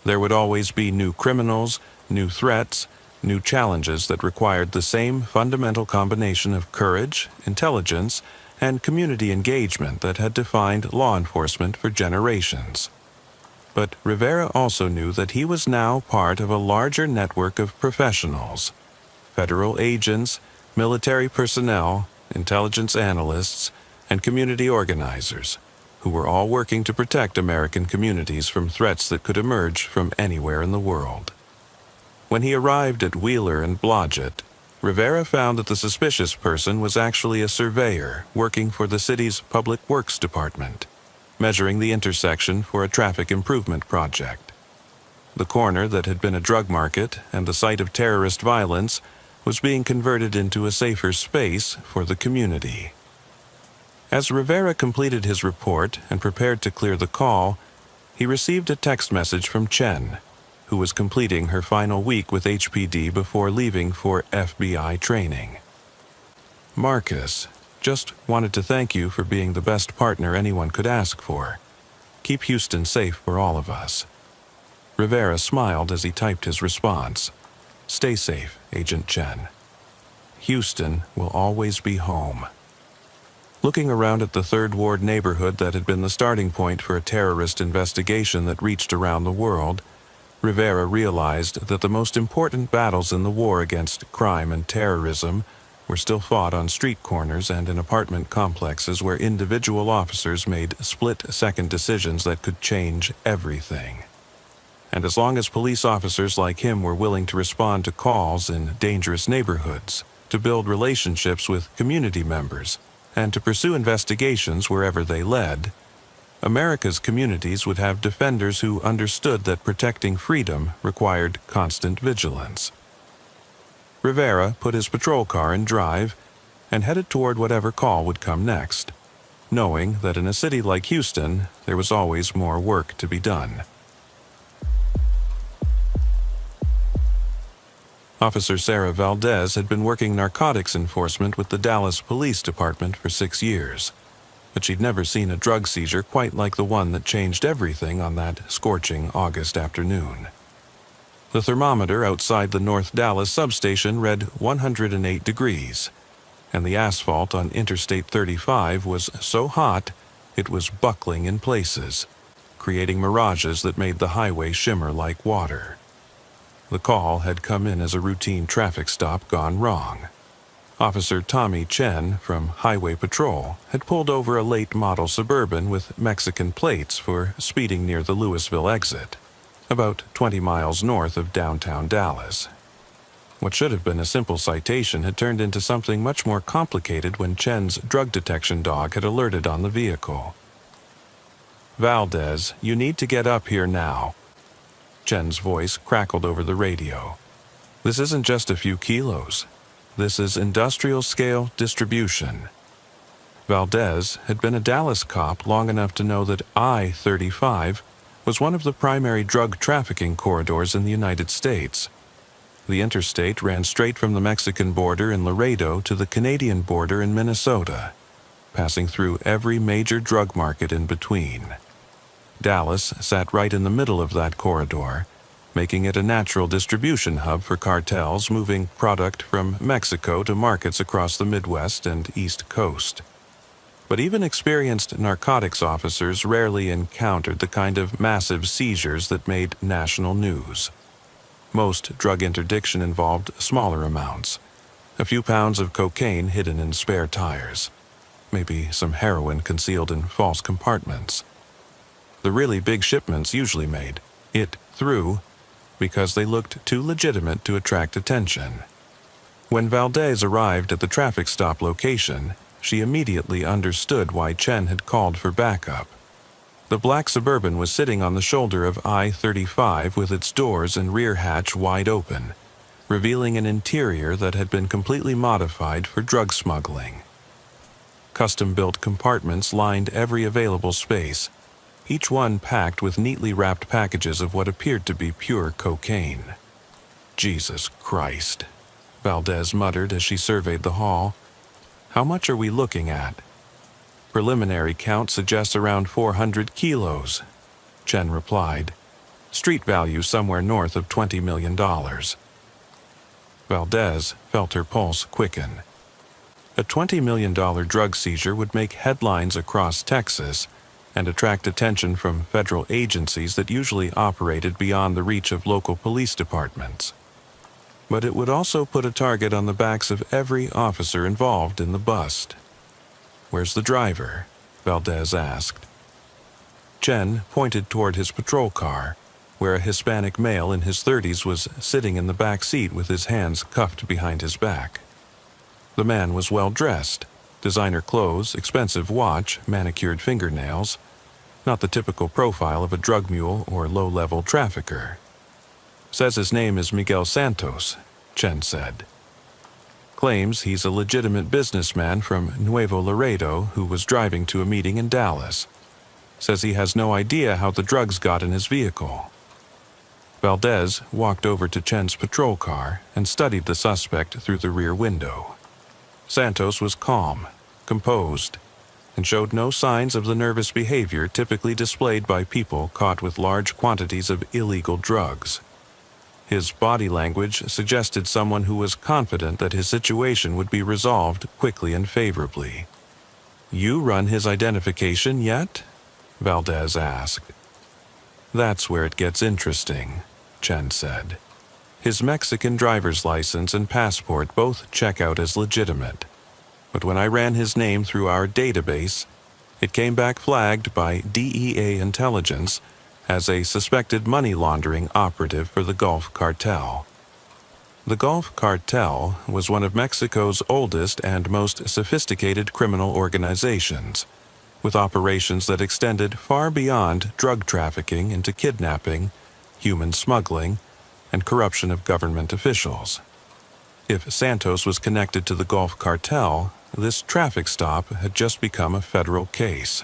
There would always be new criminals, new threats, new challenges that required the same fundamental combination of courage, intelligence, and community engagement that had defined law enforcement for generations. But Rivera also knew that he was now part of a larger network of professionals, federal agents, military personnel, intelligence analysts, and community organizers, who were all working to protect American communities from threats that could emerge from anywhere in the world. When he arrived at Wheeler and Blodgett, Rivera found that the suspicious person was actually a surveyor working for the city's Public Works Department, measuring the intersection for a traffic improvement project. The corner that had been a drug market and the site of terrorist violence was being converted into a safer space for the community. As Rivera completed his report and prepared to clear the call, he received a text message from Chen, who was completing her final week with HPD before leaving for FBI training. "Marcus, just wanted to thank you for being the best partner anyone could ask for. Keep Houston safe for all of us." Rivera smiled as he typed his response. "Stay safe, Agent Chen. Houston will always be home." Looking around at the Third Ward neighborhood that had been the starting point for a terrorist investigation that reached around the world, Rivera realized that the most important battles in the war against crime and terrorism were still fought on street corners and in apartment complexes where individual officers made split-second decisions that could change everything. And as long as police officers like him were willing to respond to calls in dangerous neighborhoods, to build relationships with community members, and to pursue investigations wherever they led, America's communities would have defenders who understood that protecting freedom required constant vigilance. Rivera put his patrol car in drive and headed toward whatever call would come next, knowing that in a city like Houston, there was always more work to be done. Officer Sarah Valdez had been working narcotics enforcement with the Dallas Police Department for 6 years, but she'd never seen a drug seizure quite like the one that changed everything on that scorching August afternoon. The thermometer outside the North Dallas substation read 108 degrees, and the asphalt on Interstate 35 was so hot it was buckling in places, creating mirages that made the highway shimmer like water. The call had come in as a routine traffic stop gone wrong. Officer Tommy Chen from Highway Patrol had pulled over a late-model Suburban with Mexican plates for speeding near the Louisville exit, about 20 miles north of downtown Dallas. What should have been a simple citation had turned into something much more complicated when Chen's drug detection dog had alerted on the vehicle. "Valdez, you need to get up here now." Chen's voice crackled over the radio. "This isn't just a few kilos. This is industrial-scale distribution." Valdez had been a Dallas cop long enough to know that I-35 was one of the primary drug trafficking corridors in the United States. The interstate ran straight from the Mexican border in Laredo to the Canadian border in Minnesota, passing through every major drug market in between. Dallas sat right in the middle of that corridor, making it a natural distribution hub for cartels moving product from Mexico to markets across the Midwest and East Coast. But even experienced narcotics officers rarely encountered the kind of massive seizures that made national news. Most drug interdiction involved smaller amounts, a few pounds of cocaine hidden in spare tires, maybe some heroin concealed in false compartments. The really big shipments usually made it through because they looked too legitimate to attract attention. When Valdez arrived at the traffic stop location, she immediately understood why Chen had called for backup. The black Suburban was sitting on the shoulder of I-35 with its doors and rear hatch wide open, revealing an interior that had been completely modified for drug smuggling. Custom-built compartments lined every available space, each one packed with neatly wrapped packages of what appeared to be pure cocaine. "Jesus Christ," Valdez muttered as she surveyed the haul. "How much are we looking at?" "Preliminary count suggests around 400 kilos, Chen replied. "Street value somewhere north of $20 million. Valdez felt her pulse quicken. A $20 million drug seizure would make headlines across Texas and attract attention from federal agencies that usually operated beyond the reach of local police departments. But it would also put a target on the backs of every officer involved in the bust. "Where's the driver?" Valdez asked. Chen pointed toward his patrol car, where a Hispanic male in his 30s was sitting in the back seat with his hands cuffed behind his back. The man was well-dressed, designer clothes, expensive watch, manicured fingernails, not the typical profile of a drug mule or low-level trafficker. "Says his name is Miguel Santos," Chen said. "Claims he's a legitimate businessman from Nuevo Laredo who was driving to a meeting in Dallas. Says he has no idea how the drugs got in his vehicle." Valdez walked over to Chen's patrol car and studied the suspect through the rear window. Santos was calm, composed, and showed no signs of the nervous behavior typically displayed by people caught with large quantities of illegal drugs. His body language suggested someone who was confident that his situation would be resolved quickly and favorably. "You run his identification yet?" Valdez asked. "That's where it gets interesting," Chen said. "His Mexican driver's license and passport both check out as legitimate. But when I ran his name through our database, it came back flagged by DEA intelligence as a suspected money laundering operative for the Gulf Cartel. The Gulf Cartel was one of Mexico's oldest and most sophisticated criminal organizations, with operations that extended far beyond drug trafficking into kidnapping, human smuggling, and corruption of government officials. If Santos was connected to the Gulf Cartel, this traffic stop had just become a federal case.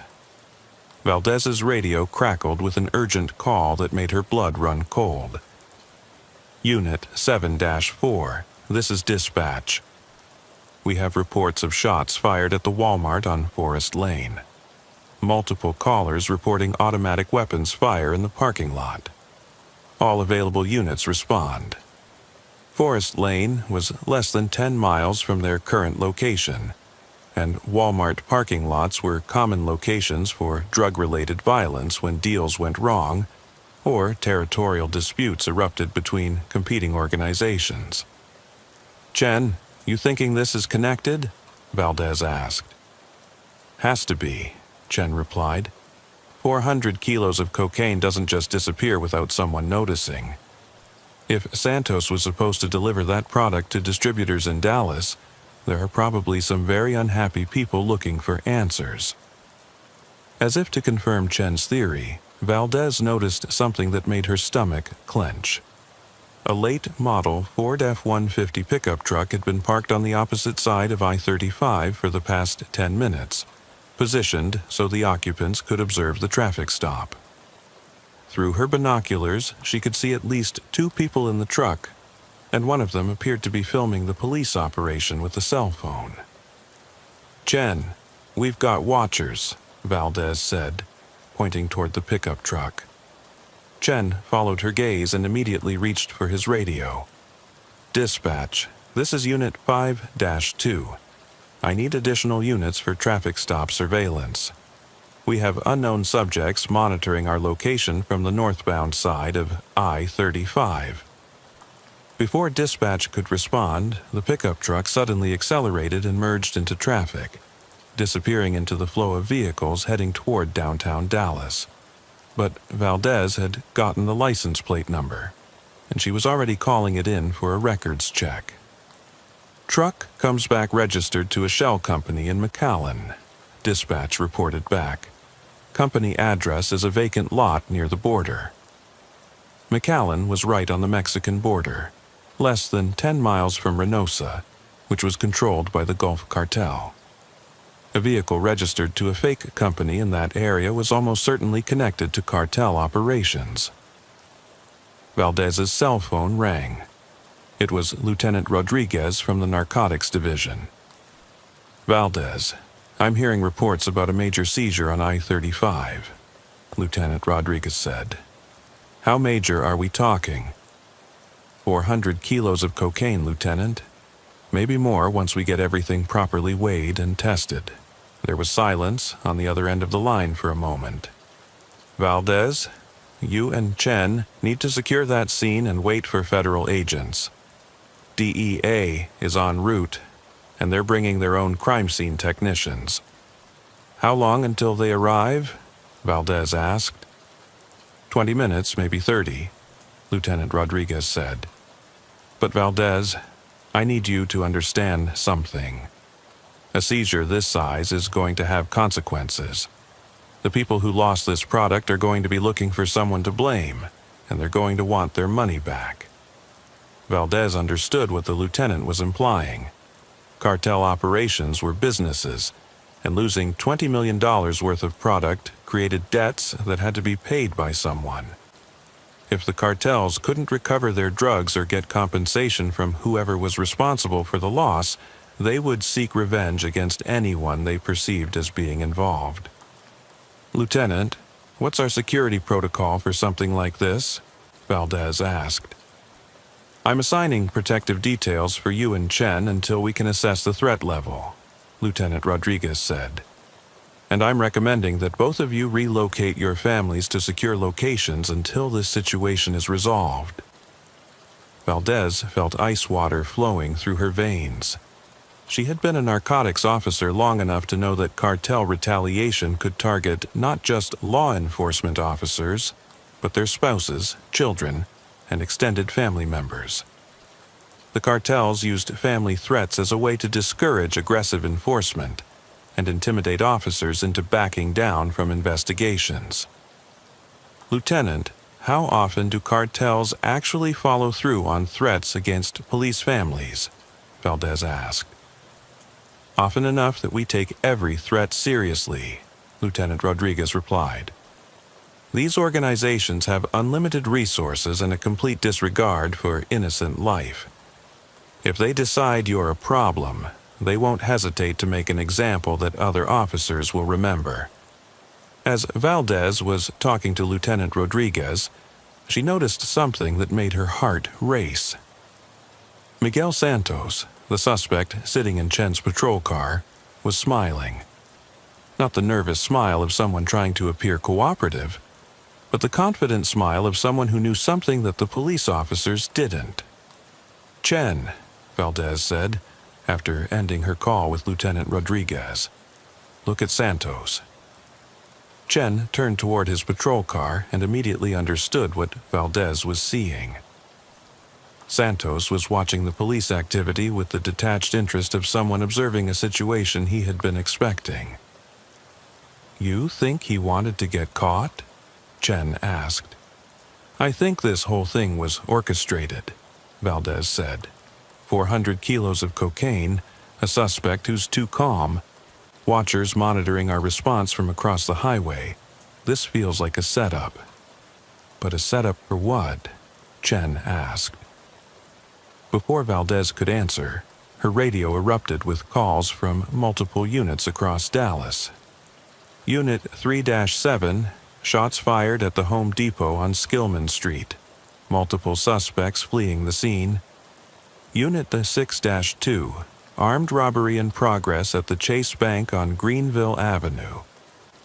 Valdez's radio crackled with an urgent call that made her blood run cold. "Unit 7-4, this is dispatch. We have reports of shots fired at the Walmart on Forest Lane. Multiple callers reporting automatic weapons fire in the parking lot. All available units respond." Forest Lane was less than 10 miles from their current location, and Walmart parking lots were common locations for drug-related violence when deals went wrong or territorial disputes erupted between competing organizations. "Chen, you thinking this is connected?" Valdez asked. "Has to be," Chen replied. 400 kilos of cocaine doesn't just disappear without someone noticing. If Santos was supposed to deliver that product to distributors in Dallas, there are probably some very unhappy people looking for answers. As if to confirm Chen's theory, Valdez noticed something that made her stomach clench. A late-model Ford F-150 pickup truck had been parked on the opposite side of I-35 for the past 10 minutes, positioned so the occupants could observe the traffic stop. Through her binoculars, she could see at least 2 people in the truck, and one of them appeared to be filming the police operation with a cell phone. "Chen, we've got watchers," Valdez said, pointing toward the pickup truck. Chen followed her gaze and immediately reached for his radio. "Dispatch, this is Unit 5-2. I need additional units for traffic stop surveillance. We have unknown subjects monitoring our location from the northbound side of I-35. Before dispatch could respond, the pickup truck suddenly accelerated and merged into traffic, disappearing into the flow of vehicles heading toward downtown Dallas. But Valdez had gotten the license plate number, and she was already calling it in for a records check. "Truck comes back registered to a shell company in McAllen," dispatch reported back. "Company address is a vacant lot near the border." McAllen was right on the Mexican border, less than 10 miles from Reynosa, which was controlled by the Gulf Cartel. A vehicle registered to a fake company in that area was almost certainly connected to cartel operations. Valdez's cell phone rang. It was Lieutenant Rodriguez from the Narcotics Division. "Valdez, I'm hearing reports about a major seizure on I-35, Lieutenant Rodriguez said. "How major are we talking?" 400 kilos of cocaine, Lieutenant. Maybe more once we get everything properly weighed and tested." There was silence on the other end of the line for a moment. "Valdez, you and Chen need to secure that scene and wait for federal agents. DEA is en route, and they're bringing their own crime scene technicians." "How long until they arrive?" Valdez asked. 20 minutes, maybe 30, Lieutenant Rodriguez said. "But Valdez, I need you to understand something. A seizure this size is going to have consequences. The people who lost this product are going to be looking for someone to blame, and they're going to want their money back." Valdez understood what the lieutenant was implying. Cartel operations were businesses, and losing $20 million worth of product created debts that had to be paid by someone. If the cartels couldn't recover their drugs or get compensation from whoever was responsible for the loss, they would seek revenge against anyone they perceived as being involved. "Lieutenant, what's our security protocol for something like this?" Valdez asked. "I'm assigning protective details for you and Chen until we can assess the threat level," Lieutenant Rodriguez said. "And I'm recommending that both of you relocate your families to secure locations until this situation is resolved." Valdez felt ice water flowing through her veins. She had been a narcotics officer long enough to know that cartel retaliation could target not just law enforcement officers, but their spouses, children, and extended family members. The cartels used family threats as a way to discourage aggressive enforcement and intimidate officers into backing down from investigations. "Lieutenant, how often do cartels actually follow through on threats against police families?" Valdez asked. "Often enough that we take every threat seriously," Lieutenant Rodriguez replied. "These organizations have unlimited resources and a complete disregard for innocent life. If they decide you're a problem, they won't hesitate to make an example that other officers will remember." As Valdez was talking to Lieutenant Rodriguez, she noticed something that made her heart race. Miguel Santos, the suspect sitting in Chen's patrol car, was smiling. Not the nervous smile of someone trying to appear cooperative, but the confident smile of someone who knew something that the police officers didn't. "Chen," Valdez said, after ending her call with Lieutenant Rodriguez, "look at Santos." Chen turned toward his patrol car and immediately understood what Valdez was seeing. Santos was watching the police activity with the detached interest of someone observing a situation he had been expecting. "You think he wanted to get caught?" Chen asked. "I think this whole thing was orchestrated," Valdez said. 400 kilos of cocaine, a suspect who's too calm, watchers monitoring our response from across the highway. This feels like a setup." "But a setup for what?" Chen asked. Before Valdez could answer, her radio erupted with calls from multiple units across Dallas. Unit 3-7, shots fired at the Home Depot on Skillman Street. Multiple suspects fleeing the scene. Unit 6-2, armed robbery in progress at the Chase Bank on Greenville Avenue.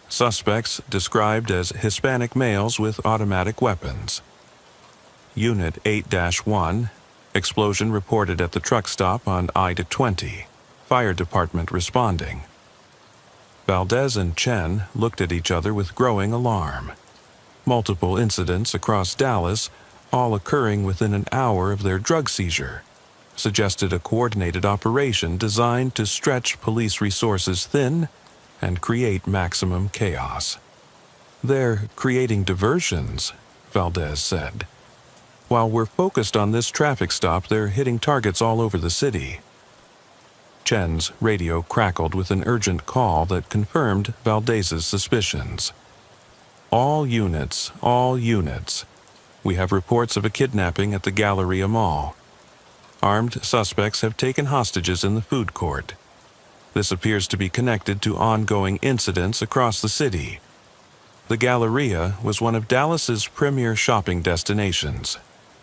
Suspects described as Hispanic males with automatic weapons. Unit 8-1, explosion reported at the truck stop on I-20. Fire department responding. Valdez and Chen looked at each other with growing alarm. Multiple incidents across Dallas, all occurring within an hour of their drug seizure, suggested a coordinated operation designed to stretch police resources thin and create maximum chaos. "They're creating diversions," Valdez said. "While we're focused on this traffic stop, they're hitting targets all over the city." Chen's radio crackled with an urgent call that confirmed Valdez's suspicions. All units. We have reports of a kidnapping at the Galleria Mall. Armed suspects have taken hostages in the food court. This appears to be connected to ongoing incidents across the city. The Galleria was one of Dallas's premier shopping destinations,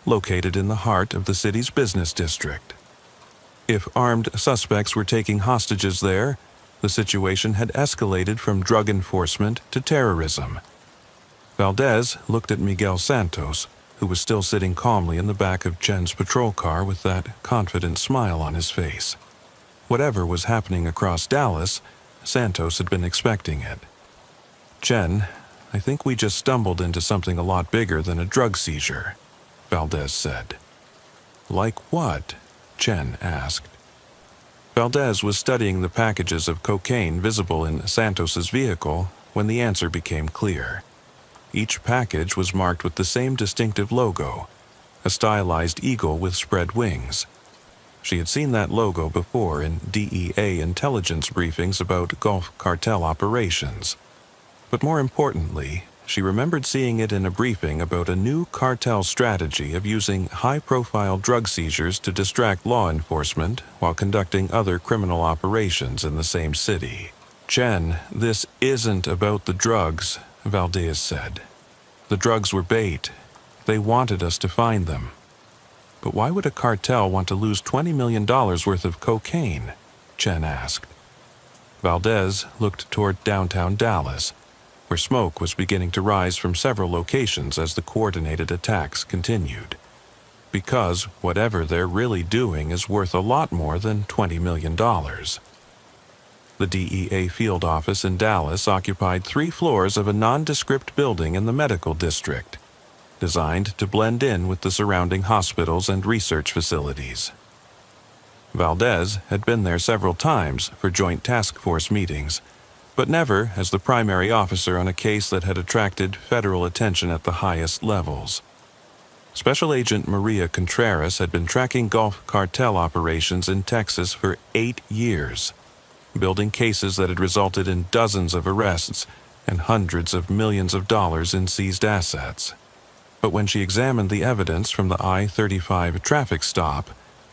located in the heart of the city's business district. If armed suspects were taking hostages there, the situation had escalated from drug enforcement to terrorism. Valdez looked at Miguel Santos, who was still sitting calmly in the back of Chen's patrol car with that confident smile on his face. Whatever was happening across Dallas, Santos had been expecting it. "Chen, I think we just stumbled into something a lot bigger than a drug seizure," Valdez said. "Like what?" Chen asked. Valdez was studying the packages of cocaine visible in Santos's vehicle when the answer became clear. Each package was marked with the same distinctive logo, a stylized eagle with spread wings. She had seen that logo before in DEA intelligence briefings about Gulf cartel operations. But more importantly, she remembered seeing it in a briefing about a new cartel strategy of using high-profile drug seizures to distract law enforcement while conducting other criminal operations in the same city. "Chen, this isn't about the drugs," Valdez said. "The drugs were bait. They wanted us to find them." "But why would a cartel want to lose $20 million worth of cocaine?" Chen asked. Valdez looked toward downtown Dallas, where smoke was beginning to rise from several locations as the coordinated attacks continued. "Because whatever they're really doing is worth a lot more than $20 million. The DEA field office in Dallas occupied 3 floors of a nondescript building in the medical district, designed to blend in with the surrounding hospitals and research facilities. Valdez had been there several times for joint task force meetings, but never as the primary officer on a case that had attracted federal attention at the highest levels. Special Agent Maria Contreras had been tracking Gulf cartel operations in Texas for 8 years, building cases that had resulted in dozens of arrests and hundreds of millions of dollars in seized assets. But when she examined the evidence from the I-35 traffic stop,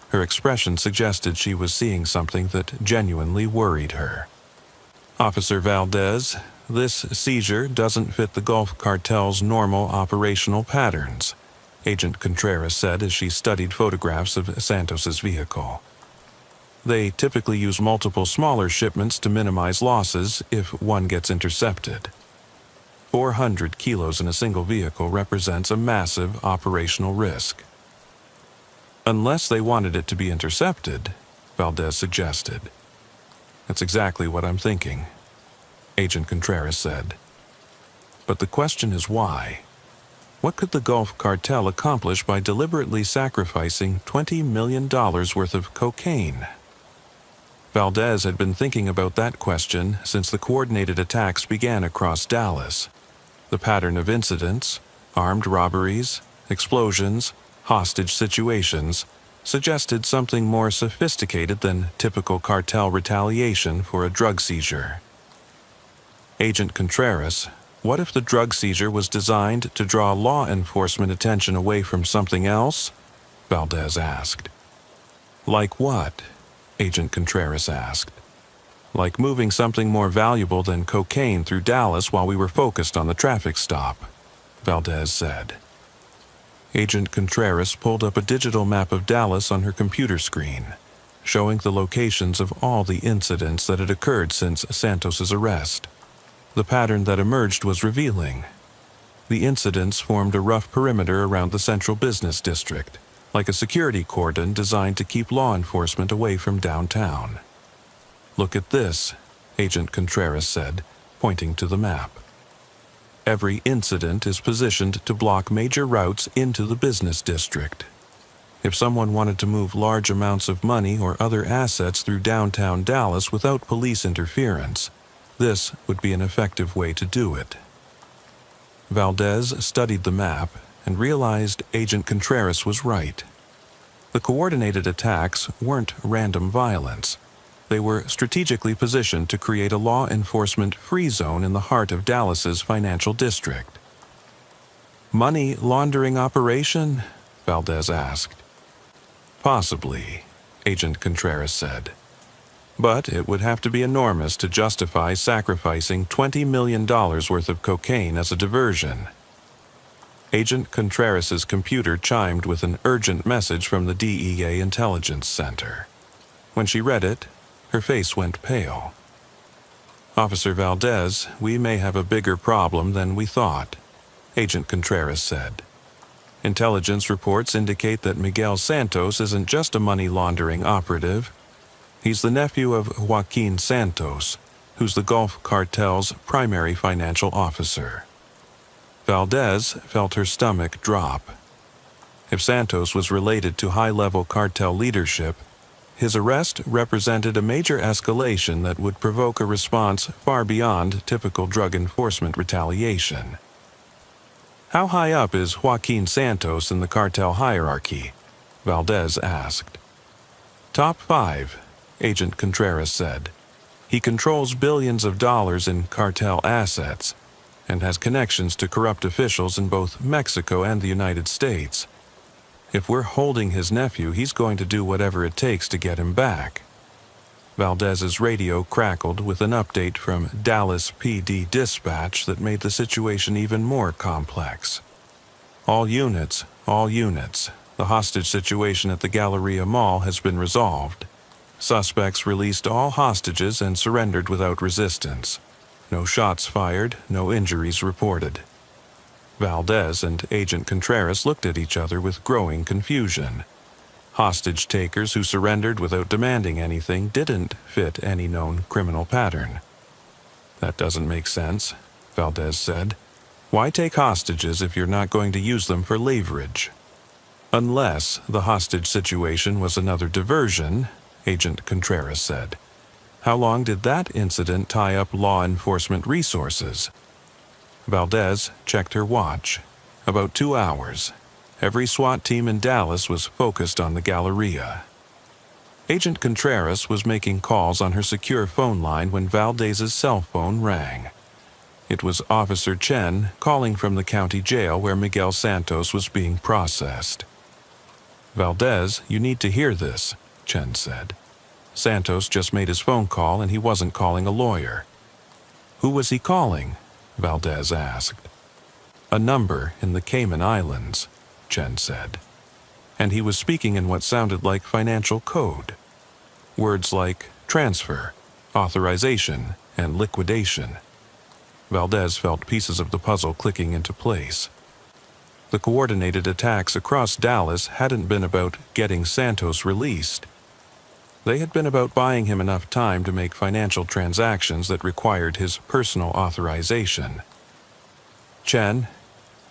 her expression suggested she was seeing something that genuinely worried her. "Officer Valdez, this seizure doesn't fit the Gulf cartel's normal operational patterns," Agent Contreras said as she studied photographs of Santos's vehicle. "They typically use multiple smaller shipments to minimize losses if one gets intercepted. 400 kilos in a single vehicle represents a massive operational risk." "Unless they wanted it to be intercepted," Valdez suggested. "That's exactly what I'm thinking," Agent Contreras said. "But the question is why. What could the Gulf Cartel accomplish by deliberately sacrificing $20 million worth of cocaine? Valdez had been thinking about that question since the coordinated attacks began across Dallas. The pattern of incidents, armed robberies, explosions, hostage situations, suggested something more sophisticated than typical cartel retaliation for a drug seizure. Agent Contreras, what if the drug seizure was designed to draw law enforcement attention away from something else? Valdez asked. Like what? Agent Contreras asked. Like moving something more valuable than cocaine through Dallas while we were focused on the traffic stop, Valdez said. Agent Contreras pulled up a digital map of Dallas on her computer screen, showing the locations of all the incidents that had occurred since Santos's arrest. The pattern that emerged was revealing. The incidents formed a rough perimeter around the central business district, like a security cordon designed to keep law enforcement away from downtown. Look at this, Agent Contreras said, pointing to the map. Every incident is positioned to block major routes into the business district. If someone wanted to move large amounts of money or other assets through downtown Dallas without police interference, this would be an effective way to do it. Valdez studied the map and realized Agent Contreras was right. The coordinated attacks weren't random violence. They were strategically positioned to create a law enforcement free zone in the heart of Dallas's financial district. Money laundering operation? Valdez asked. Possibly, Agent Contreras said. But it would have to be enormous to justify sacrificing $20 million worth of cocaine as a diversion. Agent Contreras's computer chimed with an urgent message from the DEA Intelligence Center. When she read it, her face went pale. Officer Valdez, we may have a bigger problem than we thought, Agent Contreras said. Intelligence reports indicate that Miguel Santos isn't just a money laundering operative. He's the nephew of Joaquin Santos, who's the Gulf Cartel's primary financial officer. Valdez felt her stomach drop. If Santos was related to high-level cartel leadership, his arrest represented a major escalation that would provoke a response far beyond typical drug enforcement retaliation. How high up is Joaquin Santos in the cartel hierarchy? Valdez asked. Top 5, Agent Contreras said. He controls billions of dollars in cartel assets and has connections to corrupt officials in both Mexico and the United States. If we're holding his nephew, he's going to do whatever it takes to get him back. Valdez's radio crackled with an update from Dallas PD dispatch that made the situation even more complex. All units. The hostage situation at the Galleria Mall has been resolved. Suspects released all hostages and surrendered without resistance. No shots fired, no injuries reported. Valdez and Agent Contreras looked at each other with growing confusion. Hostage takers who surrendered without demanding anything didn't fit any known criminal pattern. That doesn't make sense, Valdez said. Why take hostages if you're not going to use them for leverage? Unless the hostage situation was another diversion, Agent Contreras said. How long did that incident tie up law enforcement resources? Valdez checked her watch. About 2 hours. Every SWAT team in Dallas was focused on the Galleria. Agent Contreras was making calls on her secure phone line when Valdez's cell phone rang. It was Officer Chen calling from the county jail where Miguel Santos was being processed. Valdez, you need to hear this, Chen said. Santos just made his phone call and he wasn't calling a lawyer. Who was he calling? Valdez asked. A number in the Cayman Islands, Chen said. And he was speaking in what sounded like financial code. Words like transfer, authorization, and liquidation. Valdez felt pieces of the puzzle clicking into place. The coordinated attacks across Dallas hadn't been about getting Santos released. They had been about buying him enough time to make financial transactions that required his personal authorization. Chen,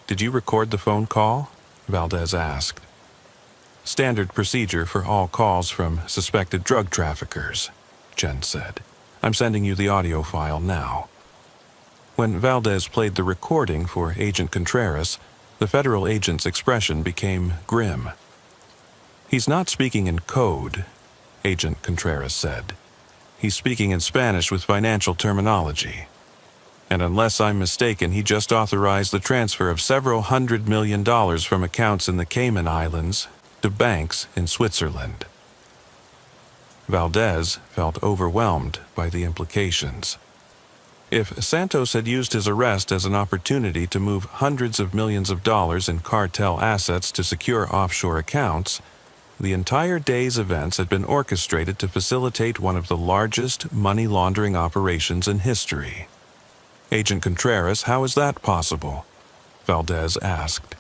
Did you record the phone call? Valdez asked. Standard procedure for all calls from suspected drug traffickers, Chen said. I'm sending you the audio file now. When Valdez played the recording for Agent Contreras, the federal agent's expression became grim. He's not speaking in code, Agent Contreras said. He's speaking in Spanish with financial terminology. And unless I'm mistaken, he just authorized the transfer of several $100 million from accounts in the Cayman Islands to banks in Switzerland. Valdez felt overwhelmed by the implications. If Santos had used his arrest as an opportunity to move hundreds of millions of dollars in cartel assets to secure offshore accounts, the entire day's events had been orchestrated to facilitate one of the largest money laundering operations in history. Agent Contreras, how is that possible? Valdez asked.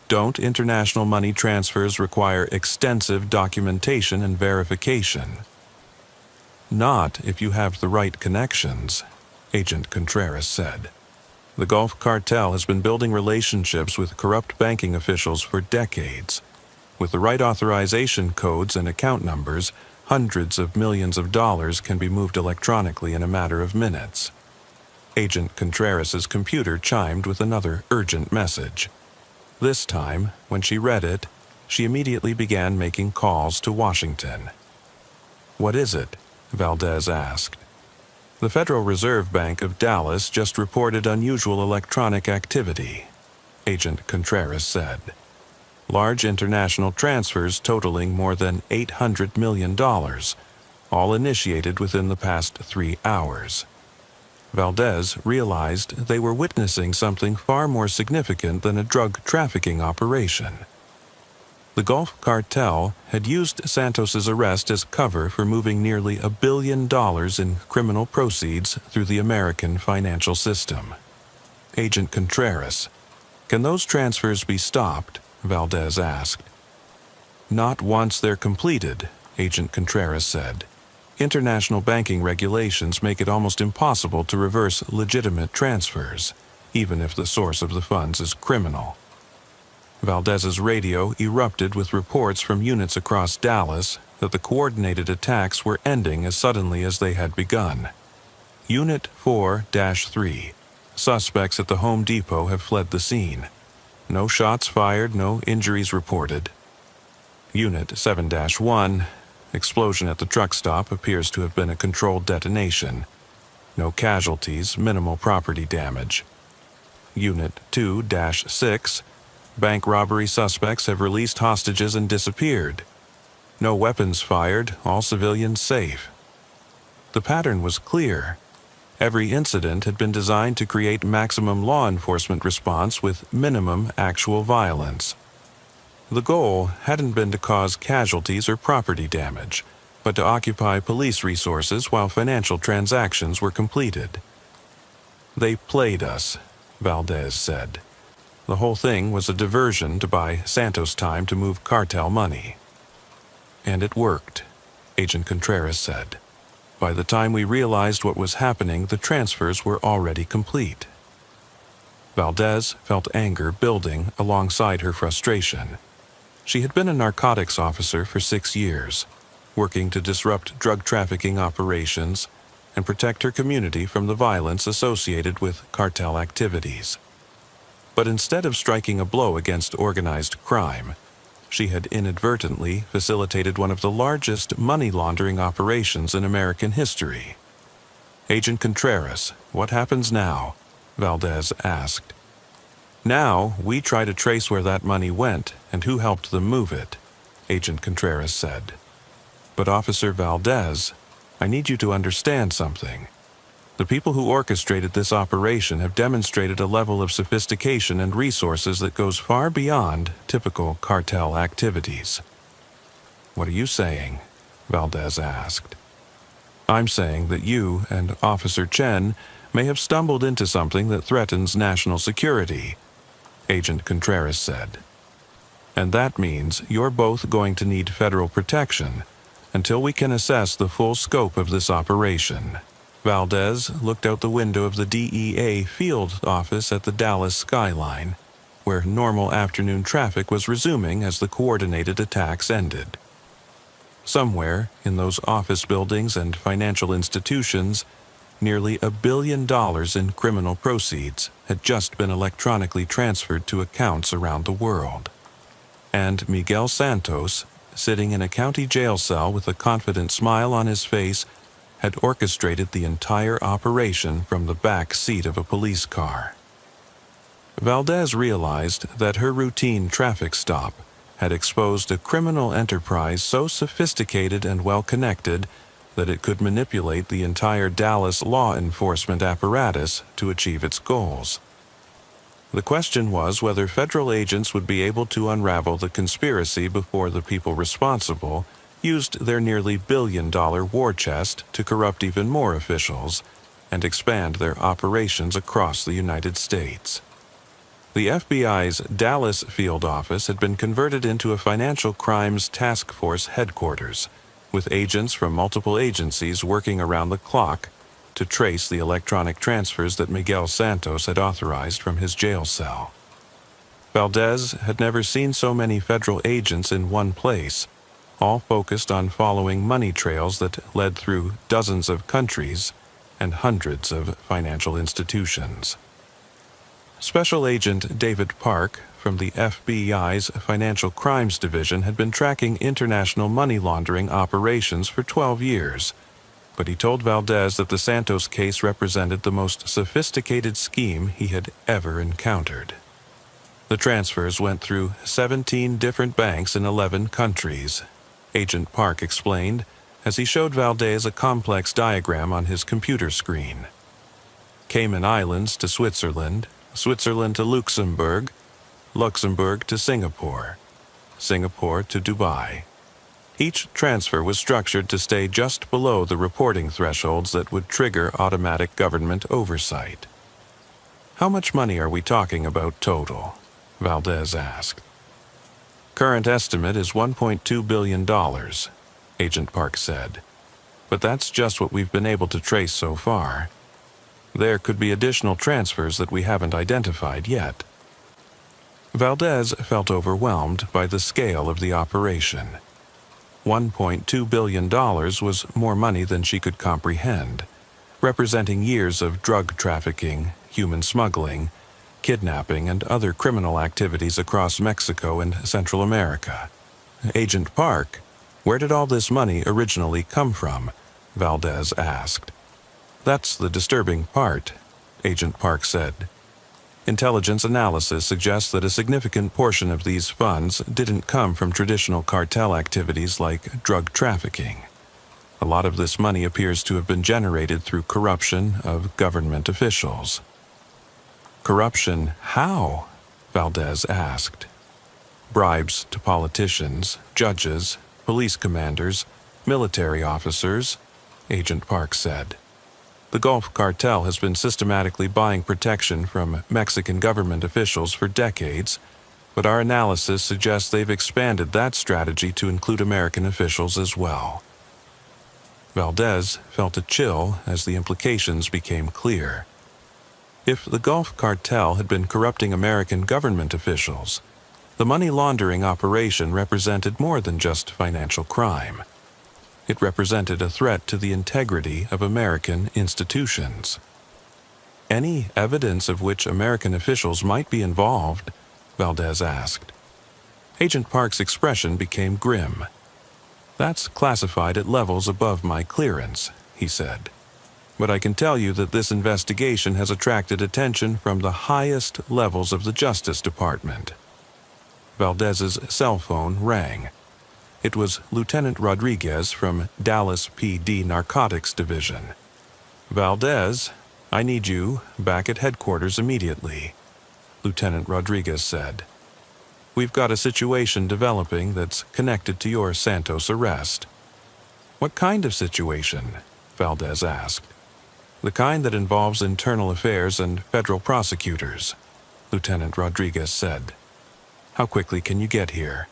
Don't international money transfers require extensive documentation and verification? Not if you have the right connections, Agent Contreras said. The Gulf Cartel has been building relationships with corrupt banking officials for decades. With the right authorization codes and account numbers, hundreds of millions of dollars can be moved electronically in a matter of minutes. Agent Contreras' computer chimed with another urgent message. This time, when she read it, she immediately began making calls to Washington. What is it? Valdez asked. The Federal Reserve Bank of Dallas just reported unusual electronic activity, Agent Contreras said. Large international transfers totaling more than $800 million, all initiated within the past 3 hours. Valdez realized they were witnessing something far more significant than a drug trafficking operation. The Gulf Cartel had used Santos's arrest as cover for moving nearly $1 billion in criminal proceeds through the American financial system. Agent Contreras, can those transfers be stopped? Valdez asked. Not once they're completed, Agent Contreras said. International banking regulations make it almost impossible to reverse legitimate transfers, even if the source of the funds is criminal. Valdez's radio erupted with reports from units across Dallas that the coordinated attacks were ending as suddenly as they had begun. Unit 4-3. Suspects at the Home Depot have fled the scene. No shots fired, no injuries reported. Unit 7-1. Explosion at the truck stop appears to have been a controlled detonation. No casualties, minimal property damage. Unit 2-6. Bank robbery suspects have released hostages and disappeared. No weapons fired, all civilians safe. The pattern was clear. Every incident had been designed to create maximum law enforcement response with minimum actual violence. The goal hadn't been to cause casualties or property damage, but to occupy police resources while financial transactions were completed. They played us, Valdez said. The whole thing was a diversion to buy Santos time to move cartel money. And it worked, Agent Contreras said. By the time we realized what was happening, the transfers were already complete. Valdez felt anger building alongside her frustration. She had been a narcotics officer for 6 years, working to disrupt drug trafficking operations and protect her community from the violence associated with cartel activities. But instead of striking a blow against organized crime, she had inadvertently facilitated one of the largest money laundering operations in American history. Agent Contreras, what happens now? Valdez asked. Now, we try to trace where that money went and who helped them move it, Agent Contreras said. But Officer Valdez, I need you to understand something. The people who orchestrated this operation have demonstrated a level of sophistication and resources that goes far beyond typical cartel activities. What are you saying? Valdez asked. I'm saying that you and Officer Chen may have stumbled into something that threatens national security, Agent Contreras said. And that means you're both going to need federal protection until we can assess the full scope of this operation. Valdez looked out the window of the DEA field office at the Dallas skyline. where normal afternoon traffic was resuming as the coordinated attacks ended. Somewhere in those office buildings and financial institutions, nearly $1 billion in criminal proceeds had just been electronically transferred to accounts around the world. And Miguel Santos, sitting in a county jail cell with a confident smile on his face, had orchestrated the entire operation from the back seat of a police car. Valdez realized that her routine traffic stop had exposed a criminal enterprise so sophisticated and well-connected that it could manipulate the entire Dallas law enforcement apparatus to achieve its goals. The question was whether federal agents would be able to unravel the conspiracy before the people responsible used their nearly billion-dollar war chest to corrupt even more officials and expand their operations across the United States. The FBI's Dallas field office had been converted into a financial crimes task force headquarters, with agents from multiple agencies working around the clock to trace the electronic transfers that Miguel Santos had authorized from his jail cell. Valdez had never seen so many federal agents in one place, all focused on following money trails that led through dozens of countries and hundreds of financial institutions. Special Agent David Park from the FBI's Financial Crimes Division had been tracking international money laundering operations for 12 years, but he told Valdez that the Santos case represented the most sophisticated scheme he had ever encountered. The transfers went through 17 different banks in 11 countries, Agent Park explained as he showed Valdez a complex diagram on his computer screen. Cayman Islands to Switzerland, Switzerland to Luxembourg, Luxembourg to Singapore, Singapore to Dubai. Each transfer was structured to stay just below the reporting thresholds that would trigger automatic government oversight. "How much money are we talking about total?" Valdez asked. "Current estimate is $1.2 billion, Agent Park said. "But that's just what we've been able to trace so far. There could be additional transfers that we haven't identified yet." Valdez felt overwhelmed by the scale of the operation. $1.2 billion was more money than she could comprehend, representing years of drug trafficking, human smuggling, kidnapping, and other criminal activities across Mexico and Central America. "Agent Park, where did all this money originally come from?" Valdez asked. "That's the disturbing part," Agent Park said. "Intelligence analysis suggests that a significant portion of these funds didn't come from traditional cartel activities like drug trafficking. A lot of this money appears to have been generated through corruption of government officials." "Corruption how?" Valdez asked. "Bribes to politicians, judges, police commanders, military officers," Agent Park said. "The Gulf Cartel has been systematically buying protection from Mexican government officials for decades, but our analysis suggests they've expanded that strategy to include American officials as well." Valdez felt a chill as the implications became clear. If the Gulf Cartel had been corrupting American government officials, the money laundering operation represented more than just financial crime. It represented a threat to the integrity of American institutions. "Any evidence of which American officials might be involved?" Valdez asked. Agent Park's expression became grim. "That's classified at levels above my clearance," he said. "But I can tell you that this investigation has attracted attention from the highest levels of the Justice Department." Valdez's cell phone rang. It was Lieutenant Rodriguez from Dallas PD Narcotics Division. "Valdez, I need you back at headquarters immediately," Lieutenant Rodriguez said. "We've got a situation developing that's connected to your Santos arrest." "What kind of situation?" Valdez asked. "The kind that involves internal affairs and federal prosecutors," Lieutenant Rodriguez said. "How quickly can you get here?"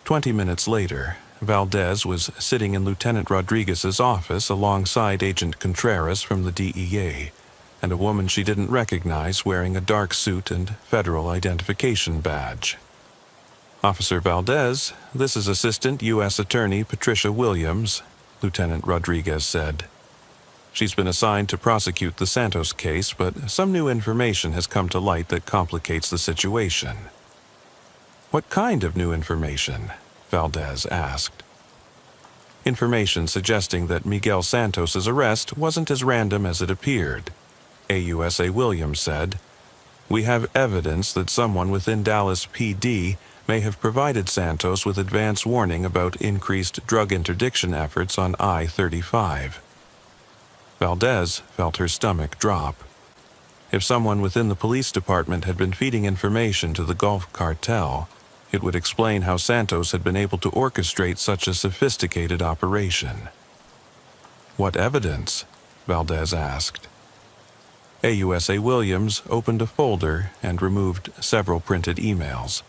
20 minutes later, Valdez was sitting in Lieutenant Rodriguez's office alongside Agent Contreras from the DEA. and a woman she didn't recognize wearing a dark suit and federal identification badge. Officer Valdez, this is Assistant U.S. Attorney Patricia Williams, Lieutenant Rodriguez said. She's been assigned to prosecute the Santos case, but some new information has come to light that complicates the situation. What kind of new information? Valdez asked. Information suggesting that Miguel Santos's arrest wasn't as random as it appeared. AUSA Williams said, "We have evidence that someone within Dallas PD may have provided Santos with advance warning about increased drug interdiction efforts on I-35. Valdez felt her stomach drop. If someone within the police department had been feeding information to the Gulf Cartel, it would explain how Santos had been able to orchestrate such a sophisticated operation. What evidence? Valdez asked. AUSA Williams opened a folder and removed several printed emails.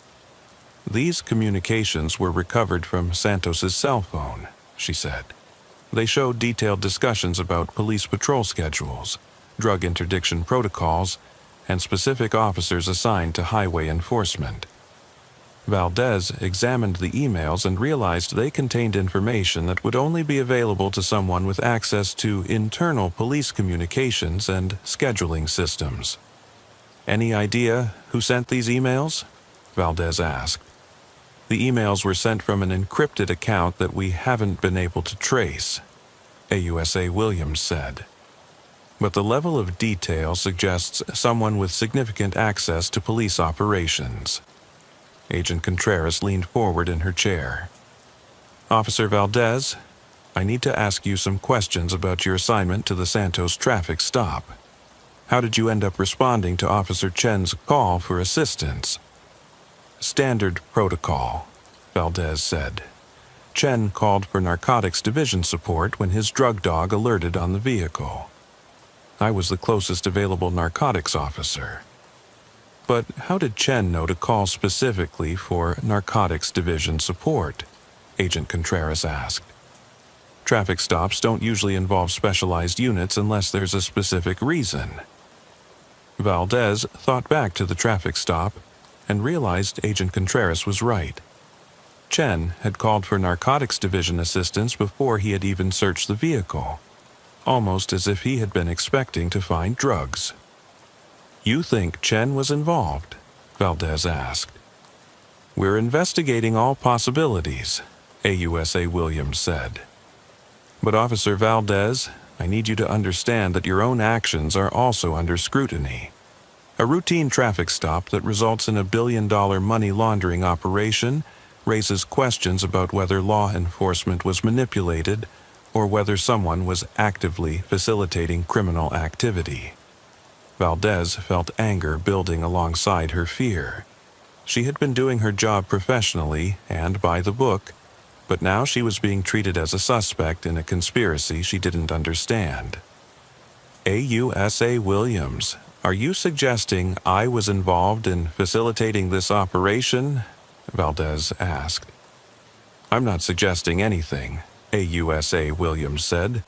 These communications were recovered from Santos's cell phone, she said. They showed detailed discussions about police patrol schedules, drug interdiction protocols, and specific officers assigned to highway enforcement. Valdez examined the emails and realized they contained information that would only be available to someone with access to internal police communications and scheduling systems. Any idea who sent these emails? Valdez asked. The emails were sent from an encrypted account that we haven't been able to trace, AUSA Williams said. But the level of detail suggests someone with significant access to police operations. Agent Contreras leaned forward in her chair. Officer Valdez, I need to ask you some questions about your assignment to the Santos traffic stop. How did you end up responding to Officer Chen's call for assistance? Standard protocol, Valdez said. Chen called for narcotics division support when his drug dog alerted on the vehicle. I was the closest available narcotics officer. But how did Chen know to call specifically for narcotics division support? Agent Contreras asked. Traffic stops don't usually involve specialized units unless there's a specific reason. Valdez thought back to the traffic stop and realized Agent Contreras was right. Chen had called for narcotics division assistance before he had even searched the vehicle, almost as if he had been expecting to find drugs. You think Chen was involved? Valdez asked. We're investigating all possibilities, AUSA Williams said. But Officer Valdez, I need you to understand that your own actions are also under scrutiny. A routine traffic stop that results in a billion-dollar money laundering operation raises questions about whether law enforcement was manipulated or whether someone was actively facilitating criminal activity. Valdez felt anger building alongside her fear. She had been doing her job professionally and by the book, but now she was being treated as a suspect in a conspiracy she didn't understand. AUSA Williams, are you suggesting I was involved in facilitating this operation? Valdez asked. I'm not suggesting anything, AUSA Williams said,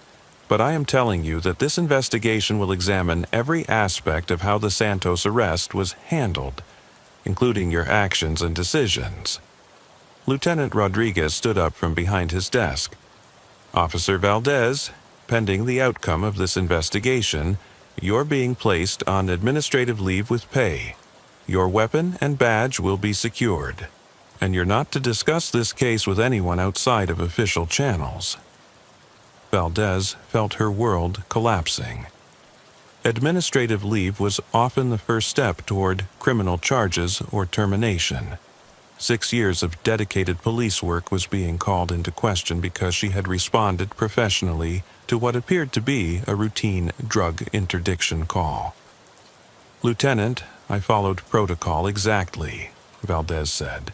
but I am telling you that this investigation will examine every aspect of how the Santos arrest was handled, including your actions and decisions. Lieutenant Rodriguez stood up from behind his desk. Officer Valdez, pending the outcome of this investigation, you're being placed on administrative leave with pay. Your weapon and badge will be secured, and you're not to discuss this case with anyone outside of official channels. Valdez felt her world collapsing. Administrative leave was often the first step toward criminal charges or termination. 6 years of dedicated police work was being called into question because she had responded professionally to what appeared to be a routine drug interdiction call. Lieutenant, I followed protocol exactly, Valdez said.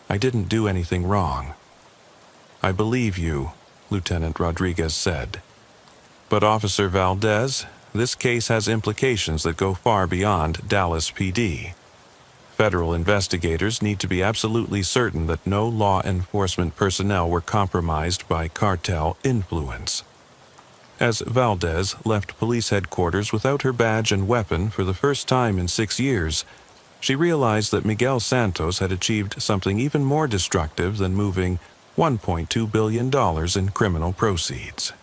I didn't do anything wrong. I believe you, Lieutenant Rodriguez said. But Officer Valdez, this case has implications that go far beyond Dallas PD. Federal investigators need to be absolutely certain that no law enforcement personnel were compromised by cartel influence. As Valdez left police headquarters without her badge and weapon for the first time in 6 years, she realized that Miguel Santos had achieved something even more destructive than moving $1.2 billion in criminal proceeds.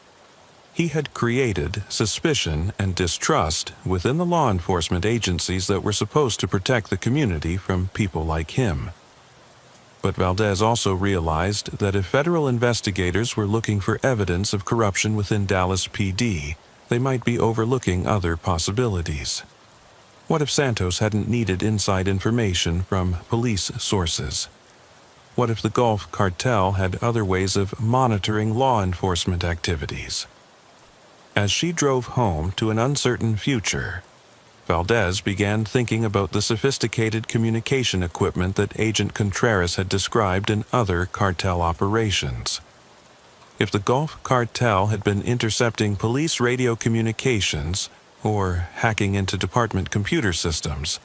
He had created suspicion and distrust within the law enforcement agencies that were supposed to protect the community from people like him. But Valdez also realized that if federal investigators were looking for evidence of corruption within Dallas PD, they might be overlooking other possibilities. What if Santos hadn't needed inside information from police sources? What if the Gulf Cartel had other ways of monitoring law enforcement activities? As she drove home to an uncertain future, Valdez began thinking about the sophisticated communication equipment that Agent Contreras had described in other cartel operations. If the Gulf Cartel had been intercepting police radio communications or hacking into department computer systems,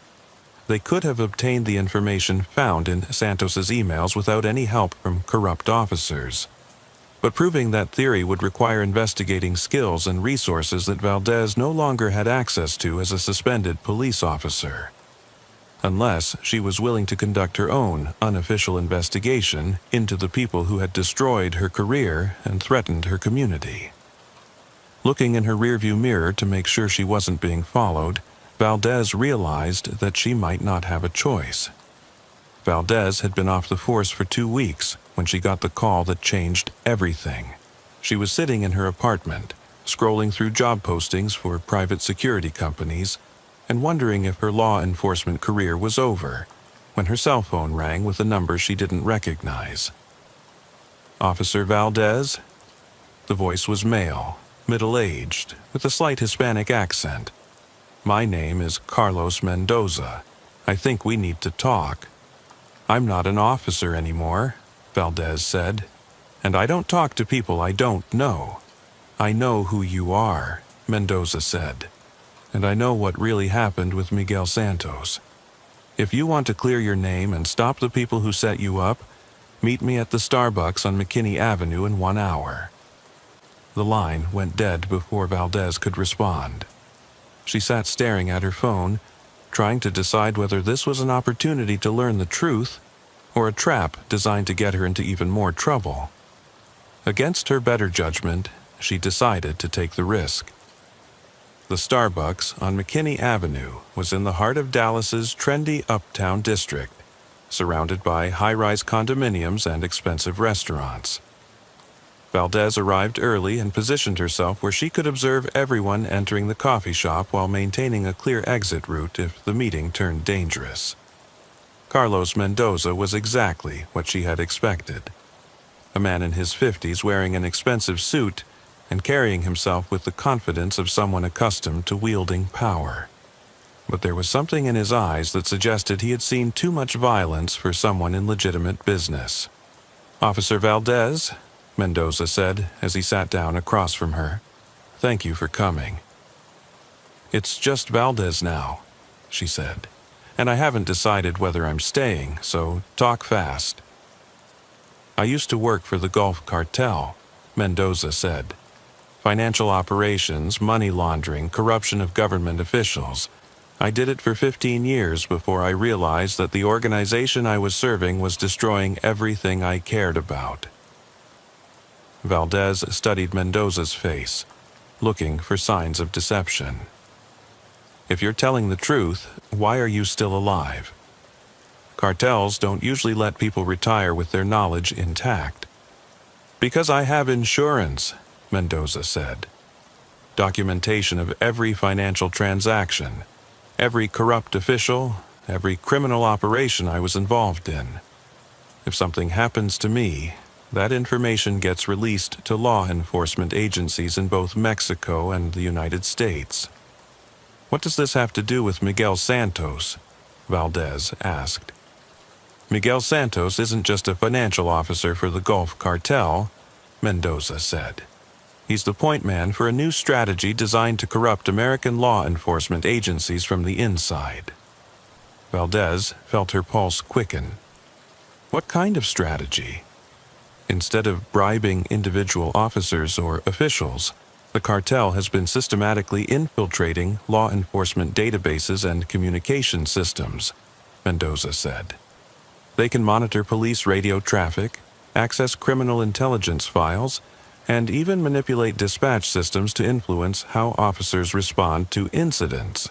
they could have obtained the information found in Santos's emails without any help from corrupt officers. But proving that theory would require investigating skills and resources that Valdez no longer had access to as a suspended police officer. Unless she was willing to conduct her own unofficial investigation into the people who had destroyed her career and threatened her community. Looking in her rearview mirror to make sure she wasn't being followed, Valdez realized that she might not have a choice. Valdez had been off the force for 2 weeks when she got the call that changed everything. She was sitting in her apartment, scrolling through job postings for private security companies, and wondering if her law enforcement career was over, when her cell phone rang with a number she didn't recognize. "Officer Valdez?" The voice was male, middle-aged, with a slight Hispanic accent. "My name is Carlos Mendoza. I think we need to talk." "I'm not an officer anymore," Valdez said, "and I don't talk to people I don't know." "I know who you are," Mendoza said, "and I know what really happened with Miguel Santos. If you want to clear your name and stop the people who set you up, meet me at the Starbucks on McKinney Avenue in 1 hour." The line went dead before Valdez could respond. She sat staring at her phone, trying to decide whether this was an opportunity to learn the truth or a trap designed to get her into even more trouble. Against her better judgment, she decided to take the risk. The Starbucks on McKinney Avenue was in the heart of Dallas's trendy uptown district, surrounded by high-rise condominiums and expensive restaurants. Valdez arrived early and positioned herself where she could observe everyone entering the coffee shop while maintaining a clear exit route if the meeting turned dangerous. Carlos Mendoza was exactly what she had expected. A man in his 50s wearing an expensive suit and carrying himself with the confidence of someone accustomed to wielding power. But there was something in his eyes that suggested he had seen too much violence for someone in legitimate business. "Officer Valdez," Mendoza said as he sat down across from her, "thank you for coming." "It's just Valdez now," she said, "and I haven't decided whether I'm staying, so talk fast." "I used to work for the Gulf Cartel," Mendoza said. "Financial operations, money laundering, corruption of government officials. I did it for 15 years before I realized that the organization I was serving was destroying everything I cared about." Valdez studied Mendoza's face, looking for signs of deception. "If you're telling the truth, why are you still alive?" "Cartels don't usually let people retire with their knowledge intact." "Because I have insurance," Mendoza said. "Documentation of every financial transaction, every corrupt official, every criminal operation I was involved in. If something happens to me, that information gets released to law enforcement agencies in both Mexico and the United States." "What does this have to do with Miguel Santos?" Valdez asked. "Miguel Santos isn't just a financial officer for the Gulf Cartel," Mendoza said. "He's the point man for a new strategy designed to corrupt American law enforcement agencies from the inside." Valdez felt her pulse quicken. What kind of strategy? Instead of bribing individual officers or officials, The cartel has been systematically infiltrating law enforcement databases and communication systems, Mendoza said. They can monitor police radio traffic, access criminal intelligence files, and even manipulate dispatch systems to influence how officers respond to incidents.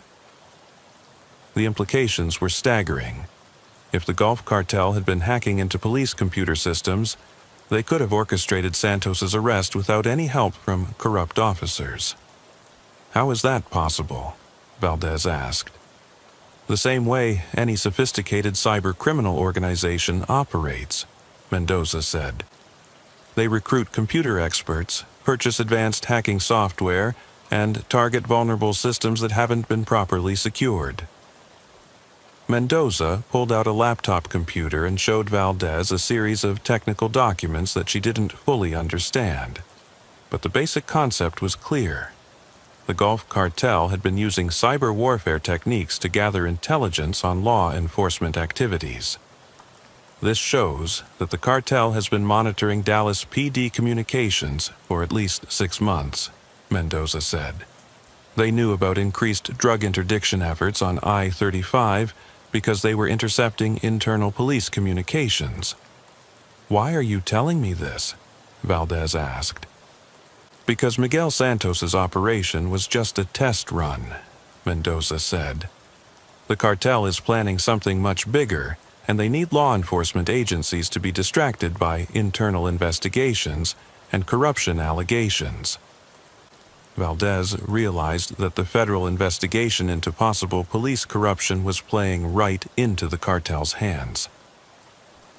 The implications were staggering. If the Gulf Cartel had been hacking into police computer systems, they could have orchestrated Santos's arrest without any help from corrupt officers. How is that possible? Valdez asked. The same way any sophisticated cyber-criminal organization operates, Mendoza said. They recruit computer experts, purchase advanced hacking software, and target vulnerable systems that haven't been properly secured. Mendoza pulled out a laptop computer and showed Valdez a series of technical documents that she didn't fully understand. But the basic concept was clear. The Gulf Cartel had been using cyber warfare techniques to gather intelligence on law enforcement activities. This shows that the cartel has been monitoring Dallas PD communications for at least 6 months, Mendoza said. They knew about increased drug interdiction efforts on I-35 because they were intercepting internal police communications. Why are you telling me this? Valdez asked. Because Miguel Santos's operation was just a test run, Mendoza said. The cartel is planning something much bigger, and they need law enforcement agencies to be distracted by internal investigations and corruption allegations. Valdez realized that the federal investigation into possible police corruption was playing right into the cartel's hands.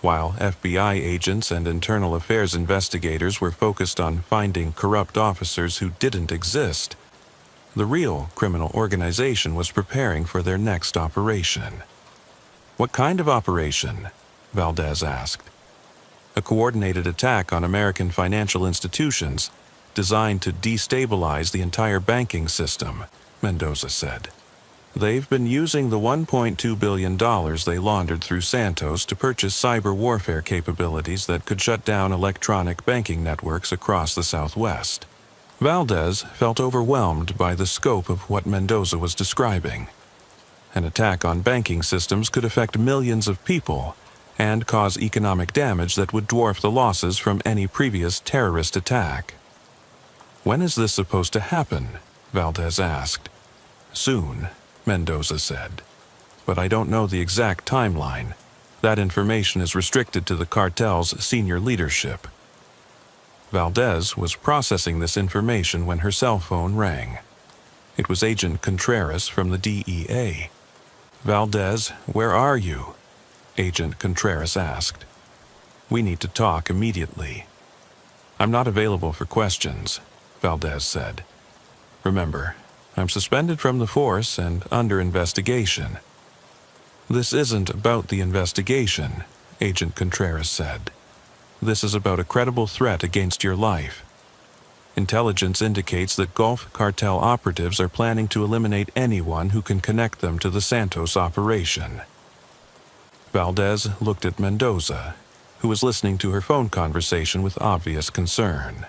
While FBI agents and internal affairs investigators were focused on finding corrupt officers who didn't exist, the real criminal organization was preparing for their next operation. What kind of operation? Valdez asked. A coordinated attack on American financial institutions designed to destabilize the entire banking system, Mendoza said. They've been using the $1.2 billion they laundered through Santos to purchase cyber warfare capabilities that could shut down electronic banking networks across the Southwest. Valdez felt overwhelmed by the scope of what Mendoza was describing. An attack on banking systems could affect millions of people and cause economic damage that would dwarf the losses from any previous terrorist attack. When is this supposed to happen? Valdez asked. Soon, Mendoza said. But I don't know the exact timeline. That information is restricted to the cartel's senior leadership. Valdez was processing this information when her cell phone rang. It was Agent Contreras from the DEA. Valdez, where are you? Agent Contreras asked. We need to talk immediately. I'm not available for questions, Valdez said. Remember, I'm suspended from the force and under investigation. This isn't about the investigation, Agent Contreras said. This is about a credible threat against your life. Intelligence indicates that Gulf Cartel operatives are planning to eliminate anyone who can connect them to the Santos operation. Valdez looked at Mendoza, who was listening to her phone conversation with obvious concern.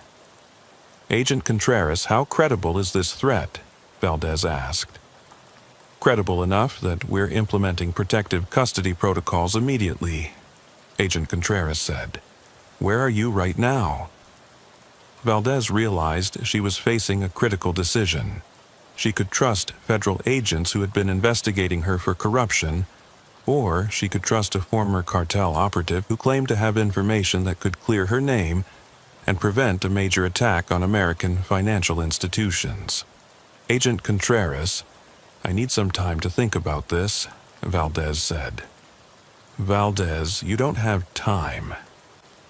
Agent Contreras, how credible is this threat? Valdez asked. Credible enough that we're implementing protective custody protocols immediately, Agent Contreras said. Where are you right now? Valdez realized she was facing a critical decision. She could trust federal agents who had been investigating her for corruption, or she could trust a former cartel operative who claimed to have information that could clear her name and prevent a major attack on American financial institutions. Agent Contreras, I need some time to think about this, Valdez said. Valdez, you don't have time,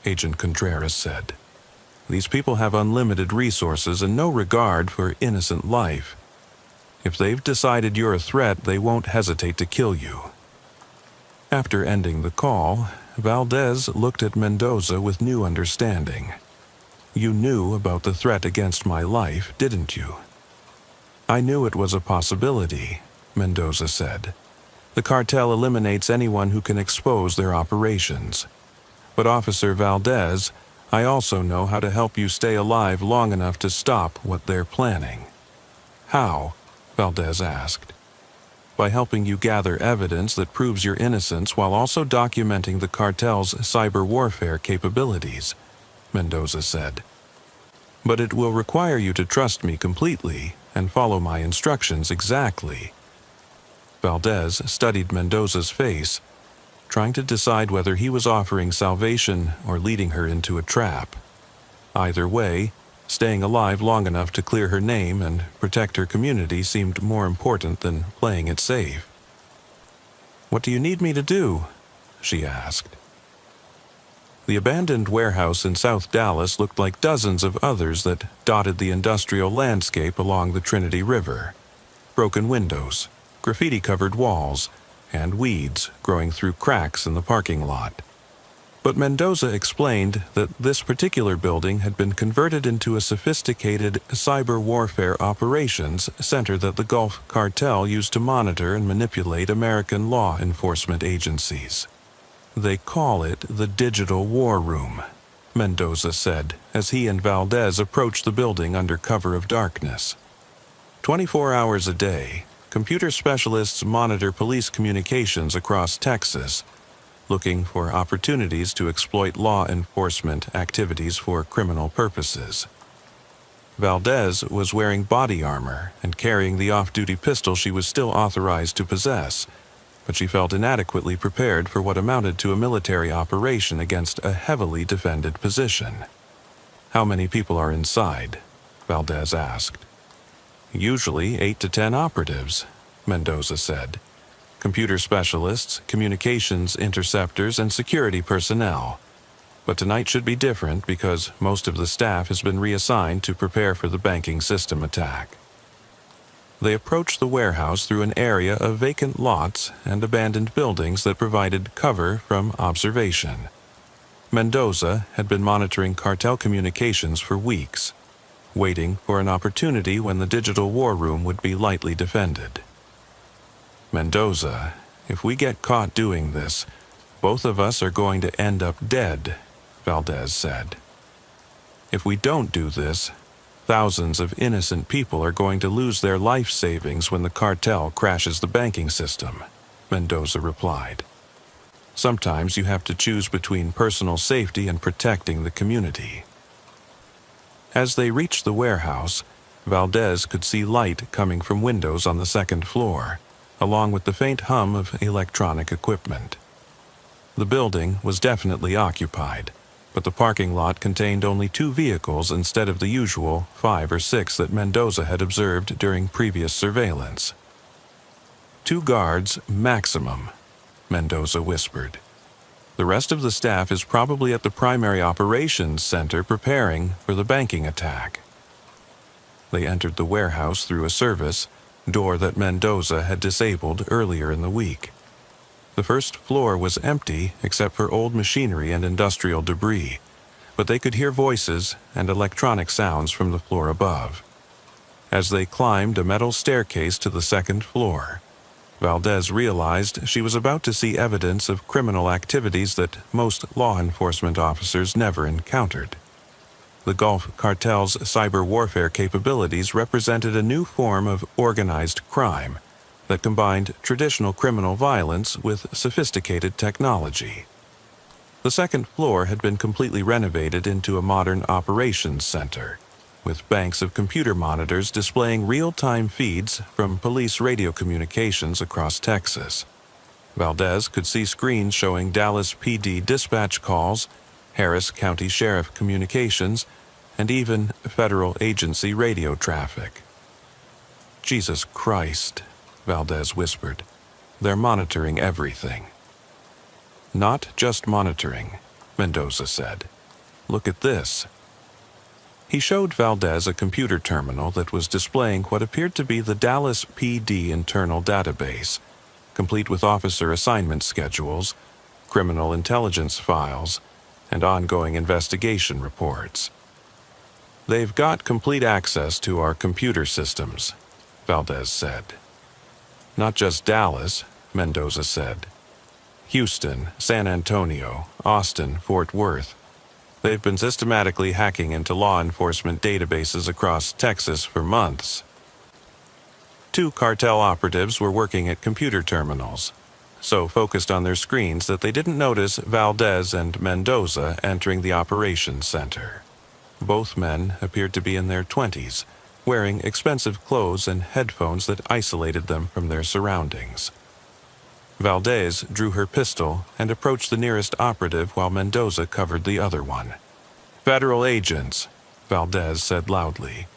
Agent Contreras said. These people have unlimited resources and no regard for innocent life. If they've decided you're a threat, they won't hesitate to kill you. After ending the call, Valdez looked at Mendoza with new understanding. You knew about the threat against my life, didn't you? I knew it was a possibility, Mendoza said. The cartel eliminates anyone who can expose their operations. But Officer Valdez, I also know how to help you stay alive long enough to stop what they're planning." "How?" Valdez asked. "By helping you gather evidence that proves your innocence while also documenting the cartel's cyber warfare capabilities," Mendoza said. "But it will require you to trust me completely and follow my instructions exactly." Valdez studied Mendoza's face, trying to decide whether he was offering salvation or leading her into a trap. Either way, staying alive long enough to clear her name and protect her community seemed more important than playing it safe. "What do you need me to do?" she asked. The abandoned warehouse in South Dallas looked like dozens of others that dotted the industrial landscape along the Trinity River. Broken windows, graffiti-covered walls, and weeds growing through cracks in the parking lot. But Mendoza explained that this particular building had been converted into a sophisticated cyber warfare operations center that the Gulf Cartel used to monitor and manipulate American law enforcement agencies. "They call it the Digital War Room," Mendoza said as he and Valdez approached the building under cover of darkness. 24 hours a day, computer specialists monitor police communications across Texas, looking for opportunities to exploit law enforcement activities for criminal purposes. Valdez was wearing body armor and carrying the off-duty pistol she was still authorized to possess, but she felt inadequately prepared for what amounted to a military operation against a heavily defended position. "How many people are inside?" Valdez asked. "Usually 8 to 10 operatives," Mendoza said. "Computer specialists, communications interceptors, and security personnel. But tonight should be different because most of the staff has been reassigned to prepare for the banking system attack." They approached the warehouse through an area of vacant lots and abandoned buildings that provided cover from observation. Mendoza had been monitoring cartel communications for weeks, waiting for an opportunity when the digital war room would be lightly defended. "Mendoza, if we get caught doing this, both of us are going to end up dead," Valdez said. "If we don't do this, thousands of innocent people are going to lose their life savings when the cartel crashes the banking system," Mendoza replied. "Sometimes you have to choose between personal safety and protecting the community." As they reached the warehouse, Valdez could see light coming from windows on the second floor, along with the faint hum of electronic equipment. The building was definitely occupied, but the parking lot contained only 2 vehicles instead of the usual 5 or 6 that Mendoza had observed during previous surveillance. "2 guards, maximum," Mendoza whispered. "The rest of the staff is probably at the primary operations center preparing for the banking attack." They entered the warehouse through a service door that Mendoza had disabled earlier in the week. The first floor was empty except for old machinery and industrial debris, but they could hear voices and electronic sounds from the floor above. As they climbed a metal staircase to the second floor, Valdez realized she was about to see evidence of criminal activities that most law enforcement officers never encountered. The Gulf Cartel's cyber warfare capabilities represented a new form of organized crime that combined traditional criminal violence with sophisticated technology. The second floor had been completely renovated into a modern operations center, with banks of computer monitors displaying real-time feeds from police radio communications across Texas. Valdez could see screens showing Dallas PD dispatch calls, Harris County Sheriff communications, and even federal agency radio traffic. "Jesus Christ," Valdez whispered. "They're monitoring everything." "Not just monitoring," Mendoza said. "Look at this." He showed Valdez a computer terminal that was displaying what appeared to be the Dallas PD internal database, complete with officer assignment schedules, criminal intelligence files, and ongoing investigation reports. "They've got complete access to our computer systems," Valdez said. "Not just Dallas," Mendoza said. "Houston, San Antonio, Austin, Fort Worth. They've been systematically hacking into law enforcement databases across Texas for months. 2 cartel operatives were working at computer terminals, so focused on their screens that they didn't notice Valdez and Mendoza entering the operations center. Both men appeared to be in their 20s, wearing expensive clothes and headphones that isolated them from their surroundings. Valdez drew her pistol and approached the nearest operative while Mendoza covered the other one. "Federal agents," Valdez said loudly.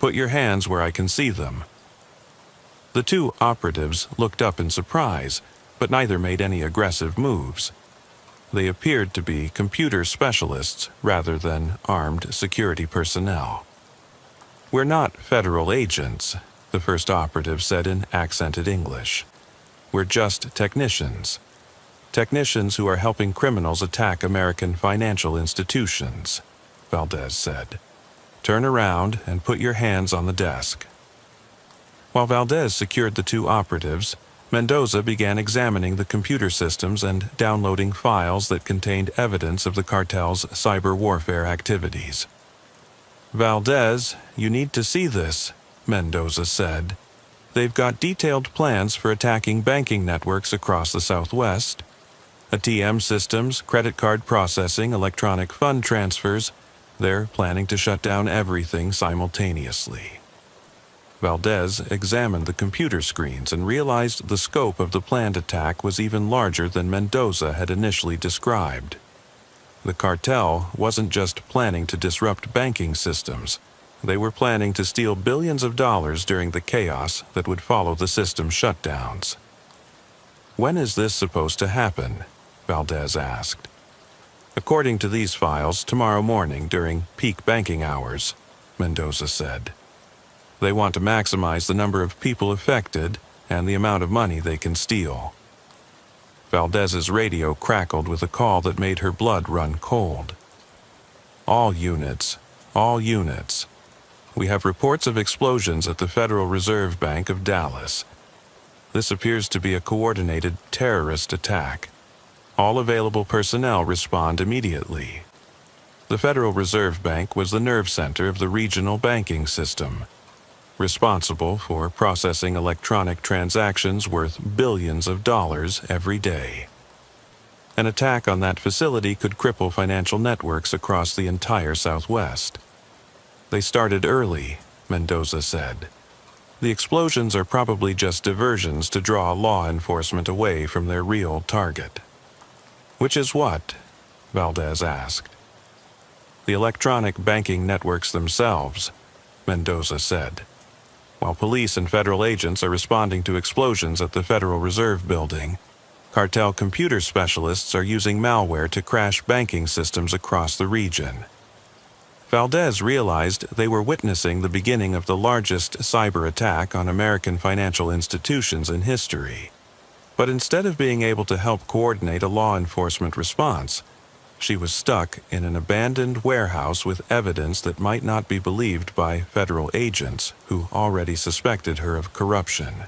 "Put your hands where I can see them." The 2 operatives looked up in surprise, but neither made any aggressive moves. They appeared to be computer specialists rather than armed security personnel. "We're not federal agents," the first operative said in accented English. "We're just technicians. Technicians who are helping criminals attack American financial institutions," Valdez said. "Turn around and put your hands on the desk." While Valdez secured the 2 operatives, Mendoza began examining the computer systems and downloading files that contained evidence of the cartel's cyber warfare activities. "Valdez, you need to see this," Mendoza said. "They've got detailed plans for attacking banking networks across the Southwest. ATM systems, credit card processing, electronic fund transfers. They're planning to shut down everything simultaneously." Valdez examined the computer screens and realized the scope of the planned attack was even larger than Mendoza had initially described. The cartel wasn't just planning to disrupt banking systems. They were planning to steal billions of dollars during the chaos that would follow the system shutdowns. "When is this supposed to happen?" Valdez asked. "According to these files, tomorrow morning during peak banking hours," Mendoza said. "They want to maximize the number of people affected and the amount of money they can steal." Valdez's radio crackled with a call that made her blood run cold. All units. We have reports of explosions at the Federal Reserve Bank of Dallas. This appears to be a coordinated terrorist attack. All available personnel respond immediately." The Federal Reserve Bank was the nerve center of the regional banking system, responsible for processing electronic transactions worth billions of dollars every day. An attack on that facility could cripple financial networks across the entire Southwest. "They started early," Mendoza said. "The explosions are probably just diversions to draw law enforcement away from their real target." "Which is what?" Valdez asked. "The electronic banking networks themselves," Mendoza said. "While police and federal agents are responding to explosions at the Federal Reserve Building, cartel computer specialists are using malware to crash banking systems across the region." Valdez realized they were witnessing the beginning of the largest cyber attack on American financial institutions in history. But instead of being able to help coordinate a law enforcement response, she was stuck in an abandoned warehouse with evidence that might not be believed by federal agents who already suspected her of corruption.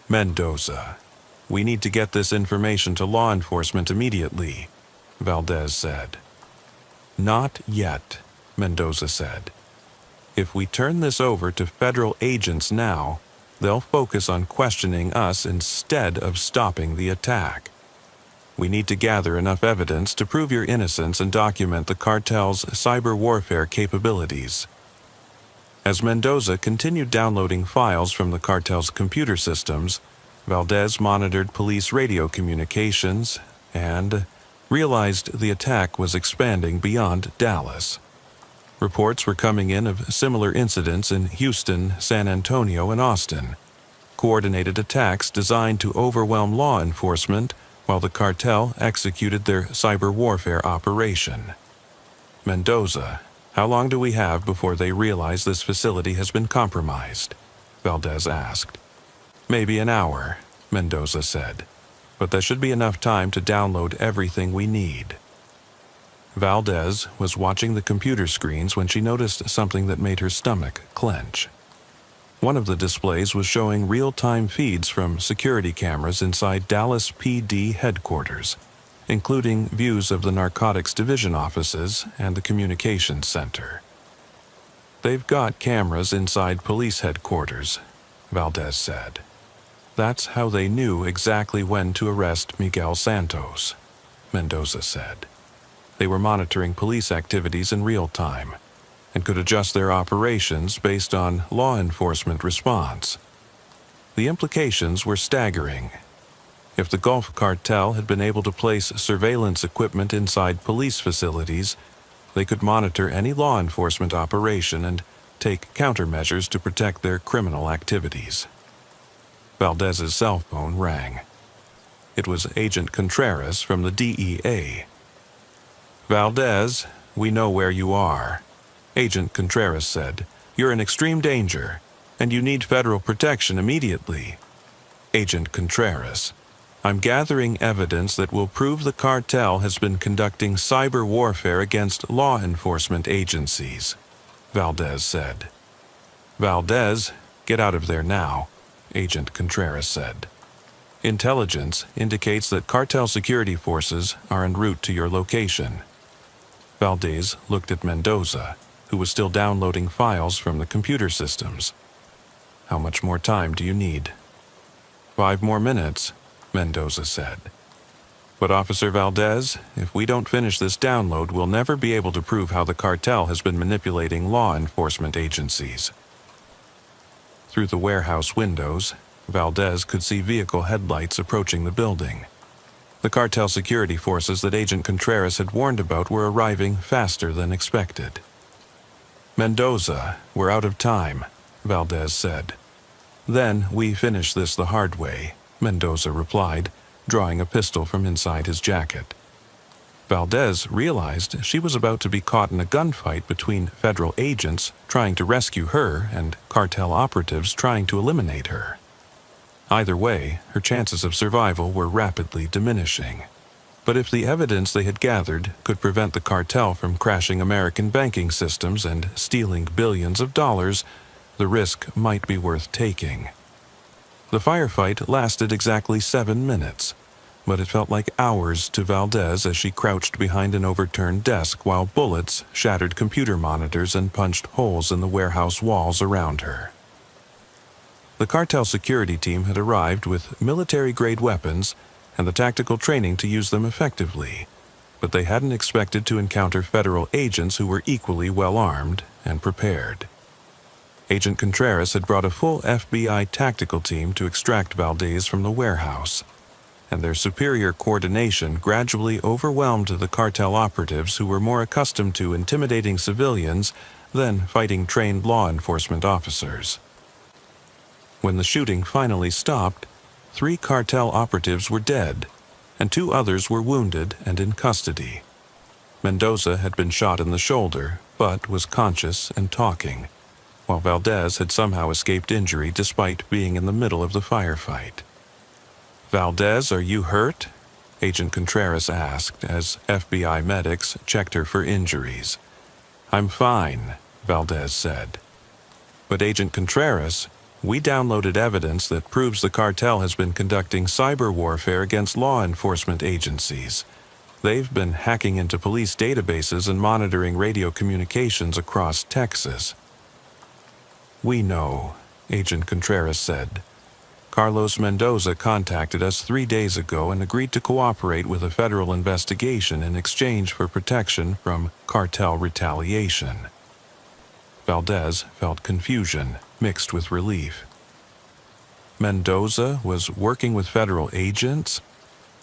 "Mendoza, we need to get this information to law enforcement immediately," Valdez said. "Not yet," Mendoza said. "If we turn this over to federal agents now, they'll focus on questioning us instead of stopping the attack. We need to gather enough evidence to prove your innocence and document the cartel's cyber warfare capabilities." As Mendoza continued downloading files from the cartel's computer systems, Valdez monitored police radio communications and realized the attack was expanding beyond Dallas. Reports were coming in of similar incidents in Houston, San Antonio, and Austin, coordinated attacks designed to overwhelm law enforcement while the cartel executed their cyber warfare operation. "Mendoza, how long do we have before they realize this facility has been compromised?" Valdez asked. "Maybe an hour," Mendoza said, "but that should be enough time to download everything we need." Valdez was watching the computer screens when she noticed something that made her stomach clench. One of the displays was showing real-time feeds from security cameras inside Dallas PD headquarters, including views of the Narcotics Division offices and the Communications Center. "They've got cameras inside police headquarters," Valdez said. "That's how they knew exactly when to arrest Miguel Santos," Mendoza said. "They were monitoring police activities in real time and could adjust their operations based on law enforcement response. The implications were staggering. If the Gulf Cartel had been able to place surveillance equipment inside police facilities, they could monitor any law enforcement operation and take countermeasures to protect their criminal activities." Valdez's cell phone rang. It was Agent Contreras from the DEA. "Valdez, we know where you are," Agent Contreras said. "You're in extreme danger, and you need federal protection immediately." "Agent Contreras, I'm gathering evidence that will prove the cartel has been conducting cyber warfare against law enforcement agencies," Valdez said. "Valdez, get out of there now," Agent Contreras said. "Intelligence indicates that cartel security forces are en route to your location." Valdez looked at Mendoza, who was still downloading files from the computer systems. "How much more time do you need?" 5 more minutes, Mendoza said. "But Officer Valdez, if we don't finish this download, we'll never be able to prove how the cartel has been manipulating law enforcement agencies." Through the warehouse windows, Valdez could see vehicle headlights approaching the building. The cartel security forces that Agent Contreras had warned about were arriving faster than expected. "Mendoza, we're out of time," Valdez said. "Then we finish this the hard way," Mendoza replied, drawing a pistol from inside his jacket. Valdez realized she was about to be caught in a gunfight between federal agents trying to rescue her and cartel operatives trying to eliminate her. Either way, her chances of survival were rapidly diminishing. But if the evidence they had gathered could prevent the cartel from crashing American banking systems and stealing billions of dollars, the risk might be worth taking. The firefight lasted exactly 7 minutes, but it felt like hours to Valdez as she crouched behind an overturned desk while bullets shattered computer monitors and punched holes in the warehouse walls around her. The cartel security team had arrived with military-grade weapons and the tactical training to use them effectively, but they hadn't expected to encounter federal agents who were equally well-armed and prepared. Agent Contreras had brought a full FBI tactical team to extract Valdez from the warehouse, and their superior coordination gradually overwhelmed the cartel operatives who were more accustomed to intimidating civilians than fighting trained law enforcement officers. When the shooting finally stopped, 3 cartel operatives were dead, and 2 others were wounded and in custody. Mendoza had been shot in the shoulder, but was conscious and talking, while Valdez had somehow escaped injury despite being in the middle of the firefight. "Valdez, are you hurt?" Agent Contreras asked as FBI medics checked her for injuries. "I'm fine," Valdez said. "But Agent Contreras, we downloaded evidence that proves the cartel has been conducting cyber warfare against law enforcement agencies. They've been hacking into police databases and monitoring radio communications across Texas." "We know," Agent Contreras said. "Carlos Mendoza contacted us 3 days ago and agreed to cooperate with a federal investigation in exchange for protection from cartel retaliation." Valdez felt confusion mixed with relief. Mendoza was working with federal agents?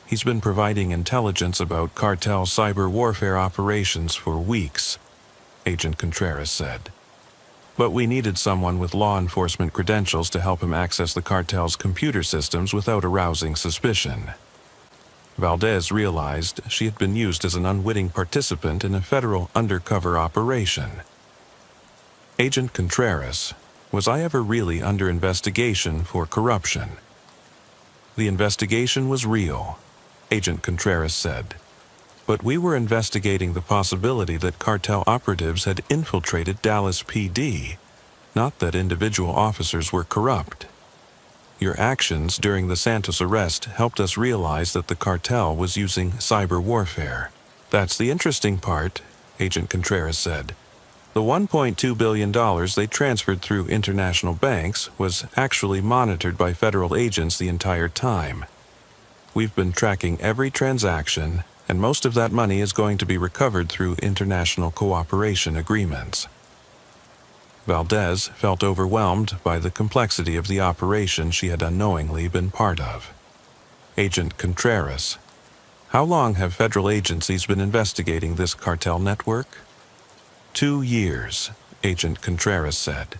He's been providing intelligence about cartel cyber warfare operations for weeks, Agent Contreras said. But we needed someone with law enforcement credentials to help him access the cartel's computer systems without arousing suspicion. Valdez realized she had been used as an unwitting participant in a federal undercover operation. "Agent Contreras, was I ever really under investigation for corruption?" "The investigation was real," Agent Contreras said. "But we were investigating the possibility that cartel operatives had infiltrated Dallas PD, not that individual officers were corrupt." Your actions during the Santos arrest helped us realize that the cartel was using cyber warfare. That's the interesting part, Agent Contreras said. The $1.2 billion they transferred through international banks was actually monitored by federal agents the entire time. We've been tracking every transaction, and most of that money is going to be recovered through international cooperation agreements. Valdez felt overwhelmed by the complexity of the operation she had unknowingly been part of. Agent Contreras, how long have federal agencies been investigating this cartel network? 2 years, Agent Contreras said.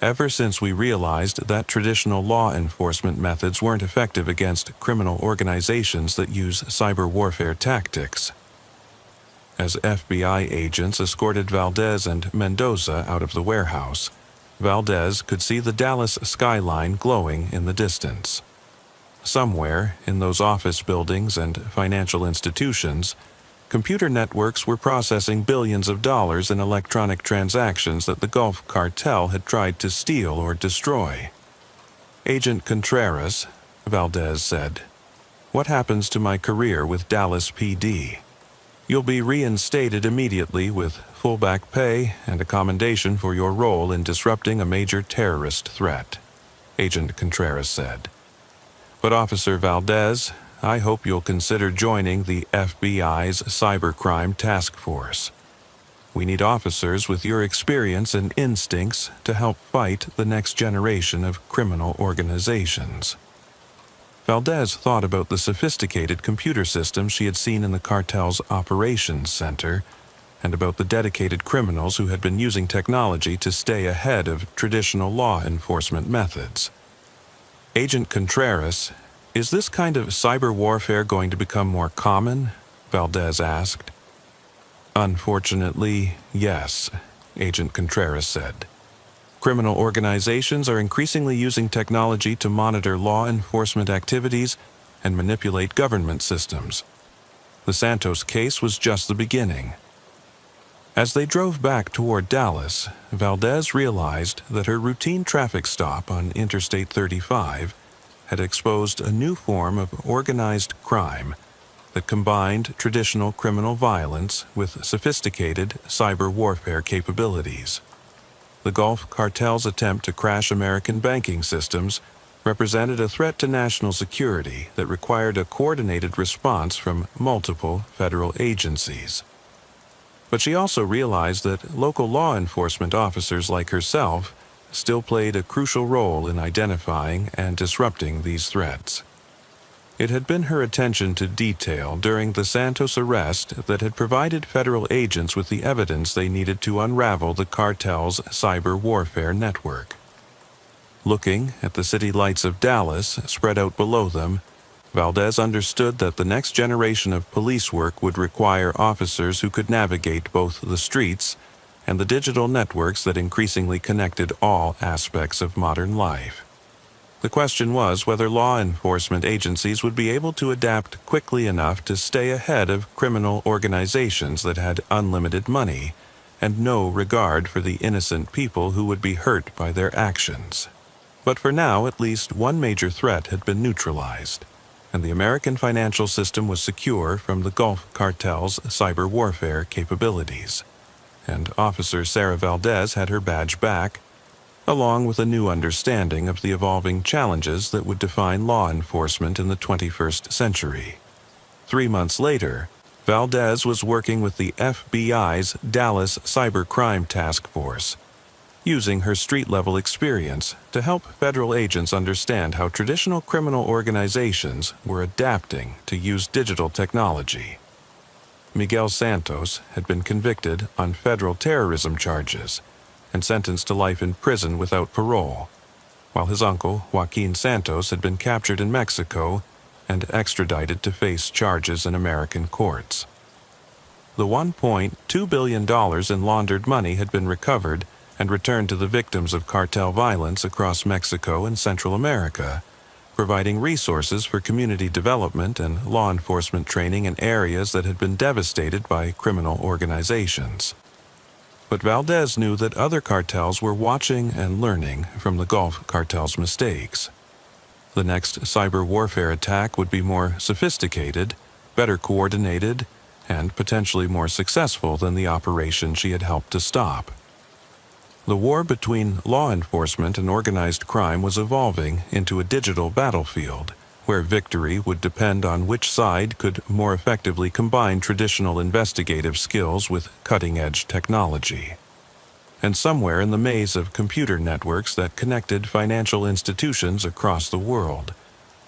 Ever since we realized that traditional law enforcement methods weren't effective against criminal organizations that use cyber warfare tactics. As FBI agents escorted Valdez and Mendoza out of the warehouse, Valdez could see the Dallas skyline glowing in the distance. Somewhere in those office buildings and financial institutions, computer networks were processing billions of dollars in electronic transactions that the Gulf Cartel had tried to steal or destroy. Agent Contreras, Valdez said, "What happens to my career with Dallas PD? You'll be reinstated immediately with full back pay and a commendation for your role in disrupting a major terrorist threat," Agent Contreras said. "But Officer Valdez, I hope you'll consider joining the FBI's Cybercrime Task Force. We need officers with your experience and instincts to help fight the next generation of criminal organizations." Valdez thought about the sophisticated computer systems she had seen in the cartel's operations center, and about the dedicated criminals who had been using technology to stay ahead of traditional law enforcement methods. "Agent Contreras, is this kind of cyber warfare going to become more common?" Valdez asked. "Unfortunately, yes," Agent Contreras said. "Criminal organizations are increasingly using technology to monitor law enforcement activities and manipulate government systems. The Santos case was just the beginning." As they drove back toward Dallas, Valdez realized that her routine traffic stop on Interstate 35 had exposed a new form of organized crime that combined traditional criminal violence with sophisticated cyber warfare capabilities. The Gulf Cartel's attempt to crash American banking systems represented a threat to national security that required a coordinated response from multiple federal agencies. But she also realized that local law enforcement officers like herself still played a crucial role in identifying and disrupting these threats. It had been her attention to detail during the Santos arrest that had provided federal agents with the evidence they needed to unravel the cartel's cyber warfare network. Looking at the city lights of Dallas spread out below them, Valdez understood that the next generation of police work would require officers who could navigate both the streets and the digital networks that increasingly connected all aspects of modern life. The question was whether law enforcement agencies would be able to adapt quickly enough to stay ahead of criminal organizations that had unlimited money and no regard for the innocent people who would be hurt by their actions. But for now, at least one major threat had been neutralized, and the American financial system was secure from the Gulf Cartel's cyber warfare capabilities. And Officer Sarah Valdez had her badge back, along with a new understanding of the evolving challenges that would define law enforcement in the 21st century. 3 months later, Valdez was working with the FBI's Dallas Cybercrime Task Force, using her street-level experience to help federal agents understand how traditional criminal organizations were adapting to use digital technology. Miguel Santos had been convicted on federal terrorism charges and sentenced to life in prison without parole, while his uncle, Joaquin Santos, had been captured in Mexico and extradited to face charges in American courts. The $1.2 billion in laundered money had been recovered and returned to the victims of cartel violence across Mexico and Central America, providing resources for community development and law enforcement training in areas that had been devastated by criminal organizations. But Valdez knew that other cartels were watching and learning from the Gulf Cartel's mistakes. The next cyber warfare attack would be more sophisticated, better coordinated, and potentially more successful than the operation she had helped to stop. The war between law enforcement and organized crime was evolving into a digital battlefield, where victory would depend on which side could more effectively combine traditional investigative skills with cutting-edge technology. And somewhere in the maze of computer networks that connected financial institutions across the world,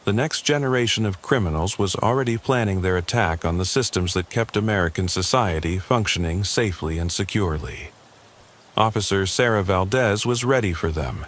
the next generation of criminals was already planning their attack on the systems that kept American society functioning safely and securely. Officer Sarah Valdez was ready for them,